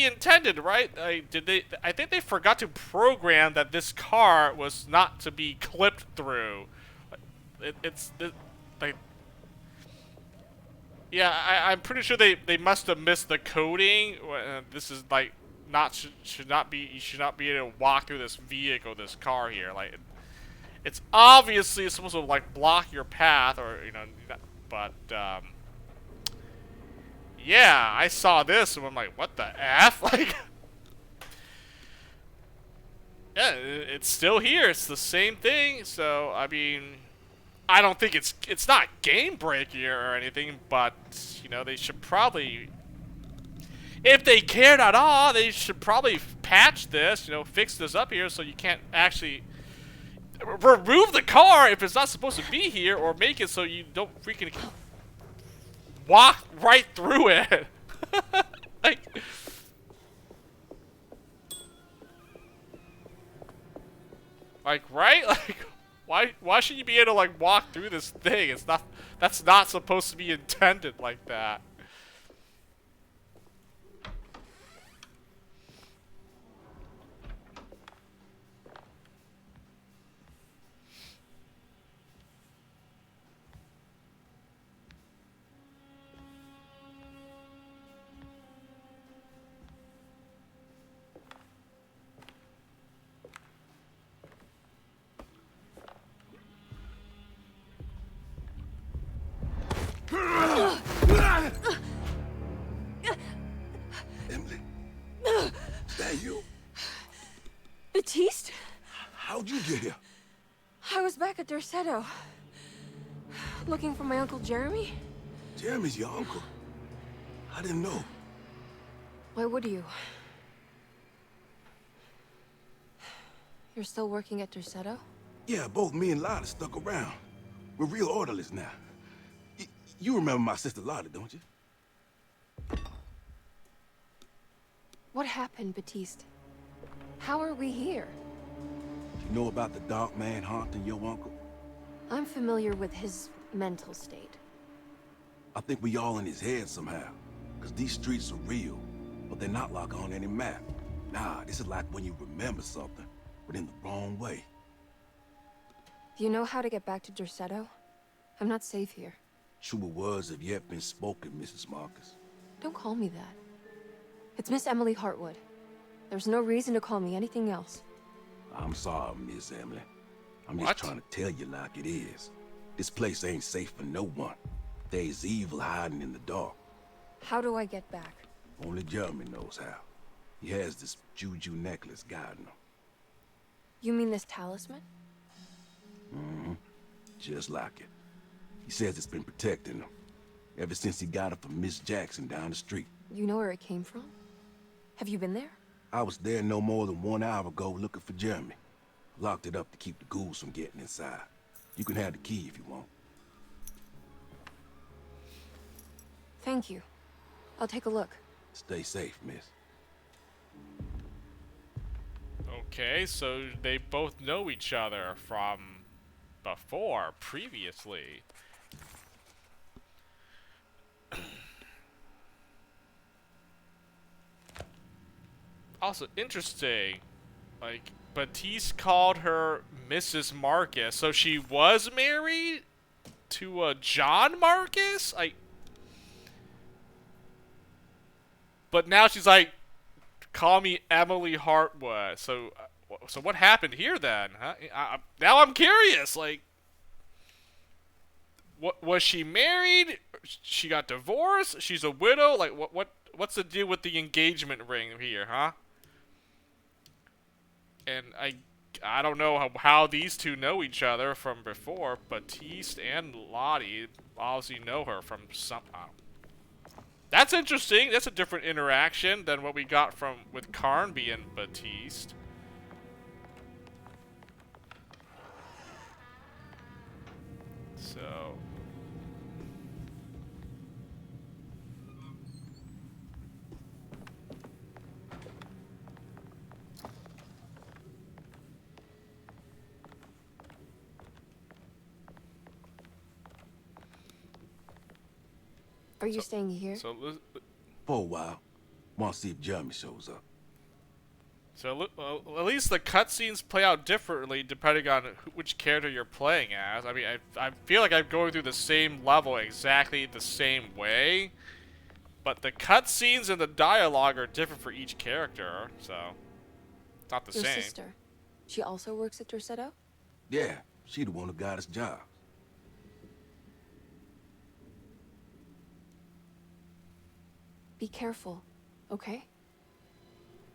intended, right? I think they forgot to program that this car was not to be clipped through. It's like, yeah, I'm pretty sure they must have missed the coding. This is like should not be able to walk through this vehicle, this car here. Like, it's obviously supposed to like block your path, or you know, but yeah, I saw this and I'm like, what the F? Like, yeah, it's still here. It's the same thing. So I mean, I don't think it's not game breaking or anything, but you know, they should probably, if they cared at all, they should probably patch this, you know, fix this up here so you can't actually remove the car if it's not supposed to be here, or make it so you don't freaking walk right through it. like right? Like, why should you be able to like walk through this thing? That's not supposed to be intended like that.
Emily, is that you?
Baptiste?
How'd you get here?
I was back at Derceto, looking for my Uncle Jeremy.
Jeremy's your uncle. I didn't know.
Why would you? You're still working at Derceto?
Yeah, both me and Lottie stuck around. We're real orderlies now. You remember my sister Lottie, don't you?
What happened, Batiste? How are we here?
You know about the dark man haunting your uncle?
I'm familiar with his mental state.
I think we all in his head somehow. Because these streets are real, but they're not like on any map. Nah, this is like when you remember something, but in the wrong way.
Do you know how to get back to Derceto? I'm not safe here.
Truer words have yet been spoken, Mrs. Marcus.
Don't call me that. It's Miss Emily Hartwood. There's no reason to call me anything else.
I'm sorry, Miss Emily. I'm just trying to tell you like it is. This place ain't safe for no one. There's evil hiding in the dark.
How do I get back?
Only Jeremy knows how. He has this juju necklace guiding him.
You mean this talisman?
Mm-hmm. Just like it. He says it's been protecting him ever since he got it from Miss Jackson down the street.
You know where it came from? Have you been there?
I was there no more than 1 hour ago looking for Jeremy. Locked it up to keep the ghouls from getting inside. You can have the key if you want.
Thank you. I'll take a look.
Stay safe, miss.
Okay, so they both know each other from before, previously. Also, interesting. Like, Batiste called her Mrs. Marcus, so she was married to John Marcus? But now she's like, call me Emily Hartwood. So what happened here then? Huh? Now I'm curious. Like, what was she married? She got divorced? She's a widow? Like, what's the deal with the engagement ring here, huh? And I don't know how these two know each other from before. Batiste and Lottie obviously know her from some. That's interesting. That's a different interaction than what we got with Carnby and Batiste. So.
Are you staying here?
For a while. Want to see if Jeremy shows up.
So at least the cutscenes play out differently depending on which character you're playing as. I mean, I feel like I'm going through the same level exactly the same way, but the cutscenes and the dialogue are different for each character, so it's not the
Your
same.
sister, she also works at Derceto?
Yeah, she the one who got us jobs.
Be careful, okay?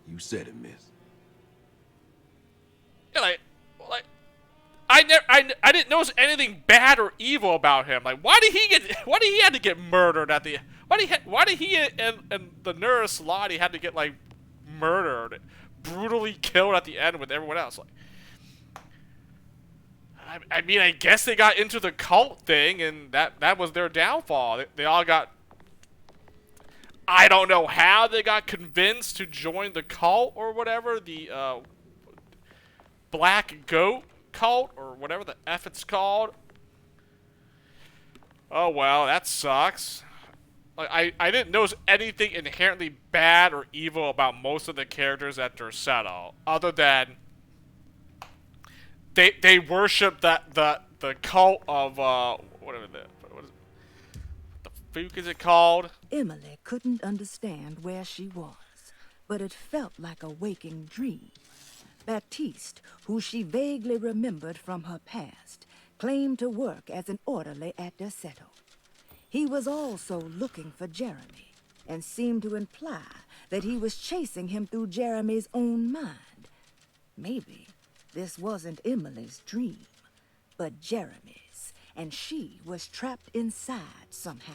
You said it, miss.
Yeah, I didn't notice anything bad or evil about him. Like, why did he have to get murdered at the? Why did he and the nurse Lottie had to get like murdered, brutally killed at the end with everyone else? Like, I mean, I guess they got into the cult thing, and that was their downfall. They all got. I don't know how they got convinced to join the cult or whatever, the Black Goat cult or whatever the F it's called. Oh well, that sucks. Like I didn't notice anything inherently bad or evil about most of the characters at Derceto, other than they worship the cult of whatever what the fuck is it called?
Emily couldn't understand where she was, but it felt like a waking dream. Batiste, who she vaguely remembered from her past, claimed to work as an orderly at Derceto. He was also looking for Jeremy, and seemed to imply that he was chasing him through Jeremy's own mind. Maybe this wasn't Emily's dream, but Jeremy's, and she was trapped inside somehow.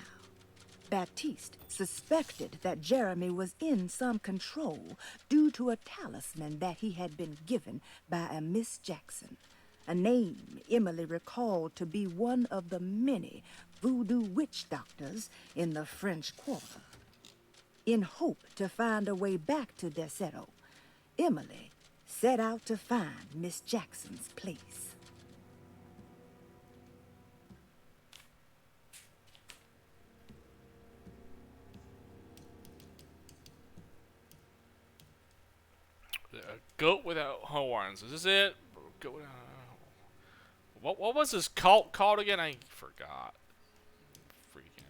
Baptiste suspected that Jeremy was in some control due to a talisman that he had been given by a Miss Jackson, a name Emily recalled to be one of the many voodoo witch doctors in the French Quarter. In hope to find a way back to Derceto, Emily set out to find Miss Jackson's place.
Goat without horns. Is this it? Goat without... What was this cult called again? I forgot. Freaking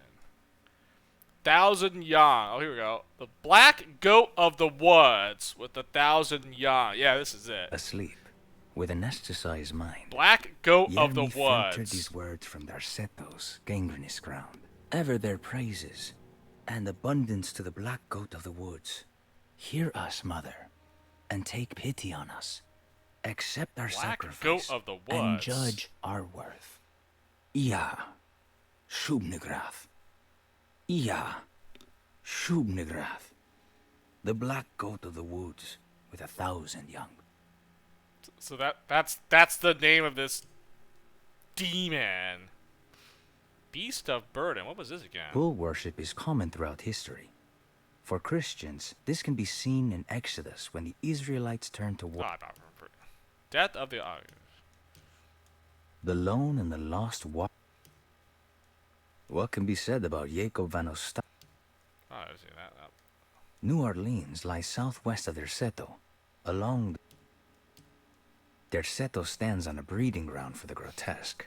1,000 young. Oh, here we go. The Black Goat of the Woods with 1,000 young. Yeah, this is it.
Asleep, with anesthetized mind.
Black Goat of the
Yermi filtered
Woods.
these words from Derceto's gangrenous ground. Ever their praises, and abundance to the Black Goat of the Woods. Hear us, Mother, and take pity on us. Accept our
Black
sacrifice
Goat of the
and
Woods.
judge our worth. Ia Shubnigrath. Ia Shubnigrath. The Black Goat of the Woods with 1,000 young.
So that's the name of this demon. Beast of Burden. What was this again?
Bull worship is common throughout history. For Christians, this can be seen in Exodus when the Israelites turned to war.
Death of the...
The lone and the lost walk. What can be said about Jacob van Ostad?
Oh, I see that.
New Orleans lies southwest of Derceto. Along Derceto stands on a breeding ground for the grotesque.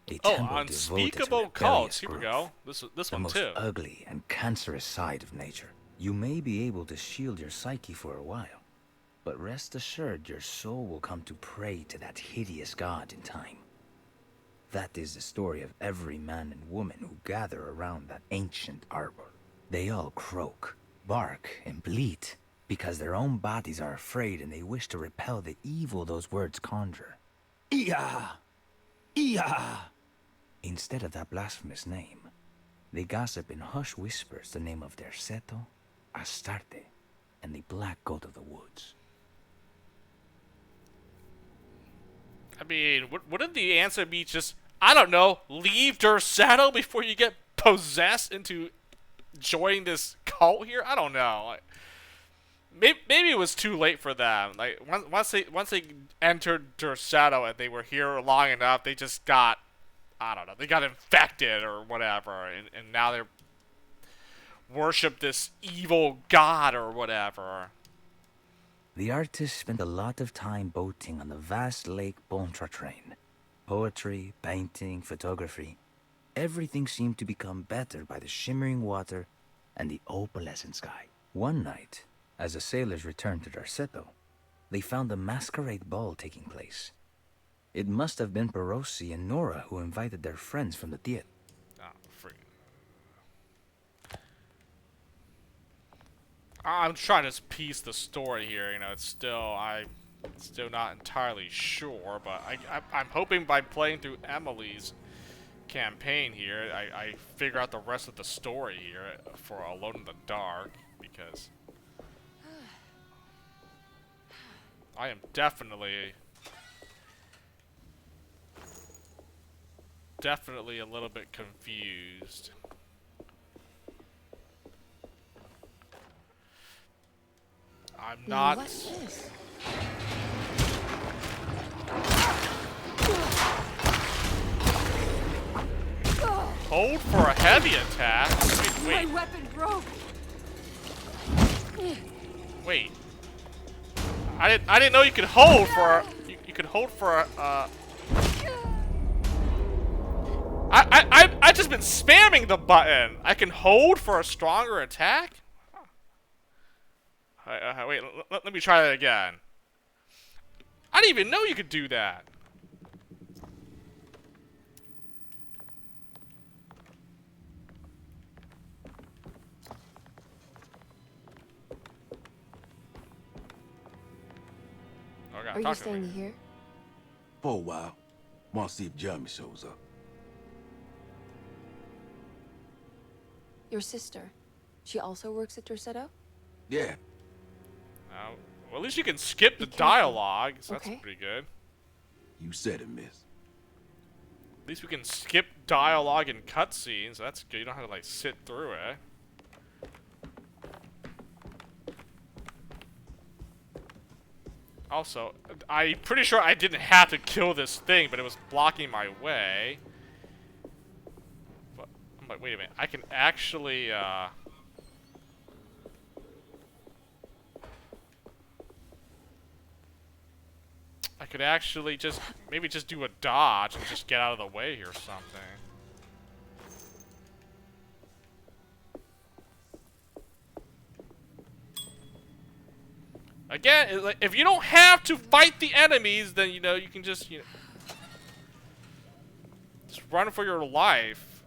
A temple
Unspeakable
devoted to
Cults. Here we
growth.
go. This
The
one
most
too.
ugly and cancerous side of nature. You may be able to shield your psyche for a while, but rest assured your soul will come to pray to that hideous god in time. That is the story of every man and woman who gather around that ancient arbor. They all croak, bark, and bleat because their own bodies are afraid and they wish to repel the evil those words conjure. Ia! Ia! Instead of that blasphemous name, they gossip in hushed whispers the name of Derceto, Astarte, and the Black Goat of the Woods.
I mean, wouldn't the answer be just, I don't know, leave Derceto before you get possessed into joining this cult here? I don't know. Like, maybe it was too late for them. Like once they entered Derceto and they were here long enough, they just got, I don't know, they got infected or whatever, and now they're worship this evil god or whatever.
The artist spent a lot of time boating on the vast lake Pontchartrain. Poetry, painting, photography. Everything seemed to become better by the shimmering water and the opalescent sky. One night, as the sailors returned to Derceto, they found a masquerade ball taking place. It must have been Perosi and Nora who invited their friends from the theater.
I'm trying to piece the story here. You know, I'm still not entirely sure, but I'm hoping by playing through Emily's campaign here, I figure out the rest of the story here for Alone in the Dark, because I am definitely a little bit confused. I'm not.
What's this?
Hold for a heavy attack. Wait.
My weapon broke.
Wait. I didn't know you could hold for you could hold for a I've just been spamming the button. I can hold for a stronger attack? Wait, let me try that again. I didn't even know you could do that. Okay,
Are you staying here?
For a while. Want to see if Jeremy shows up.
Your sister. She also works at Derceto?
Yeah.
Well, at least you can skip the dialogue, so that's pretty good.
You said it, miss.
At least we can skip dialogue and cutscenes, so that's good. You don't have to, like, sit through it. Also, I'm pretty sure I didn't have to kill this thing, but it was blocking my way. But I'm like, wait a minute. I can actually, I could actually just, maybe just do a dodge and just get out of the way or something. Again, if you don't have to fight the enemies, then, you know, you can just, you know, just run for your life.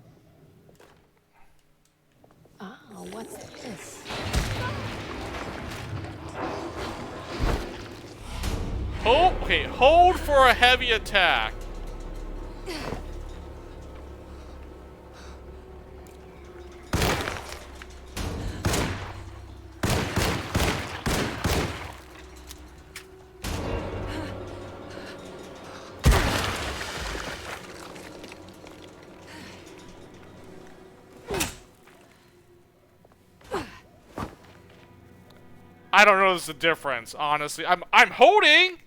Oh, what's this?
Hold for a heavy attack. I don't notice the difference, honestly. I'm holding.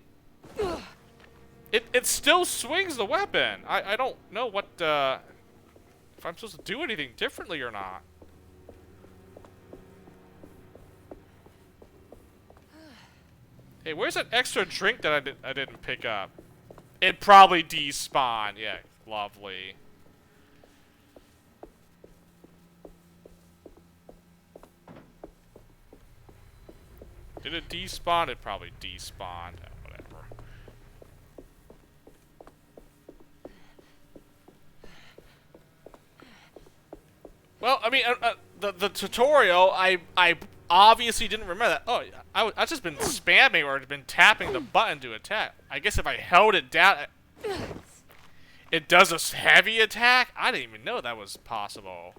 It still swings the weapon. I don't know what if I'm supposed to do anything differently or not. Hey, where's that extra drink that I didn't pick up? It probably despawned. Yeah, lovely. Did it despawn? It probably despawned. Whatever. Well, I mean, the tutorial, I obviously didn't remember that. Oh, I've just been spamming or been tapping the button to attack. I guess if I held it down, it does a heavy attack? I didn't even know that was possible.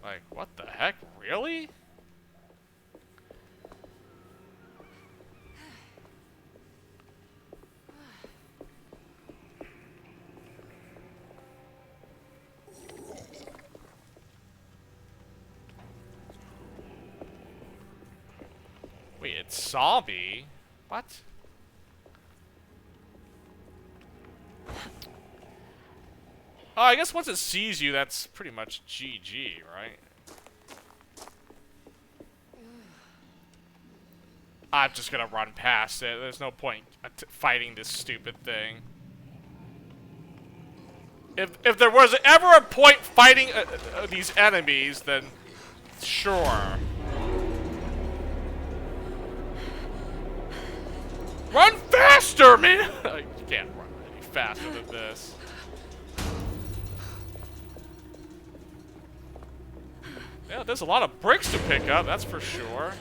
Like, what the heck? Really? Wait, it's zombie? What? Oh, I guess once it sees you, that's pretty much GG, right? I'm just gonna run past it. There's no point fighting this stupid thing. If there was ever a point fighting these enemies, then sure. Run faster, man! You can't run any faster than this. Yeah, there's a lot of bricks to pick up, that's for sure.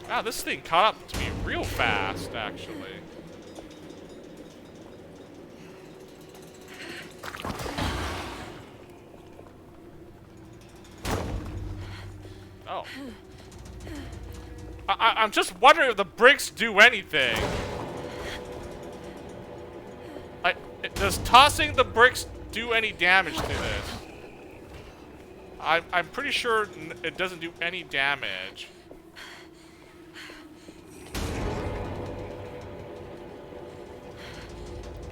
Wow, this thing caught up to me real fast, actually. Oh. I'm just wondering if the bricks do anything. Does tossing the bricks do any damage to this? I'm pretty sure it doesn't do any damage.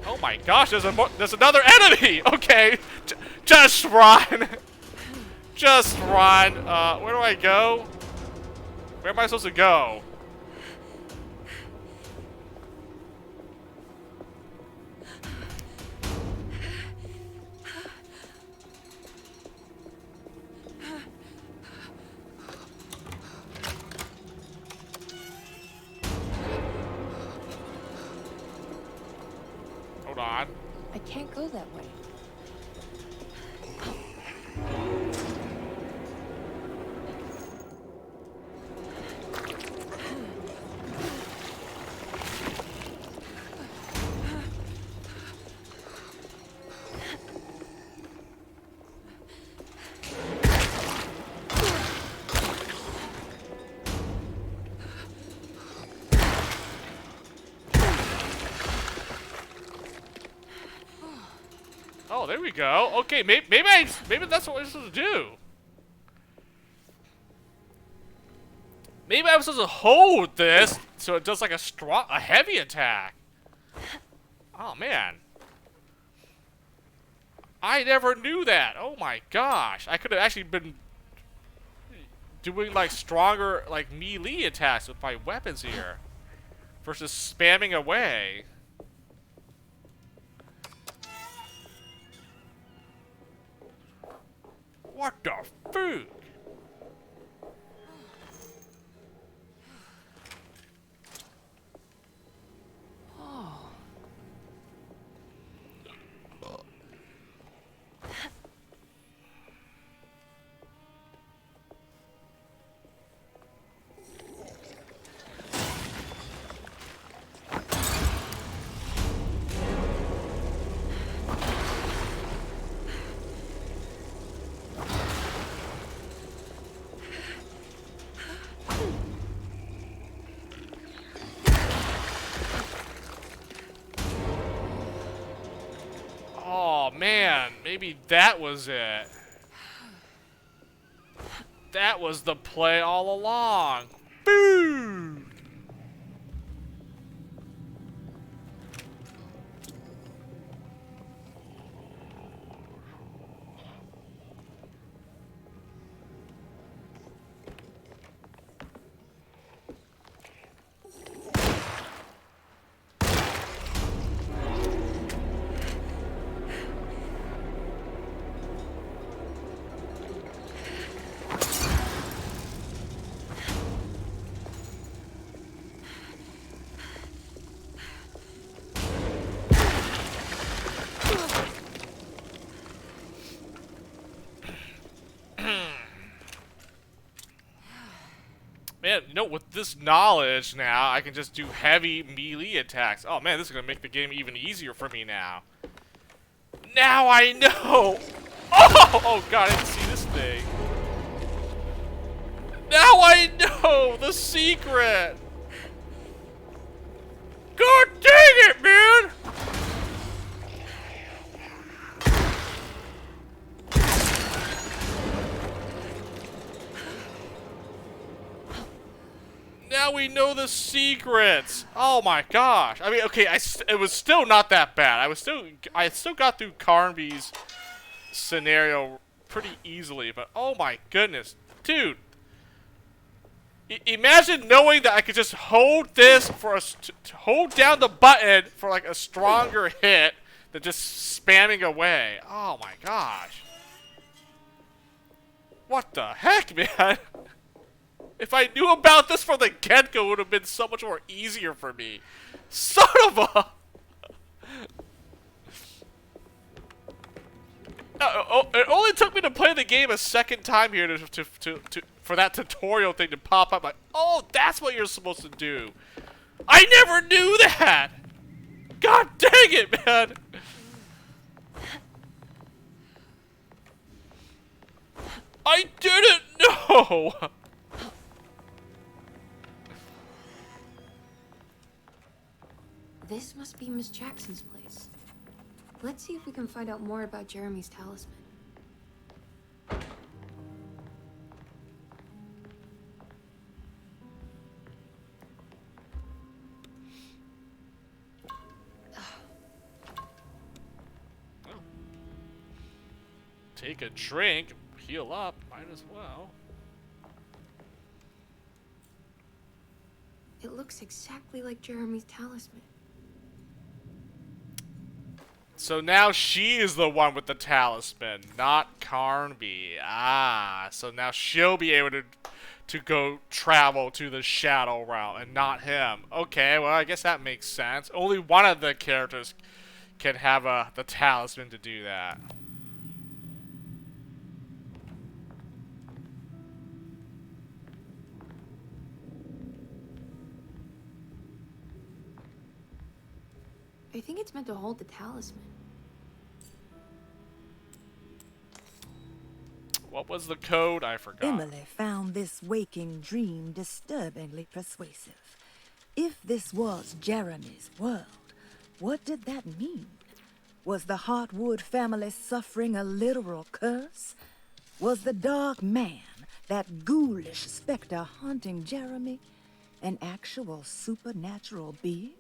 Oh my gosh, there's another enemy! Okay, just run! Just run. Where do I go? Where am I supposed to go? Hold on.
I can't go that way.
Oh, there we go. Okay, maybe that's what we're supposed to do. Maybe I'm supposed to hold this so it does like a heavy attack. Oh man. I never knew that. Oh my gosh. I could have actually been doing like stronger like melee attacks with my weapons here versus spamming away. What the fuck? Oh man, maybe that was it. That was the play all along. Boom! Man, you know, with this knowledge now, I can just do heavy melee attacks. Oh man, this is gonna make the game even easier for me now. Now I know! Oh god, I didn't see this thing. Now I know the secret! God dang it, man! Now we know the secrets. Oh my gosh. I mean, okay, it was still not that bad. I still got through Carnby's scenario pretty easily, but oh my goodness, dude. Imagine knowing that I could just hold this for hold down the button for like a stronger hit than just spamming away. Oh my gosh. What the heck, man? If I knew about this from the get-go, it would have been so much more easier for me. Son of a... it only took me to play the game a second time here for that tutorial thing to pop up. Like, oh, that's what you're supposed to do. I never knew that! God dang it, man! I didn't know!
This must be Miss Jackson's place. Let's see if we can find out more about Jeremy's talisman.
Take a drink, heal up, might as well.
It looks exactly like Jeremy's talisman.
So now she is the one with the talisman, not Carnby. Ah, so now she'll be able to go travel to the Shadow Realm and not him. Okay, well I guess that makes sense. Only one of the characters can have the talisman to do that.
I think it's meant to hold the talisman.
What was the code? I forgot.
Emily found this waking dream disturbingly persuasive. If this was Jeremy's world, what did that mean? Was the Hartwood family suffering a literal curse? Was the Dark Man, that ghoulish specter haunting Jeremy, an actual supernatural being?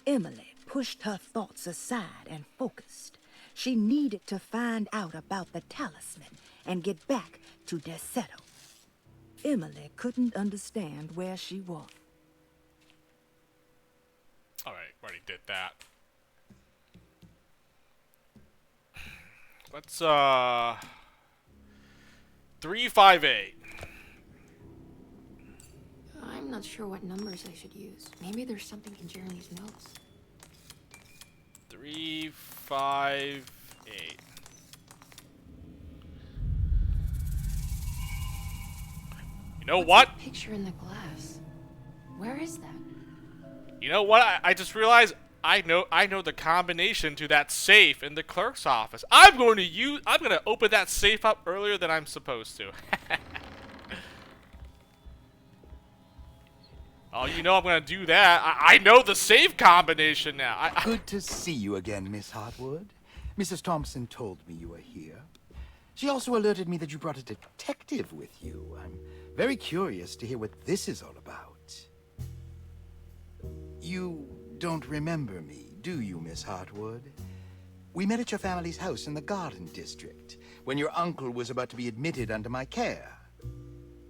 Emily pushed her thoughts aside and focused. She needed to find out about the talisman and get back to Derceto. Emily couldn't understand where she was.
Alright, already did that. Let's, 358.
I'm not sure what numbers I should use. Maybe there's something in Jeremy's notes.
358. You know what?
That picture in the glass. Where is that?
You know what? I just realized I know the combination to that safe in the clerk's office. I'm going to open that safe up earlier than I'm supposed to. Oh, you know I'm going to do that. I know the safe combination now.
Good to see you again, Miss Hartwood. Mrs. Thompson told me you were here. She also alerted me that you brought a detective with you. I'm very curious to hear what this is all about. You don't remember me, do you, Miss Hartwood? We met at your family's house in the Garden District, when your uncle was about to be admitted under my care.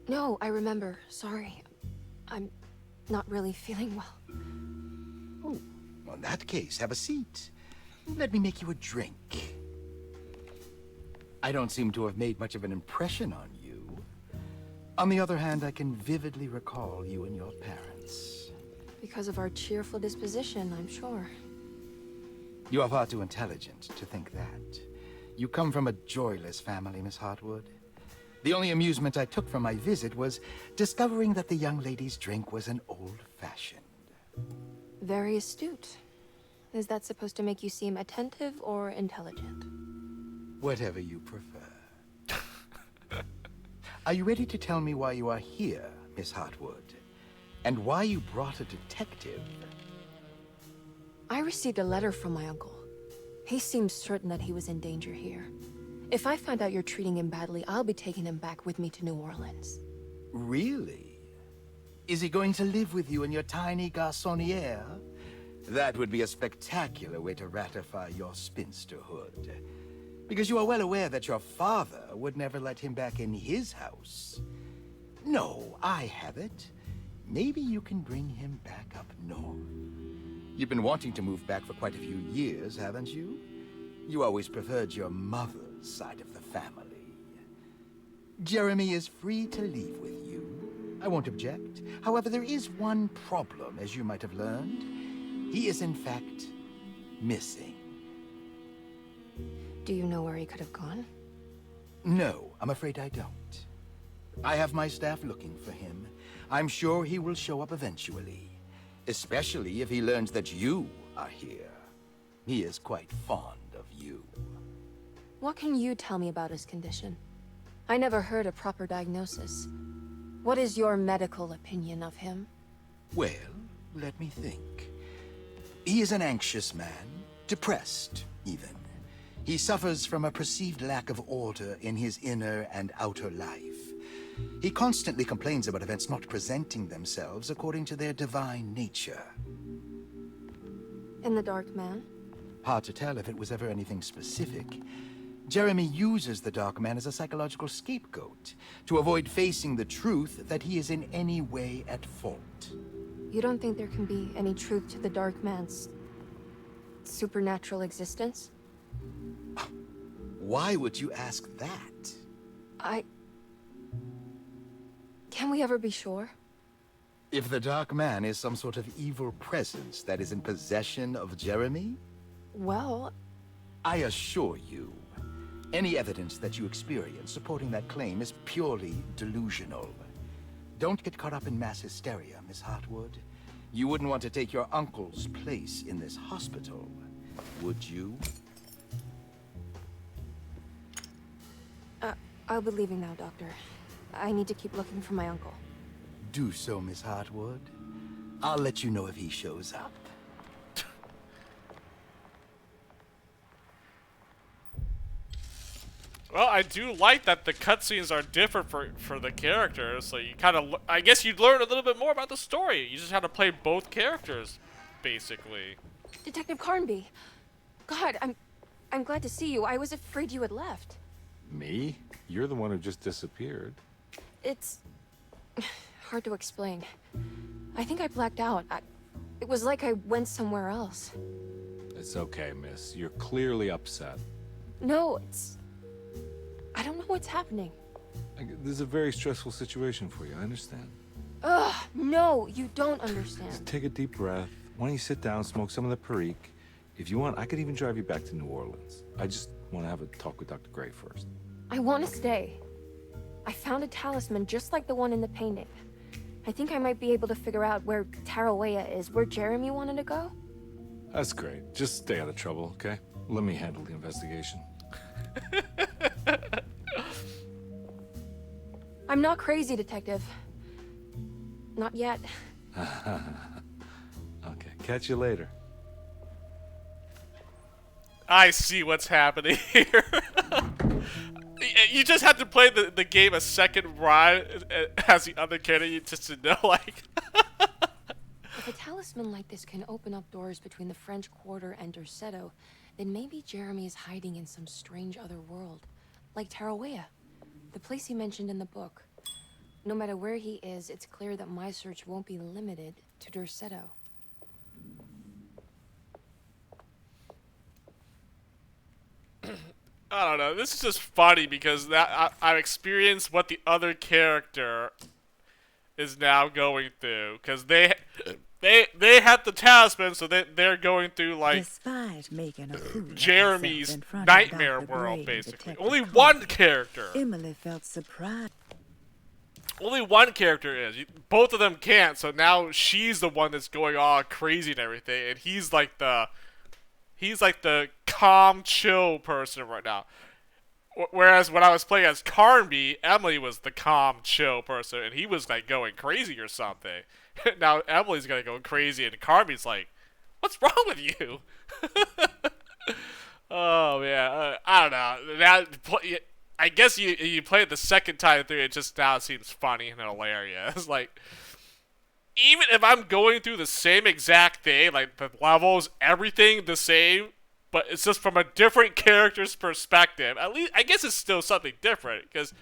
No, I remember. Sorry. I'm not really feeling well.
Oh, well, in that case, have a seat. Let me make you a drink. I don't seem to have made much of an impression on you. On the other hand, I can vividly recall you and your parents.
Because of our cheerful disposition, I'm sure.
You are far too intelligent to think that. You come from a joyless family, Miss Hartwood. The only amusement I took from my visit was discovering that the young lady's drink was an old-fashioned.
Very astute. Is that supposed to make you seem attentive or intelligent?
Whatever you prefer. Are you ready to tell me why you are here, Miss Hartwood? And why you brought a detective?
I received a letter from my uncle. He seems certain that he was in danger here. If I find out you're treating him badly, I'll be taking him back with me to New Orleans.
Really? Is he going to live with you in your tiny garçonniere? That would be a spectacular way to ratify your spinsterhood. Because you are well aware that your father would never let him back in his house. No, I have it. Maybe you can bring him back up north. You've been wanting to move back for quite a few years, haven't you? You always preferred your mother's side of the family. Jeremy is free to leave with you. I won't object. However, there is one problem, as you might have learned. He is, in fact, missing.
Do you know where he could have gone?
No, I'm afraid I don't. I have my staff looking for him. I'm sure he will show up eventually. Especially if he learns that you are here. He is quite fond of you.
What can you tell me about his condition? I never heard a proper diagnosis. What is your medical opinion of him?
Well, let me think. He is an anxious man, depressed, even. He suffers from a perceived lack of order in his inner and outer life. He constantly complains about events not presenting themselves according to their divine nature.
And the Dark Man?
Hard to tell if it was ever anything specific. Jeremy uses the Dark Man as a psychological scapegoat to avoid facing the truth that he is in any way at fault.
You don't think there can be any truth to the Dark Man's supernatural existence?
Why would you ask that?
Can we ever be sure?
If the Dark Man is some sort of evil presence that is in possession of Jeremy?
Well,
I assure you, any evidence that you experience supporting that claim is purely delusional. Don't get caught up in mass hysteria, Miss Hartwood. You wouldn't want to take your uncle's place in this hospital, would you?
I'll be leaving now, Doctor. I need to keep looking for my uncle.
Do so, Miss Hartwood. I'll let you know if he shows up.
Well, I do like that the cutscenes are different for the characters, so you kind of, I guess you'd learn a little bit more about the story. You just have to play both characters, basically.
Detective Carnby. God, I'm glad to see you. I was afraid you had left.
Me? You're the one who just disappeared.
It's hard to explain. I think I blacked out. It was like I went somewhere else.
It's okay, miss. You're clearly upset.
No, I don't know what's happening.
This is a very stressful situation for you, I understand.
Ugh, no, you don't understand.
Just take a deep breath. Why don't you sit down, smoke some of the Perique? If you want, I could even drive you back to New Orleans. I just want to have a talk with Dr. Gray first.
I want to stay. I found a talisman just like the one in the painting. I think I might be able to figure out where Tarawea is, where Jeremy wanted to go.
That's great. Just stay out of trouble, okay? Let me handle the investigation.
I'm not crazy, Detective. Not yet.
Okay, catch you later.
I see what's happening here. You just have to play the game a second run as the other candidate just to know, like...
If a talisman like this can open up doors between the French Quarter and Derceto, then maybe Jeremy is hiding in some strange other world. Like Tarawea, the place he mentioned in the book. No matter where he is, it's clear that my search won't be limited to Derceto.
I don't know. This is just funny because I've experienced what the other character is now going through. Because they had the talisman, so they're going through like
Despite making a fool of
Jeremy's
herself in front of
nightmare
Dr.
world,
Gray,
basically.
Detective
Only
Carter,
one character.
Emily felt surprised.
Only one character is. Both of them can't, so now she's the one that's going all crazy and everything, and he's like the calm, chill person right now. Whereas when I was playing as Carnby, Emily was the calm, chill person, and he was like going crazy or something. Now Emily's gonna go crazy, and Carnby's like, "What's wrong with you?" Oh man, I don't know. I guess you play it the second time through, it just now seems funny and hilarious. Like, even if I'm going through the same exact thing, like the levels, everything the same, but it's just from a different character's perspective, at least I guess it's still something different, because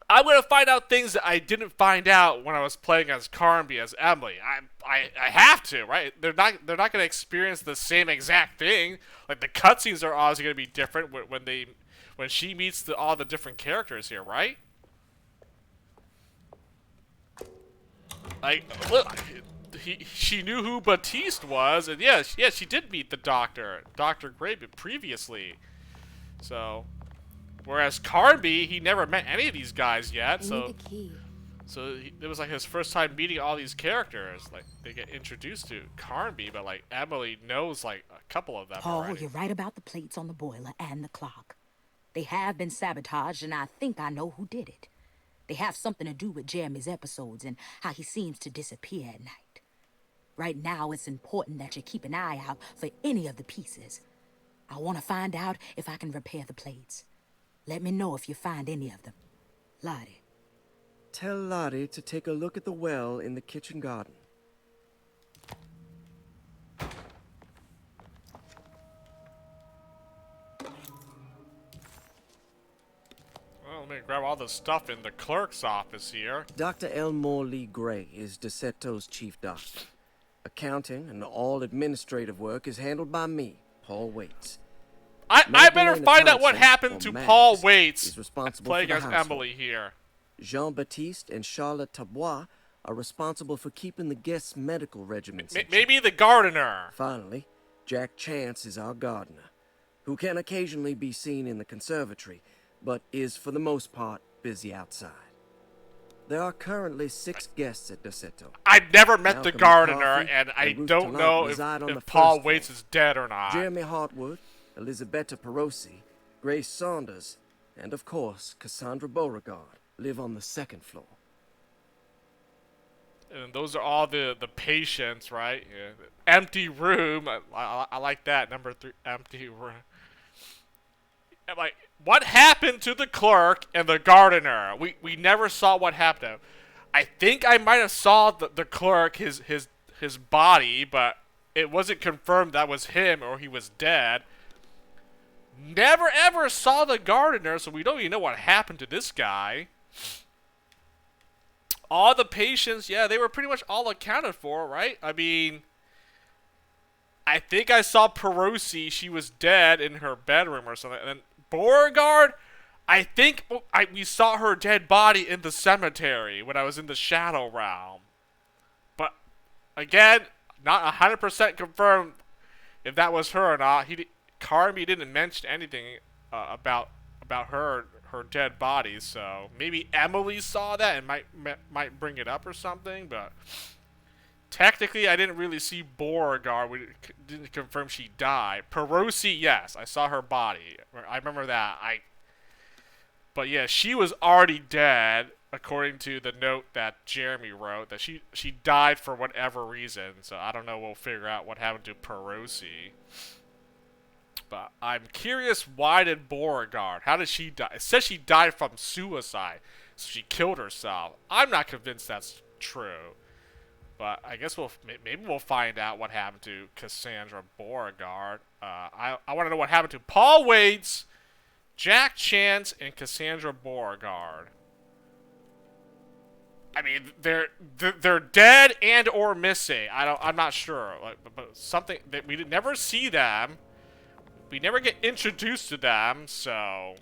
I'm gonna find out things that I didn't find out when I was playing as Carnby, as Emily. I have to, right? They're not gonna experience the same exact thing. Like the cutscenes are obviously gonna be different when she meets all the different characters here, right? Like, look, she knew who Batiste was, and yes, she did meet the Dr. Gray previously. So, whereas Carnby, he never met any of these guys yet, so it was like his first time meeting all these characters. Like, they get introduced to Carnby, but like Emily knows like a couple of them
Paul,
already.
you're right about the plates on the boiler and the clock. They have been sabotaged, and I think I know who did it. They have something to do with Jeremy's episodes and how he seems to disappear at night. Right now, it's important that you keep an eye out for any of the pieces. I want to find out if I can repair the plates. Let me know if you find any of them. Lottie.
Tell Lottie to take a look at the well in the kitchen garden.
Well, let me grab all the stuff in the clerk's office here.
Dr. Elmore Lee Gray is DeSeto's chief doctor. Accounting and all administrative work is handled by me, Paul Waits.
I better find out what happened to Paul Waits
is responsible
playing
for the
as
household.
Emily here.
Jean-Baptiste and Charlotte Tabois are responsible for keeping the guests' medical regimens.
Maybe the gardener.
Finally, Jack Chance is our gardener, who can occasionally be seen in the conservatory, but is for the most part busy outside. There are currently 6 guests at DeSeto.
I've never met the
Malcolm
gardener,
McCarthy
and I
Ruth
don't
Tallant
know
reside on the
if Paul
first
Waits
floor.
is dead or not.
Jeremy Hartwood, Elisabetta Perosi, Grace Saunders, and of course, Cassandra Beauregard live on the 2nd floor.
And those are all the patients, right? Yeah. Empty room. I like that. Number 3, empty room. like, what happened to the clerk and the gardener? We never saw what happened to him. I think I might have saw the clerk, his body, but it wasn't confirmed that was him or he was dead. Never ever saw the gardener, so we don't even know what happened to this guy. All the patients, yeah, they were pretty much all accounted for, right? I mean, I think I saw Perosi, she was dead in her bedroom or something. And then Beauregard, I think we saw her dead body in the cemetery when I was in the Shadow Realm. But, again, not 100% confirmed if that was her or not. Carmi didn't mention anything about her dead body, so maybe Emily saw that and might bring it up or something, but technically I didn't really see Beauregard. We didn't confirm she died. Perosi, yes, I saw her body. I remember that. But yeah, she was already dead, according to the note that Jeremy wrote, that she died for whatever reason, so I don't know, we'll figure out what happened to Perosi. But I'm curious, why did Beauregard? How did she die? It says she died from suicide, so she killed herself. I'm not convinced that's true. But I guess maybe we'll find out what happened to Cassandra Beauregard. I want to know what happened to Paul Waits, Jack Chance, and Cassandra Beauregard. I mean, they're dead and or missing. I'm not sure. But something that we did never see them. We never get introduced to them, so...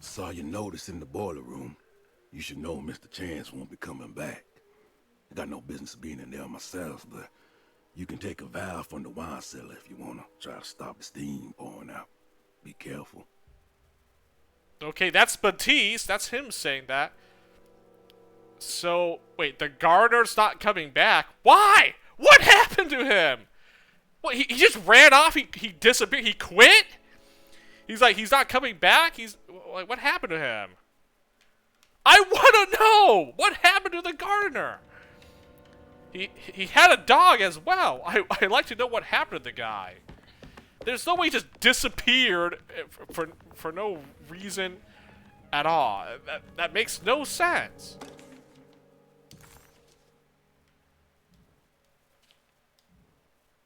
Saw your notice in the boiler room. You should know Mr. Chance won't be coming back. I got no business being in there myself, but you can take a valve from the wine cellar if you want to try to stop the steam pouring out. Be careful.
Okay, that's Batiste. That's him saying that. So, wait, the gardener's not coming back. Why? What happened to him? What, he just ran off? He disappeared? He quit? He's like, he's not coming back? He's like, what happened to him? I want to know! What happened to the gardener? He had a dog as well. I'd like to know what happened to the guy. There's no way he just disappeared for no reason at all. That makes no sense.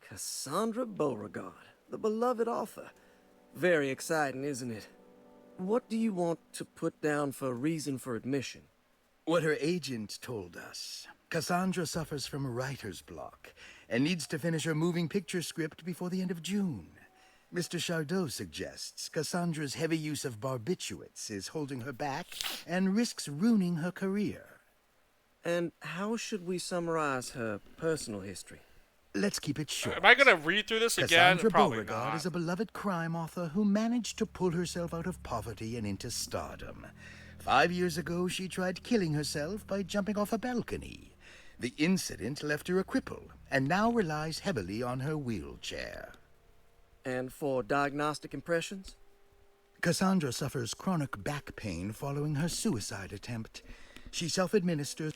Cassandra Beauregard, the beloved author. Very exciting, isn't it? What do you want to put down for reason for admission?
What her agent told us. Cassandra suffers from writer's block and needs to finish her moving picture script before the end of June. Mr. Chardot suggests Cassandra's heavy use of barbiturates is holding her back and risks ruining her career.
And how should we summarize her personal history?
Let's keep it short.
Am I going to read through this again?
Cassandra
Probably
Beauregard
not.
is a beloved crime author who managed to pull herself out of poverty and into stardom. 5 years ago, she tried killing herself by jumping off a balcony. The incident left her a cripple, and now relies heavily on her wheelchair.
And for diagnostic impressions?
Cassandra suffers chronic back pain following her suicide attempt. She self-administers...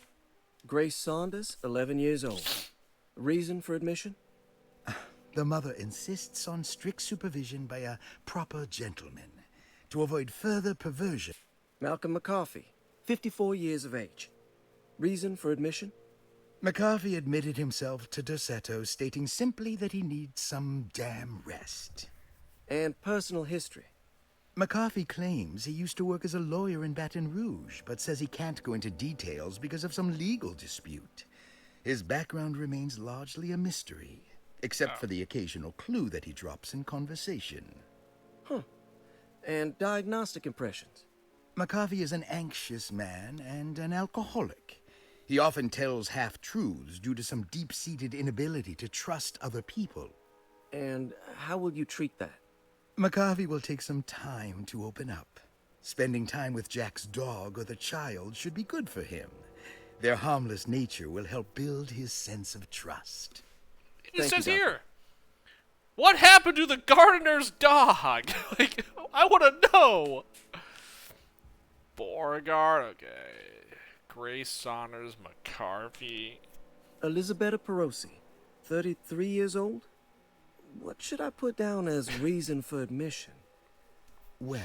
Grace Saunders, 11 years old. Reason for admission?
The mother insists on strict supervision by a proper gentleman to avoid further perversion.
Malcolm McCarthy, 54 years of age. Reason for admission?
McCarthy admitted himself to Dorsetto, stating simply that he needs some damn rest.
And personal history?
McCarthy claims he used to work as a lawyer in Baton Rouge, but says he can't go into details because of some legal dispute. His background remains largely a mystery, except for the occasional clue that he drops in conversation.
Huh. And diagnostic impressions?
McCarthy is an anxious man and an alcoholic. He often tells half-truths due to some deep-seated inability to trust other people.
And how will you treat that?
McCarthy will take some time to open up. Spending time with Jack's dog or the child should be good for him. Their harmless nature will help build his sense of trust.
It says here, what happened to the gardener's dog? Like, I want to know. Beauregard, okay. Grace Saunders, McCarthy.
Elizabetta Perosi, 33 years old? What should I put down as reason for admission?
Well,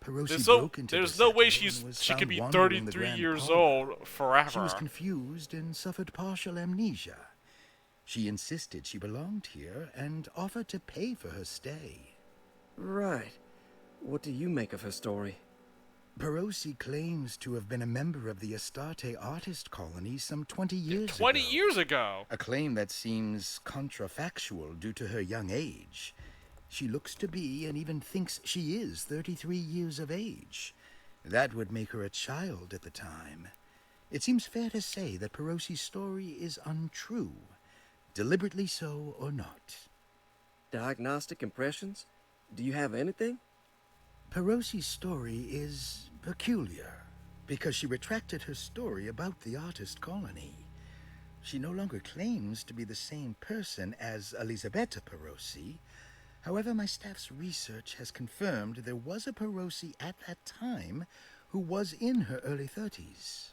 Perosi
There's
broke into
there's
the
no way
Seto and was
she could
found
be
wandering the
33
grand
years
parlor.
old forever.
She was confused and suffered partial amnesia. She insisted she belonged here and offered to pay for her stay.
Right. What do you make of her story?
Perosi claims to have been a member of the Astarte artist colony some 20 years ago.
20 years ago?
A claim that seems contrafactual due to her young age. She looks to be, and even thinks she is, 33 years of age. That would make her a child at the time. It seems fair to say that Perosi's story is untrue, deliberately so or not.
Diagnostic impressions? Do you have anything?
Perosi's story is peculiar, because she retracted her story about the artist colony. She no longer claims to be the same person as Elisabetta Perosi. However, my staff's research has confirmed there was a Perosi at that time who was in her early 30s.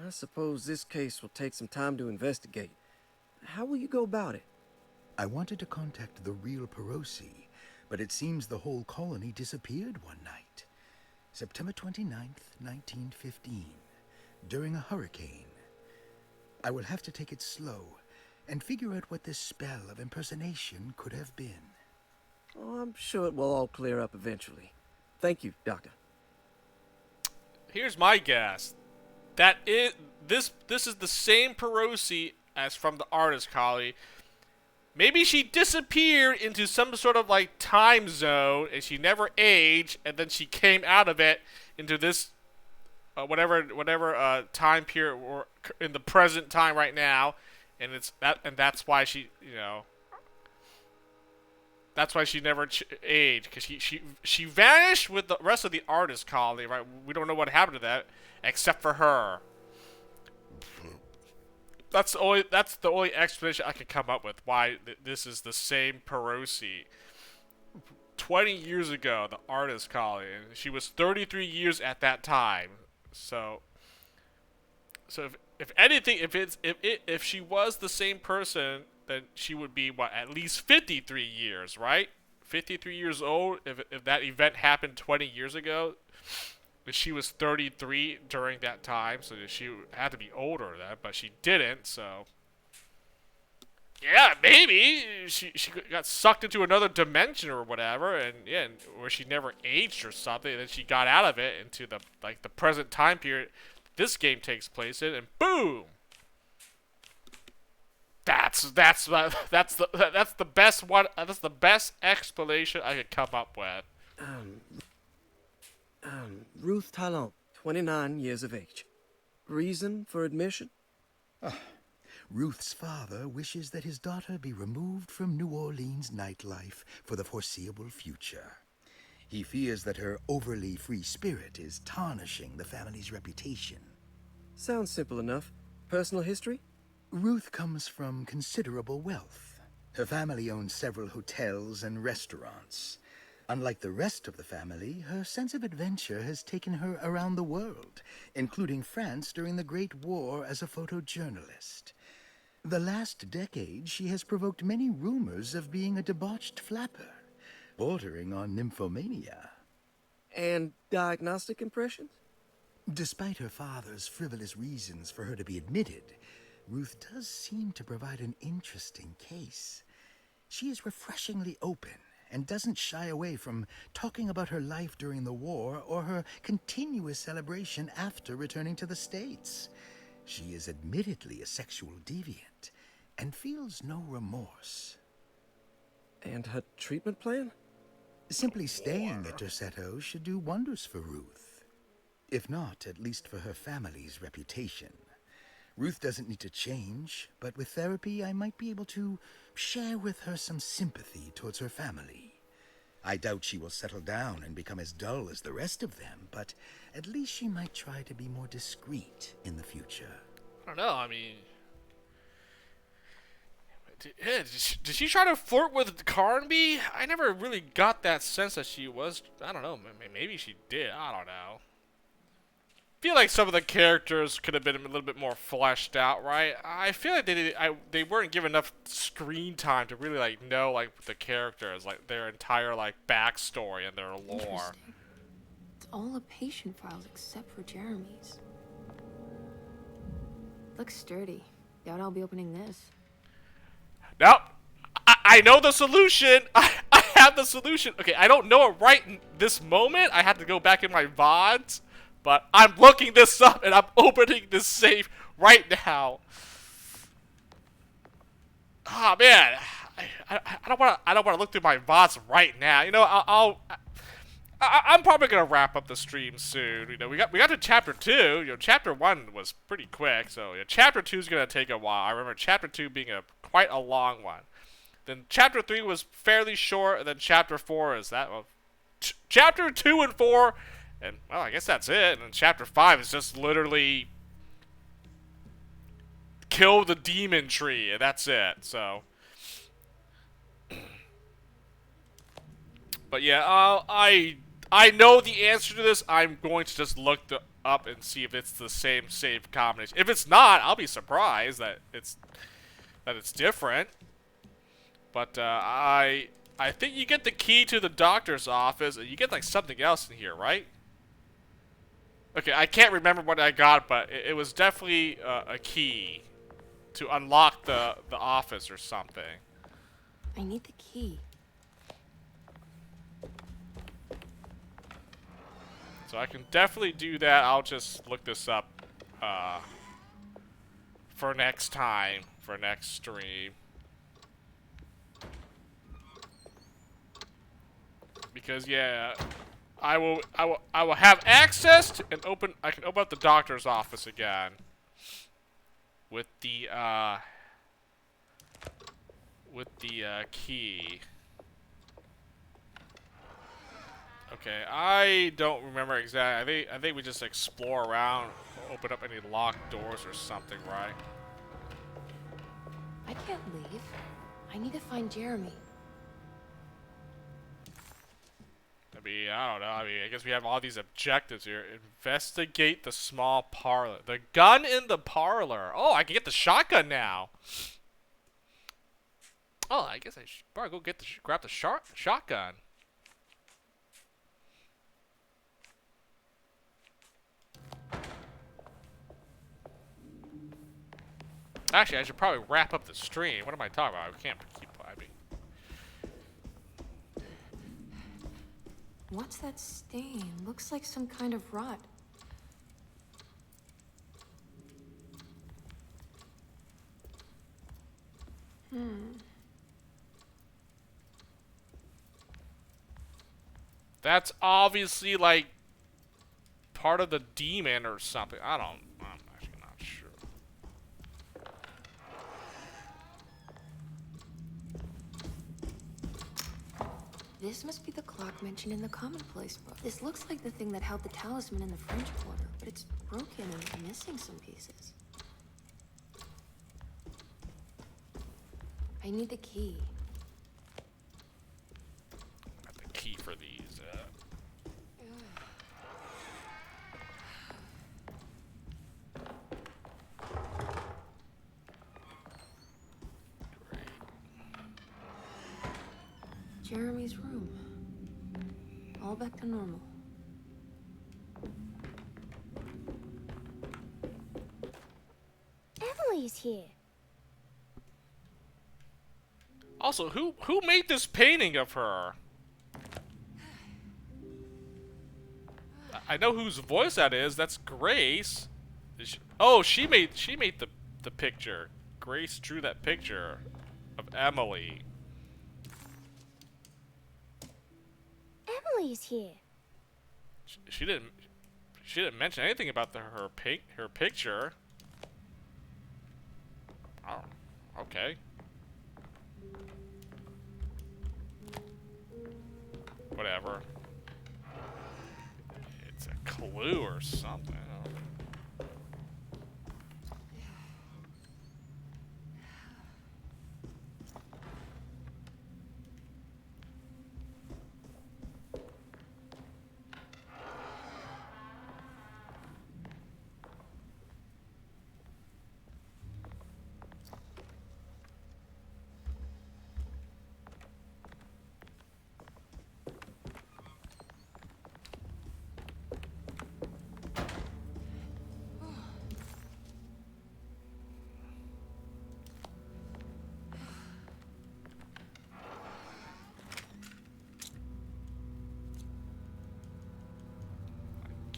I suppose this case will take some time to investigate. How will you go about it?
I wanted to contact the real Perosi, but it seems the whole colony disappeared one night. September 29th, 1915, during a hurricane. I will have to take it slow and figure out what this spell of impersonation could have been.
Oh, I'm sure it will all clear up eventually. Thank you, Doctor.
Here's my guess. This is the same Perosi as from the artist colony. Maybe she disappeared into some sort of like time zone and she never aged, and then she came out of it into this whatever time period or in the present time right now, and that's why she, you know, that's why she never aged, because she vanished with the rest of the artist colony, right? We don't know what happened to that except for her. That's the only explanation I could come up with why this is the same Perosi. 20 years ago, the artist colony, and she was 33 years at that time. So if anything, if she was the same person, then she would be at least 53 years, right? 53 years old. If that event happened 20 years ago, she was 33 during that time, so she had to be older then, but she didn't, so yeah, maybe she got sucked into another dimension or whatever, and yeah, where she never aged or something, and then she got out of it into the present time period this game takes place in, and boom, that's the best one. That's the best explanation I could come up with.
Ruth Talon, 29 years of age. Reason for admission?
Ruth's father wishes that his daughter be removed from New Orleans nightlife for the foreseeable future. He fears that her overly free spirit is tarnishing the family's reputation.
Sounds simple enough. Personal history?
Ruth comes from considerable wealth. Her family owns several hotels and restaurants. Unlike the rest of the family, her sense of adventure has taken her around the world, including France during the Great War as a photojournalist. The last decade, she has provoked many rumors of being a debauched flapper, bordering on nymphomania.
And diagnostic impressions?
Despite her father's frivolous reasons for her to be admitted, Ruth does seem to provide an interesting case. She is refreshingly open and doesn't shy away from talking about her life during the war or her continuous celebration after returning to the States. She is admittedly a sexual deviant and feels no remorse.
And her treatment plan?
Simply staying at Derceto should do wonders for Ruth. If not, at least for her family's reputation. Ruth doesn't need to change, but with therapy I might be able to share with her some sympathy towards her family. I doubt she will settle down and become as dull as the rest of them, but at least she might try to be more discreet in the future.
I don't know, I mean, did she try to flirt with Carnby? I never really got that sense that she was, I don't know, maybe she did, I don't know. feel like some of the characters could have been a little bit more fleshed out, right? I feel like they weren't given enough screen time to really like know like the characters, like their entire like backstory and their lore.
Interesting. It's all the patient files except for Jeremy's. Looks sturdy. Doubt I'll be opening this.
Nope. I know the solution. I have the solution. Okay, I don't know it right in this moment. I had to go back in my VODs. But I'm looking this up and I'm opening this safe right now. Oh man, I don't want to look through my VODs right now. You know, I'm probably gonna wrap up the stream soon. You know, we got to chapter 2. You know, chapter 1 was pretty quick, so yeah, chapter 2 is gonna take a while. I remember chapter 2 being quite a long one. Then chapter 3 was fairly short, and then chapter 4 is that. Well, chapter 2 and 4. And, well, I guess that's it. And then chapter 5 is just literally kill the demon tree, and that's it. So, but yeah, I know the answer to this. I'm going to just look up and see if it's the same save combination. If it's not, I'll be surprised that it's different. But I think you get the key to the doctor's office, and you get like something else in here, right? Okay, I can't remember what I got, but it was definitely a key to unlock the office or something.
I need the key.
So I can definitely do that. I'll just look this up for next time, for next stream. Because yeah, I will have access to and I can open up the doctor's office again with the key. Okay, I don't remember exactly. I think we just explore around, open up any locked doors or something, right?
I can't leave. I need to find Jeremy.
I mean, I don't know. I mean, I guess we have all these objectives here. Investigate the small parlor. The gun in the parlor. Oh, I can get the shotgun now. Oh, I guess I should probably go grab the shotgun. Actually, I should probably wrap up the stream. What am I talking about? I can't keep. I mean,
what's that stain? Looks like some kind of rot.
That's obviously like part of the demon or something. I'm actually not sure.
This must be the clock mentioned in the commonplace book. This looks like the thing that held the talisman in the French Quarter, but it's broken and missing some pieces. I need the key.
Got the key for these.
Jeremy's room. All back to normal.
Emily's here.
Also, who made this painting of her? I know whose voice that is. That's Grace. Oh, she made the picture. Grace drew that picture of Emily.
Emily's here.
She didn't mention anything about her picture. Oh, okay. Whatever. It's a clue or something.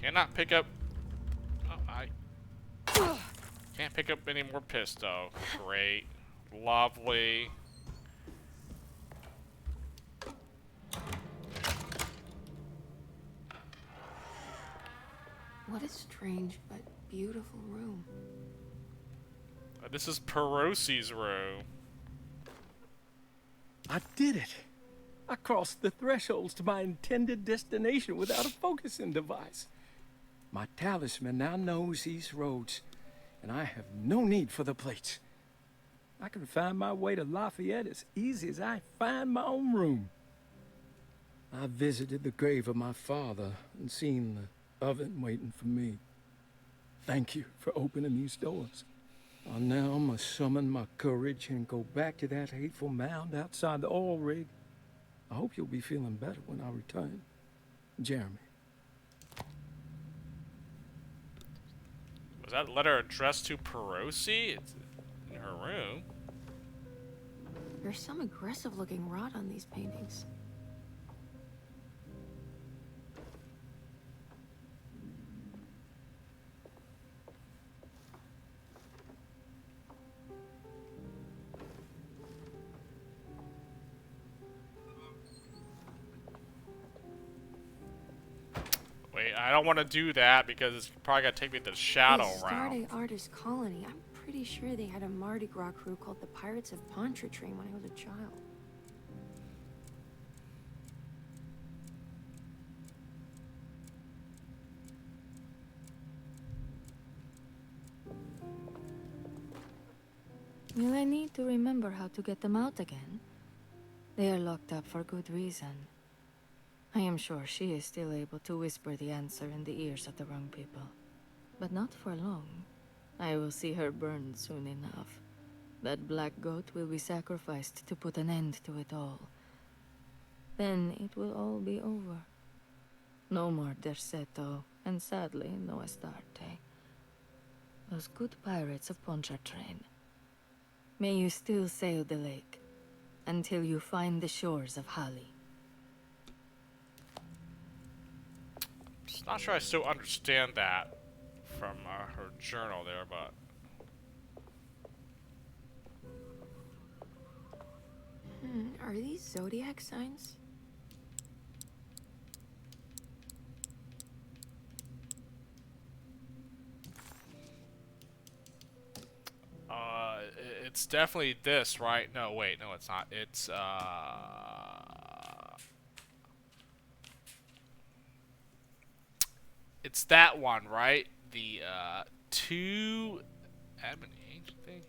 Cannot pick up... Oh, I... Can't pick up any more pisto. Great. Lovely.
What a strange but beautiful room.
This is Perosi's room.
I did it. I crossed the thresholds to my intended destination without a focusing device. My talisman now knows these roads, and I have no need for the plates. I can find my way to Lafayette as easy as I find my own room. I visited the grave of my father and seen the oven waiting for me. Thank you for opening these doors. I now must summon my courage and go back to that hateful mound outside the oil rig. I hope you'll be feeling better when I return. Jeremy.
Was that letter addressed to Perosi? It's in her room.
There's some aggressive looking rot on these paintings.
Wait, I don't want to do that because it's probably gonna take me to the shadow
The
round.
Astarte Artist Colony. I'm pretty sure they had a Mardi Gras crew called the Pirates of Pontchartrain when I was a child.
Will I need to remember how to get them out again? They are locked up for good reason. I am sure she is still able to whisper the answer in the ears of the wrong people. But not for long. I will see her burned soon enough. That black goat will be sacrificed to put an end to it all. Then it will all be over. No more Derceto, and sadly, no Astarte. Those good pirates of Pontchartrain. May you still sail the lake, until you find the shores of Hali.
Just not sure I still understand that from her journal there, but...
Are these zodiac signs?
It's definitely this, right? No, wait, no, it's not. It's that one, right? The, 2 Ebony Age thing?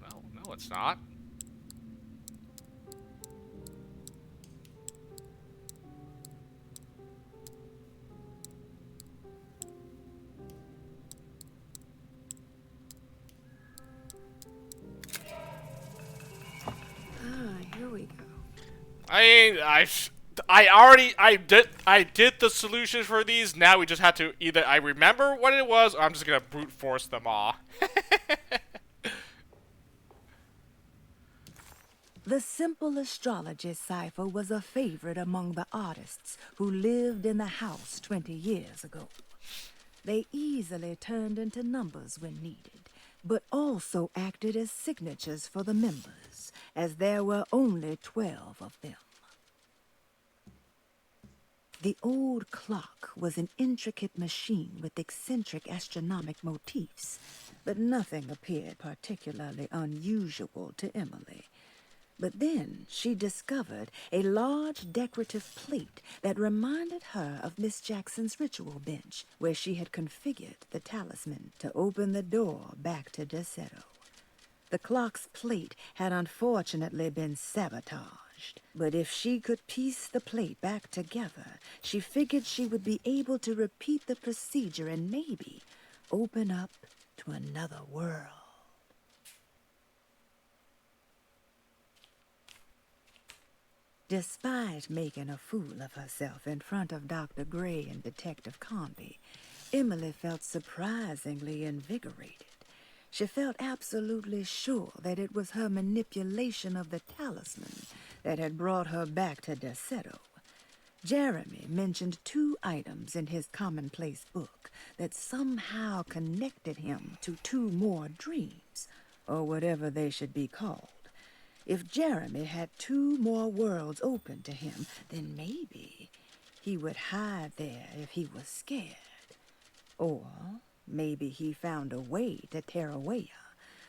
Well, no, it's not.
Here we go.
I did the solutions for these. Now we just have to either I remember what it was, or I'm just gonna brute force them all.
The simple astrology cipher was a favorite among the artists who lived in the house 20 years ago. They easily turned into numbers when needed, but also acted as signatures for the members, as there were only 12 of them. The old clock was an intricate machine with eccentric astronomic motifs, but nothing appeared particularly unusual to Emily. But then she discovered a large decorative plate that reminded her of Miss Jackson's ritual bench, where she had configured the talisman to open the door back to Derceto. The clock's plate had unfortunately been sabotaged, but if she could piece the plate back together, she figured she would be able to repeat the procedure and maybe open up to another world. Despite making a fool of herself in front of Dr. Gray and Detective Comby, Emily felt surprisingly invigorated. She felt absolutely sure that it was her manipulation of the talisman that had brought her back to Derceto. Jeremy mentioned 2 items in his commonplace book that somehow connected him to 2 more dreams, or whatever they should be called. If Jeremy had 2 more worlds open to him, then maybe he would hide there if he was scared. Or maybe he found a way to Tarawea,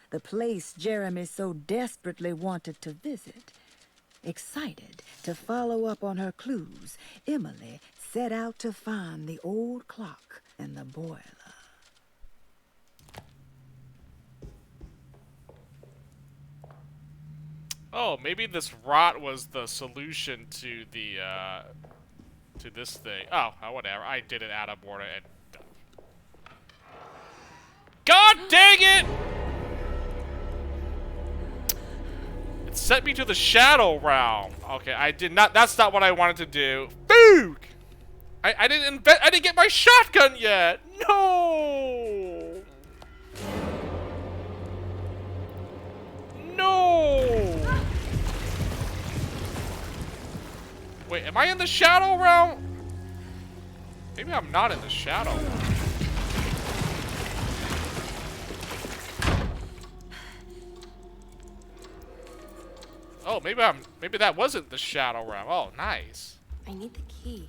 the place Jeremy so desperately wanted to visit. Excited to follow up on her clues, Emily set out to find the old clock and the boiler.
Oh, maybe this rot was the solution to the, to this thing. Oh, whatever. I did it out of order and... God dang it! It sent me to the Shadow Realm. Okay, I did not... That's not what I wanted to do. Fook! I didn't get my shotgun yet! No! No! Wait, am I in the Shadow Realm? Maybe I'm not in the Shadow Realm. Oh, maybe that wasn't the Shadow Realm. Oh, nice.
I need the key.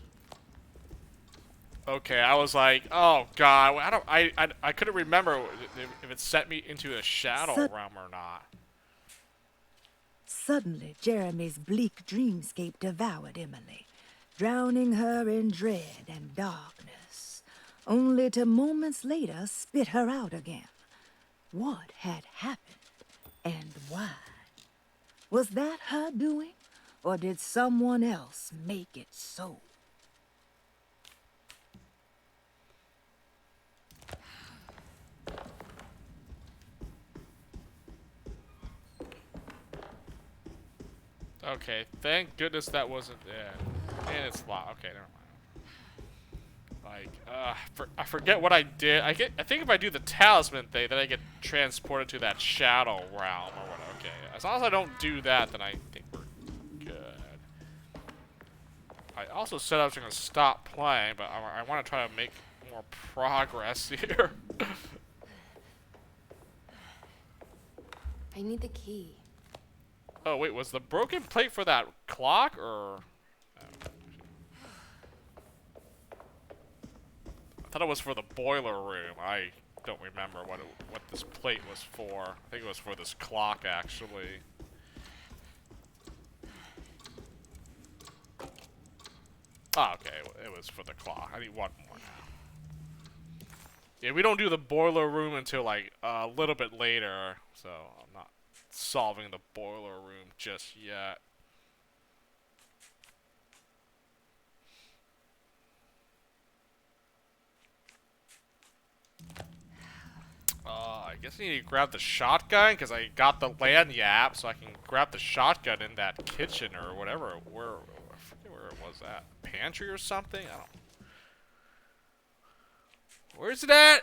Okay, I was like, oh god, I couldn't remember if it sent me into a Shadow Realm or not.
Suddenly, Jeremy's bleak dreamscape devoured Emily, drowning her in dread and darkness, only to moments later spit her out again. What had happened, and why? Was that her doing, or did someone else make it so?
Okay, thank goodness that wasn't it. And it's locked. Okay, never mind. Like, I forget what I did. I think if I do the talisman thing, then I get transported to that Shadow Realm or whatever. Okay, as long as I don't do that, then I think we're good. I also said I was gonna stop playing, but I want to try to make more progress here.
I need the key.
Oh wait, was the broken plate for that clock or? I thought it was for the boiler room. I don't remember what this plate was for. I think it was for this clock actually. Oh, okay, it was for the clock. I need 1 more now. Yeah, we don't do the boiler room until like a little bit later, so I'm not solving the boiler room just yet. I guess I need to grab the shotgun because I got the lanyard, so I can grab the shotgun in that kitchen or whatever. I forget where it was at. Pantry or something? I don't. Where's it at?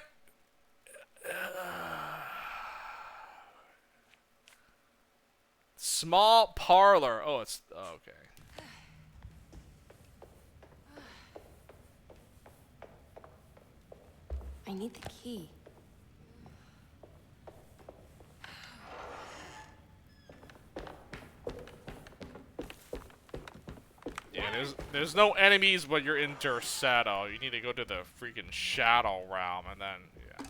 Small parlor. Oh, it's okay.
I need the key.
Yeah, there's no enemies when you're in Derceto. You need to go to the freaking Shadow Realm and then yeah.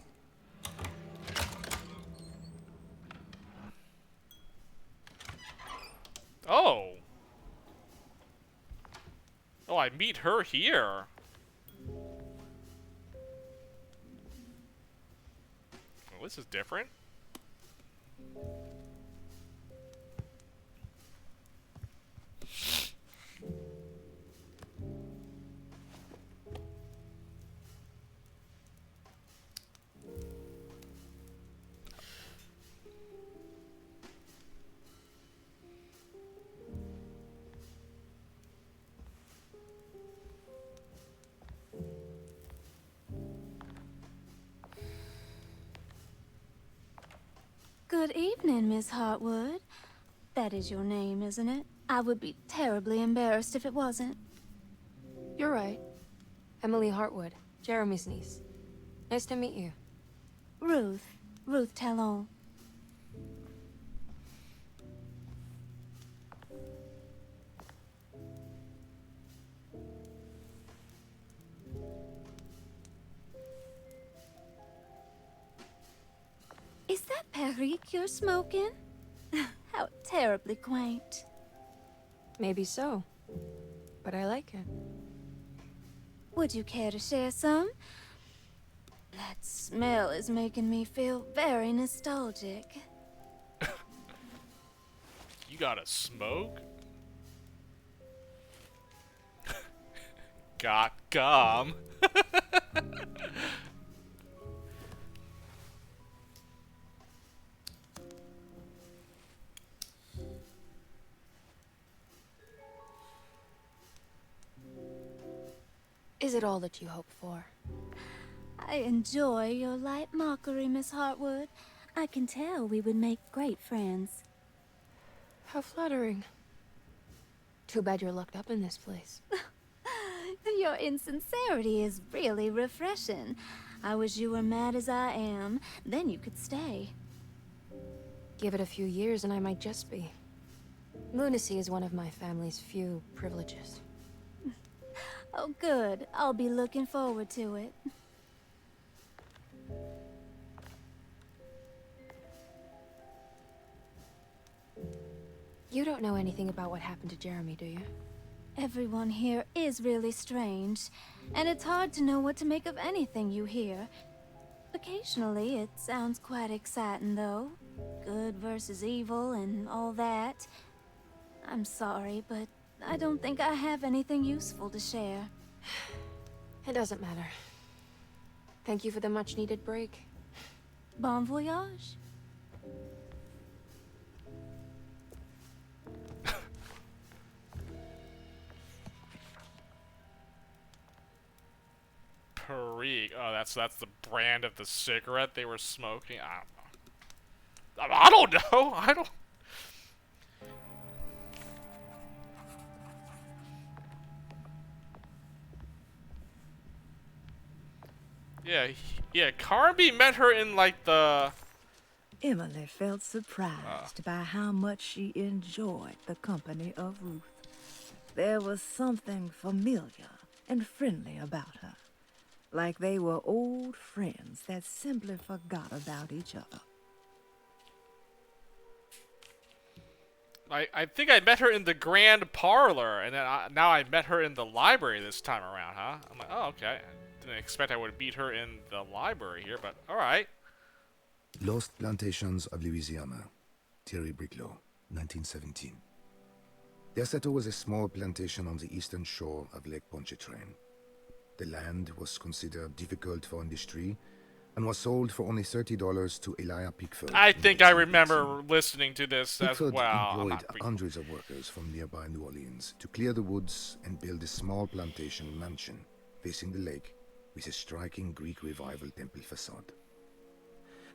Oh. Oh, I meet her here. Well, this is different.
evening, Miss Hartwood. That is your name, isn't it? I would be terribly embarrassed if it wasn't.
You're right. Emily Hartwood, Jeremy's niece. Nice to meet you.
Ruth Talon. Is that Perique you're smoking? How terribly quaint.
Maybe so, but I like it.
Would you care to share some? That smell is making me feel very nostalgic.
You gotta smoke? Got gum.
Is it all that you hope for?
I enjoy your light mockery, Miss Hartwood. I can tell we would make great friends.
How flattering. Too bad you're locked up in this place.
Your insincerity is really refreshing. I wish you were mad as I am. Then you could stay.
Give it a few years and I might just be. Lunacy is one of my family's few privileges.
Oh, good. I'll be looking forward to it.
You don't know anything about what happened to Jeremy, do you?
Everyone here is really strange, and it's hard to know what to make of anything you hear. Occasionally, it sounds quite exciting, though. Good versus evil and all that. I'm sorry, but I don't think I have anything useful to share.
It doesn't matter. Thank you for the much-needed break.
Bon voyage.
Perique. Oh, that's the brand of the cigarette they were smoking. I don't know. I don't. Yeah. Carnby met her in like the.
Emily felt surprised by how much she enjoyed the company of Ruth. There was something familiar and friendly about her, like they were old friends that simply forgot about each other.
I think I met her in the grand parlor, and then now I met her in the library this time around, huh? I'm like, oh, okay. Didn't expect I would meet her in the library here, but alright.
Lost Plantations of Louisiana, Thierry Briclot, 1917. Derceto was a small plantation on the eastern shore of Lake Pontchartrain. The land was considered difficult for industry and was sold for only $30 to Elijah Pickford.
I think I remember listening to this
Pickford
as well.
employed hundreds of workers from nearby New Orleans to clear the woods and build a small plantation mansion facing the lake with a striking Greek Revival temple facade.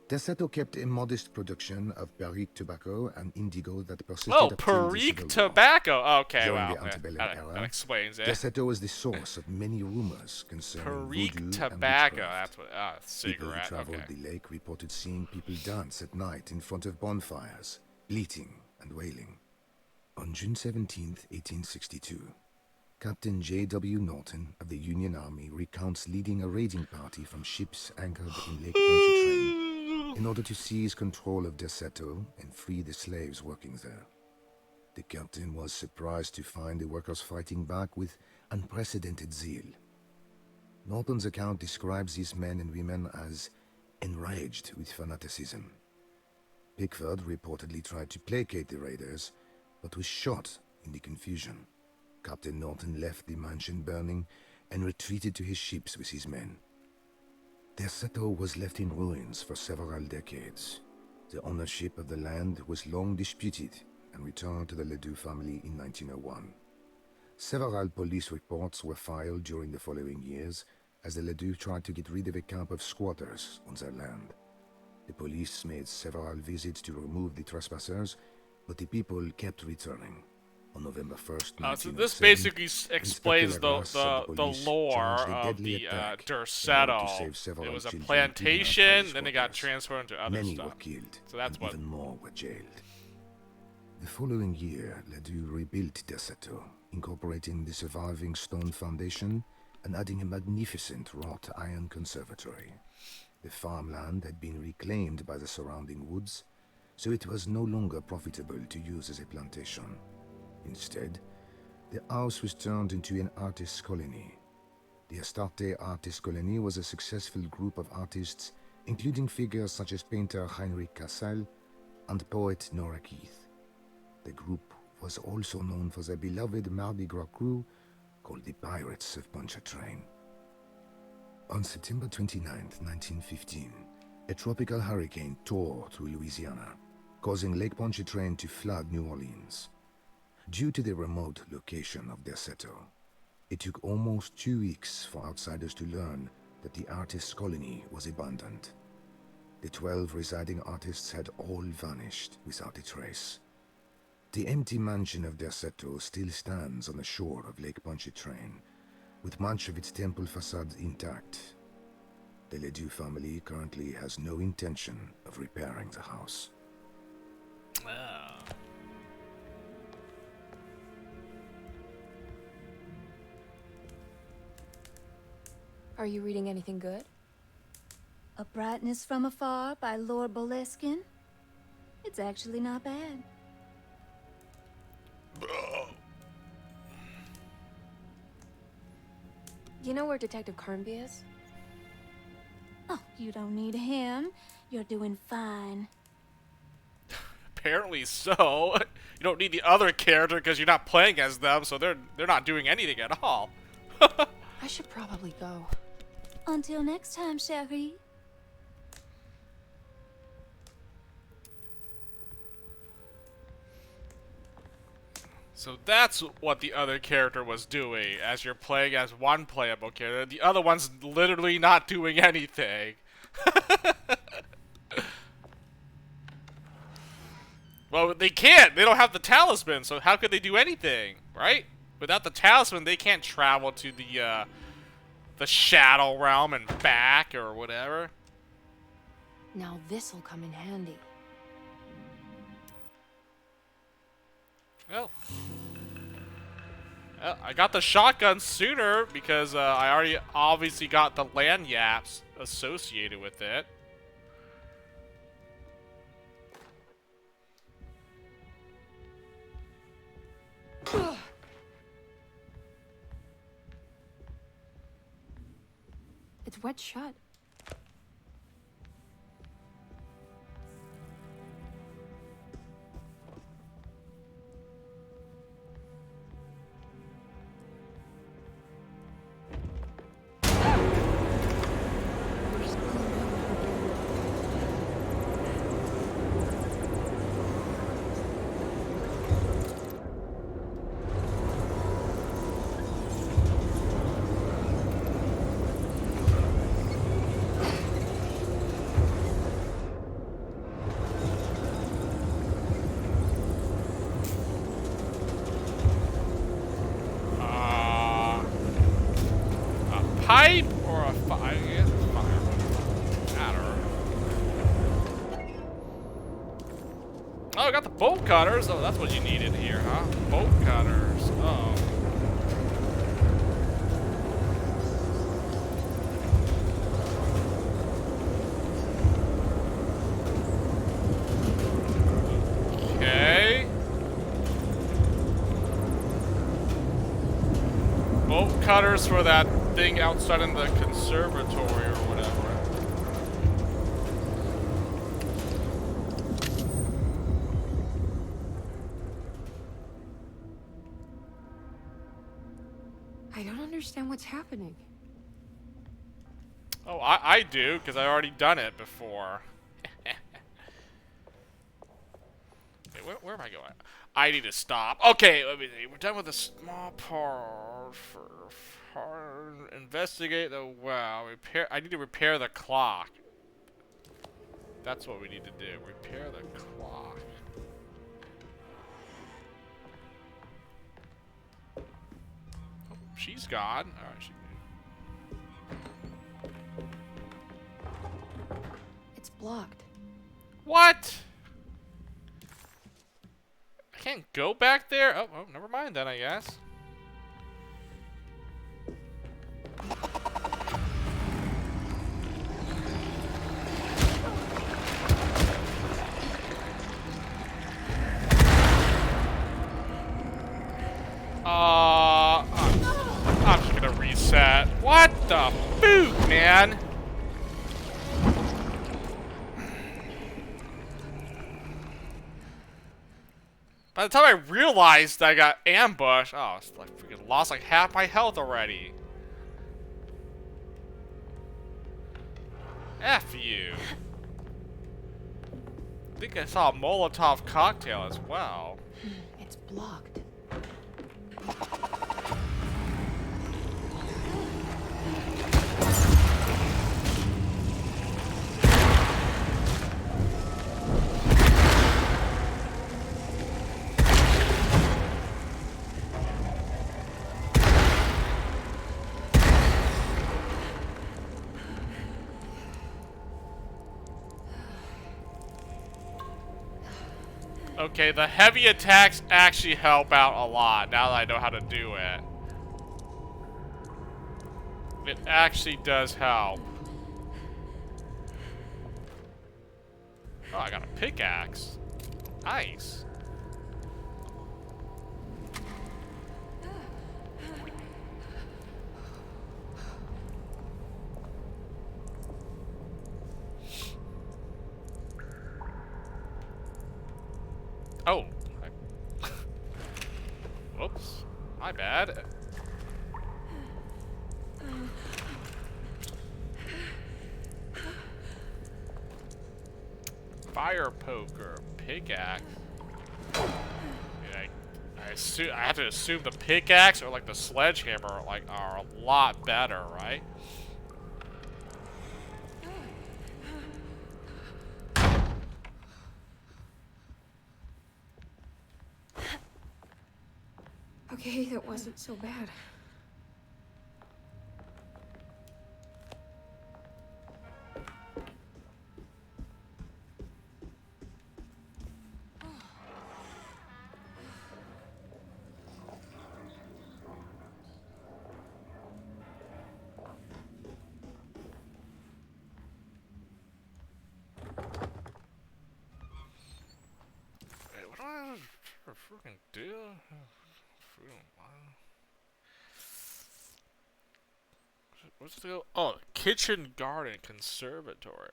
Derceto kept a modest production of Perique tobacco and indigo that persisted
Oh,
up till the
Perique
Civil
tobacco.
War.
Okay,
During
wow.
the antebellum
That
era,
explains it.
Derceto was the source of many rumors concerning
Perique
voodoo
tobacco.
and witchcraft.
That's what.
People who
Cigarette.
traveled
Okay.
the lake reported seeing people dance at night in front of bonfires, bleating and wailing. On June 17, 1862, Captain J.W. Norton of the Union Army recounts leading a raiding party from ships anchored in Lake Pontchartrain in order to seize control of Derceto and free the slaves working there. The captain was surprised to find the workers fighting back with unprecedented zeal. Norton's account describes these men and women as enraged with fanaticism. Pickford reportedly tried to placate the raiders, but was shot in the confusion. Captain Norton left the mansion burning and retreated to his ships with his men. Derceto was left in ruins for several decades. The ownership of the land was long disputed and returned to the Ledoux family in 1901. Several police reports were filed during the following years as the Ledoux tried to get rid of a camp of squatters on their land. The police made several visits to remove the trespassers, but the people kept returning. On November 1st,
so this basically explains the lore of the Derceto. It was a plantation, then it got transferred into other
Many
stuff.
were killed,
So that's
and
what.
even more were jailed. The following year, Ledoux rebuilt Derceto, incorporating the surviving stone foundation and adding a magnificent wrought iron conservatory. The farmland had been reclaimed by the surrounding woods, so it was no longer profitable to use as a plantation. Instead, the house was turned into an artist's colony. The Astarte Artist Colony was a successful group of artists, including figures such as painter Heinrich Cassel and poet Nora Keith. The group was also known for their beloved Mardi Gras crew called the Pirates of Pontchartrain. On September 29, 1915, a tropical hurricane tore through Louisiana, causing Lake Pontchartrain to flood New Orleans. Due to the remote location of Derceto, it took almost 2 weeks for outsiders to learn that the artist's colony was abandoned. The 12 residing artists had all vanished without a trace. The empty mansion of Derceto still stands on the shore of Lake Pontchartrain, with much of its temple facade intact. The Ledoux family currently has no intention of repairing the house.
Are you reading anything good?
A Brightness from Afar by Lord Boleskine. It's actually not bad.
You know where Detective Carnby is?
Oh, you don't need him. You're doing fine.
Apparently so. You don't need the other character because you're not playing as them, so they're not doing anything at all.
I should probably go.
Until next time, chérie.
So that's what the other character was doing, as you're playing as one playable character. The other one's literally not doing anything. Well, they can't. They don't have the talisman, so how could they do anything, right? Without the talisman, they can't travel to the Shadow Realm and back or whatever.
Now this'll come in handy.
Well, I got the shotgun sooner because I already obviously got the land yaps associated with it.
It's wet shut. Pipe or a fire? I guess a fire. Matter. Oh, I got the bolt cutters. Oh, that's what you needed here, huh? Bolt cutters. Oh. Okay. Bolt cutters for that thing outside in the conservatory or whatever. I don't understand what's happening.
Oh, I do, because I already done it before. Wait, where am I going? I need to stop. Okay, let me see. We're done with the small part for investigate the well. Repair. I need to repair the clock. That's what we need to do. Repair the clock. Oh, she's gone. Alright, she...
It's blocked.
What? I can't go back there? Oh, never mind then, I guess. I'm just gonna reset. What the food, man? By the time I realized I got ambushed, oh, it's like freaking lost like half my health already. F you. I think I saw a Molotov cocktail as well.
It's blocked.
Okay, the heavy attacks actually help out a lot now that I know how to do it. It actually does help. Oh, I got a pickaxe. Nice. Oh. Whoops. My bad. Fire poker, pickaxe. I have to assume the pickaxe or like the sledgehammer are a lot better, right?
Okay, that wasn't so bad.
Wait, what do I freaking do? What's the go? Oh, kitchen garden conservatory.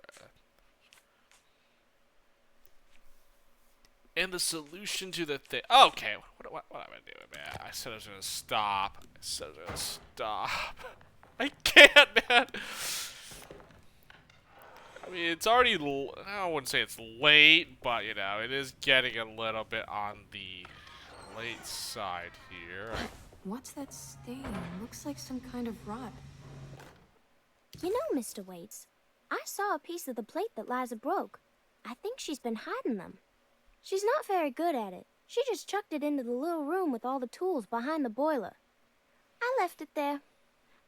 And the solution to the thing. Okay, what am I doing, man? I said I was gonna stop. I can't, man. I mean, it's already. I wouldn't say it's late, but you know, it is getting a little bit on the late side here.
What's that stain? Looks like some kind of rot.
You know, Mr. Waits, I saw a piece of the plate that Liza broke. I think she's been hiding them. She's not very good at it. She just chucked it into the little room with all the tools behind the boiler. I left it there.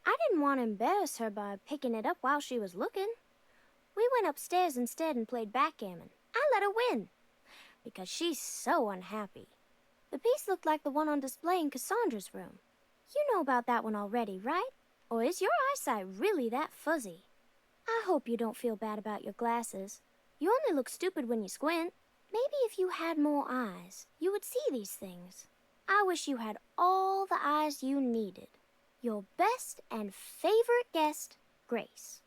I didn't want to embarrass her by picking it up while she was looking. We went upstairs instead and played backgammon. I let her win, because she's so unhappy. The piece looked like the one on display in Cassandra's room. You know about that one already, right? Or is your eyesight really that fuzzy? I hope you don't feel bad about your glasses. You only look stupid when you squint. Maybe if you had more eyes, you would see these things. I wish you had all the eyes you needed. Your best and favorite guest, Grace.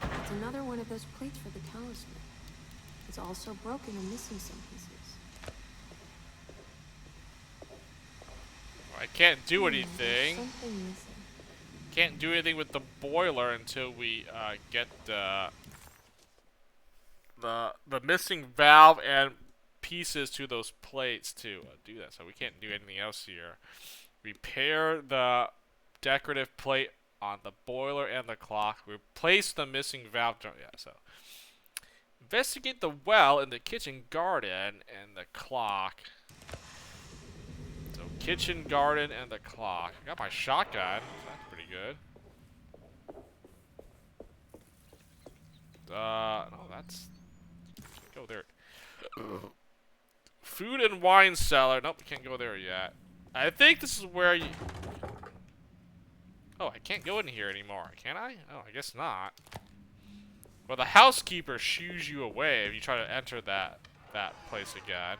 It's another one of those plates for the talisman. It's also broken and missing some pieces.
I can't do anything.
Something missing.
Can't do anything with the boiler until we get the missing valve and pieces to those plates to do that. So we can't do anything else here. Repair the decorative plate on the boiler and the clock. Replace the missing valve. Yeah, so investigate the well in the kitchen garden and the clock. So kitchen garden and the clock. I got my shotgun. So that's pretty good. No, that's go there. Food and wine cellar. Nope, we can't go there yet. I think this is where you... Oh, I can't go in here anymore, can I? Oh, I guess not. Well, the housekeeper shoos you away if you try to enter that place again.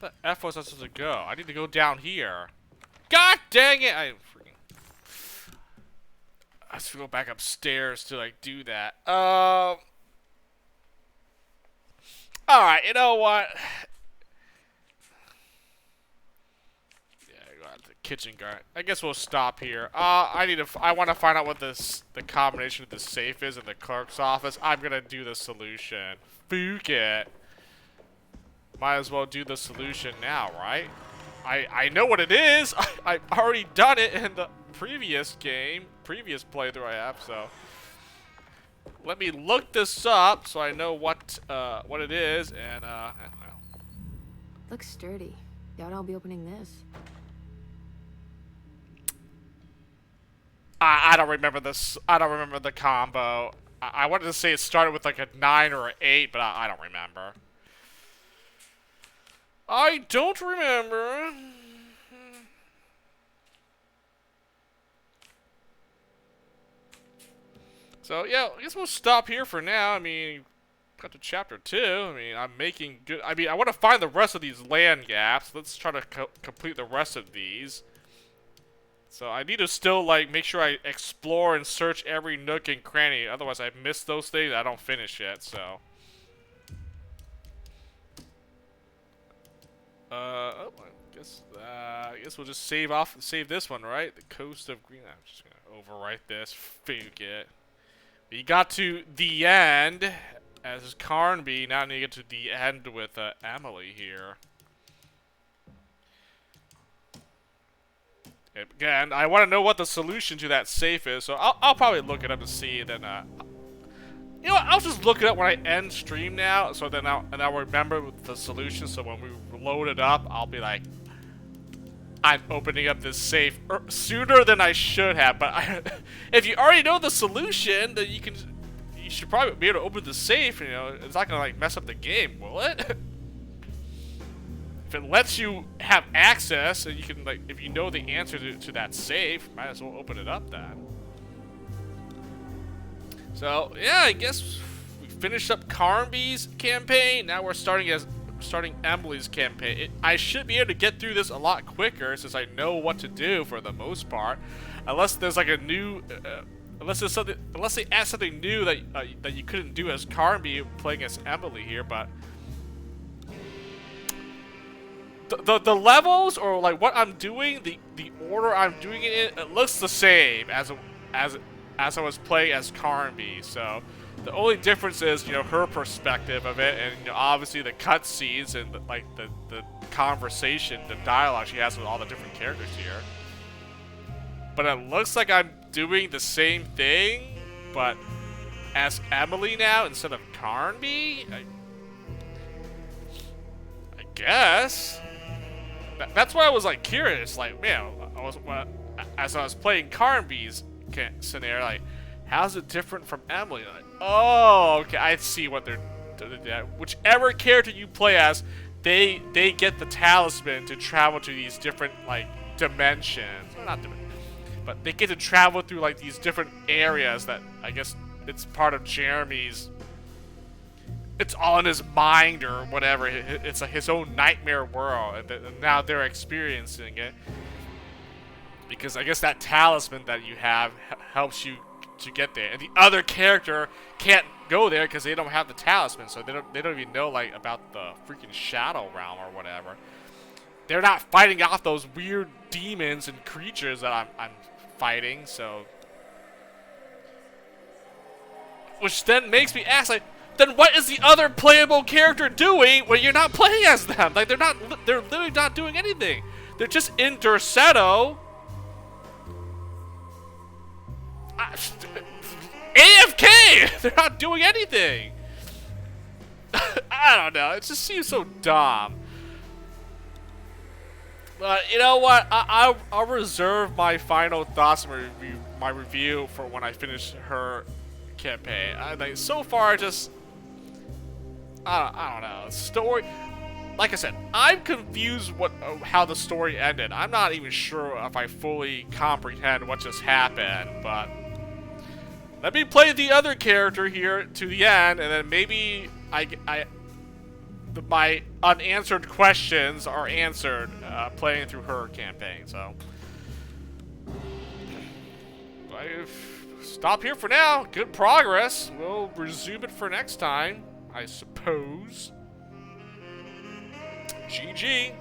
Where the F was I supposed to go? I need to go down here. God dang it! I have to go back upstairs to like do that. Alright, you know what? Yeah, go out to the kitchen garden. I guess we'll stop here. I want to find out what the combination of the safe is in the clerk's office. I'm gonna do the solution. Fuck it. Might as well do the solution now, right? I know what it is. I've already done it in the previous playthrough I have, so let me look this up so I know what it is, and well.
Looks sturdy. Doubt I'll be opening this.
I don't remember this. I don't remember the combo. I wanted to say it started with like a 9 or an 8, but I don't remember. I don't remember. So, yeah, I guess we'll stop here for now. I mean, got to chapter 2. I mean, I'm making good... I mean, I want to find the rest of these land gaps. Let's try to complete the rest of these. So, I need to still, like, make sure I explore and search every nook and cranny. Otherwise, I miss those things. I don't finish it, so... oh, I guess we'll just save this one, right? The Coast of Greenland. I'm just gonna overwrite this. Fuck it. We got to the end as Carnby. Now I need to get to the end with Emily here. Again, I want to know what the solution to that safe is, so I'll probably look it up and see. Then, you know what? I'll just look it up when I end stream now, so then I'll remember the solution. So when we load it up, I'll be like, I'm opening up this safe sooner than I should have. But if you already know the solution, then you should probably be able to open the safe. You know, it's not gonna like mess up the game, will it? If it lets you have access, and you can like, if you know the answer to that safe, might as well open it up then. So yeah, I guess we finished up Carnby's campaign. Now we're starting Emily's campaign. I should be able to get through this a lot quicker since I know what to do for the most part, unless there's like a new, unless they add something new that you couldn't do as Carnby playing as Emily here. But the levels or like what I'm doing, the order I'm doing it in, it looks the same as I was playing as Carnby. So the only difference is, you know, her perspective of it, and you know, obviously the cutscenes and the conversation, the dialogue she has with all the different characters here. But it looks like I'm doing the same thing, but as Emily now instead of Carnby. I guess that's why I was like curious. Like, man, as I was playing Carnby's scenario, like, how's it different from Emily? Like, oh, okay, I see what they're doing. Whichever character you play as, they get the talisman to travel to these different like dimensions. Well, not dimensions, but they get to travel through like these different areas that I guess it's part of Jeremy's. It's all in his mind or whatever. It's like his own nightmare world, and now they're experiencing it. Because I guess that talisman that you have helps you to get there, and the other character can't go there because they don't have the talisman, so they don't even know like about the freaking Shadow Realm or whatever. They're not fighting off those weird demons and creatures that I'm fighting, so which then makes me ask, like, then what is the other playable character doing when you're not playing as them? Like, they're literally not doing anything. They're just in Derceto. AFK! They're not doing anything. I don't know. It just seems so dumb. But you know what? I'll reserve my final thoughts and my review for when I finish her campaign. Like, so far, just I don't know. Story. Like I said, I'm confused how the story ended. I'm not even sure if I fully comprehend what just happened. But let me play the other character here to the end, and then maybe my unanswered questions are answered playing through her campaign. So stop here for now. Good progress. We'll resume it for next time, I suppose. GG.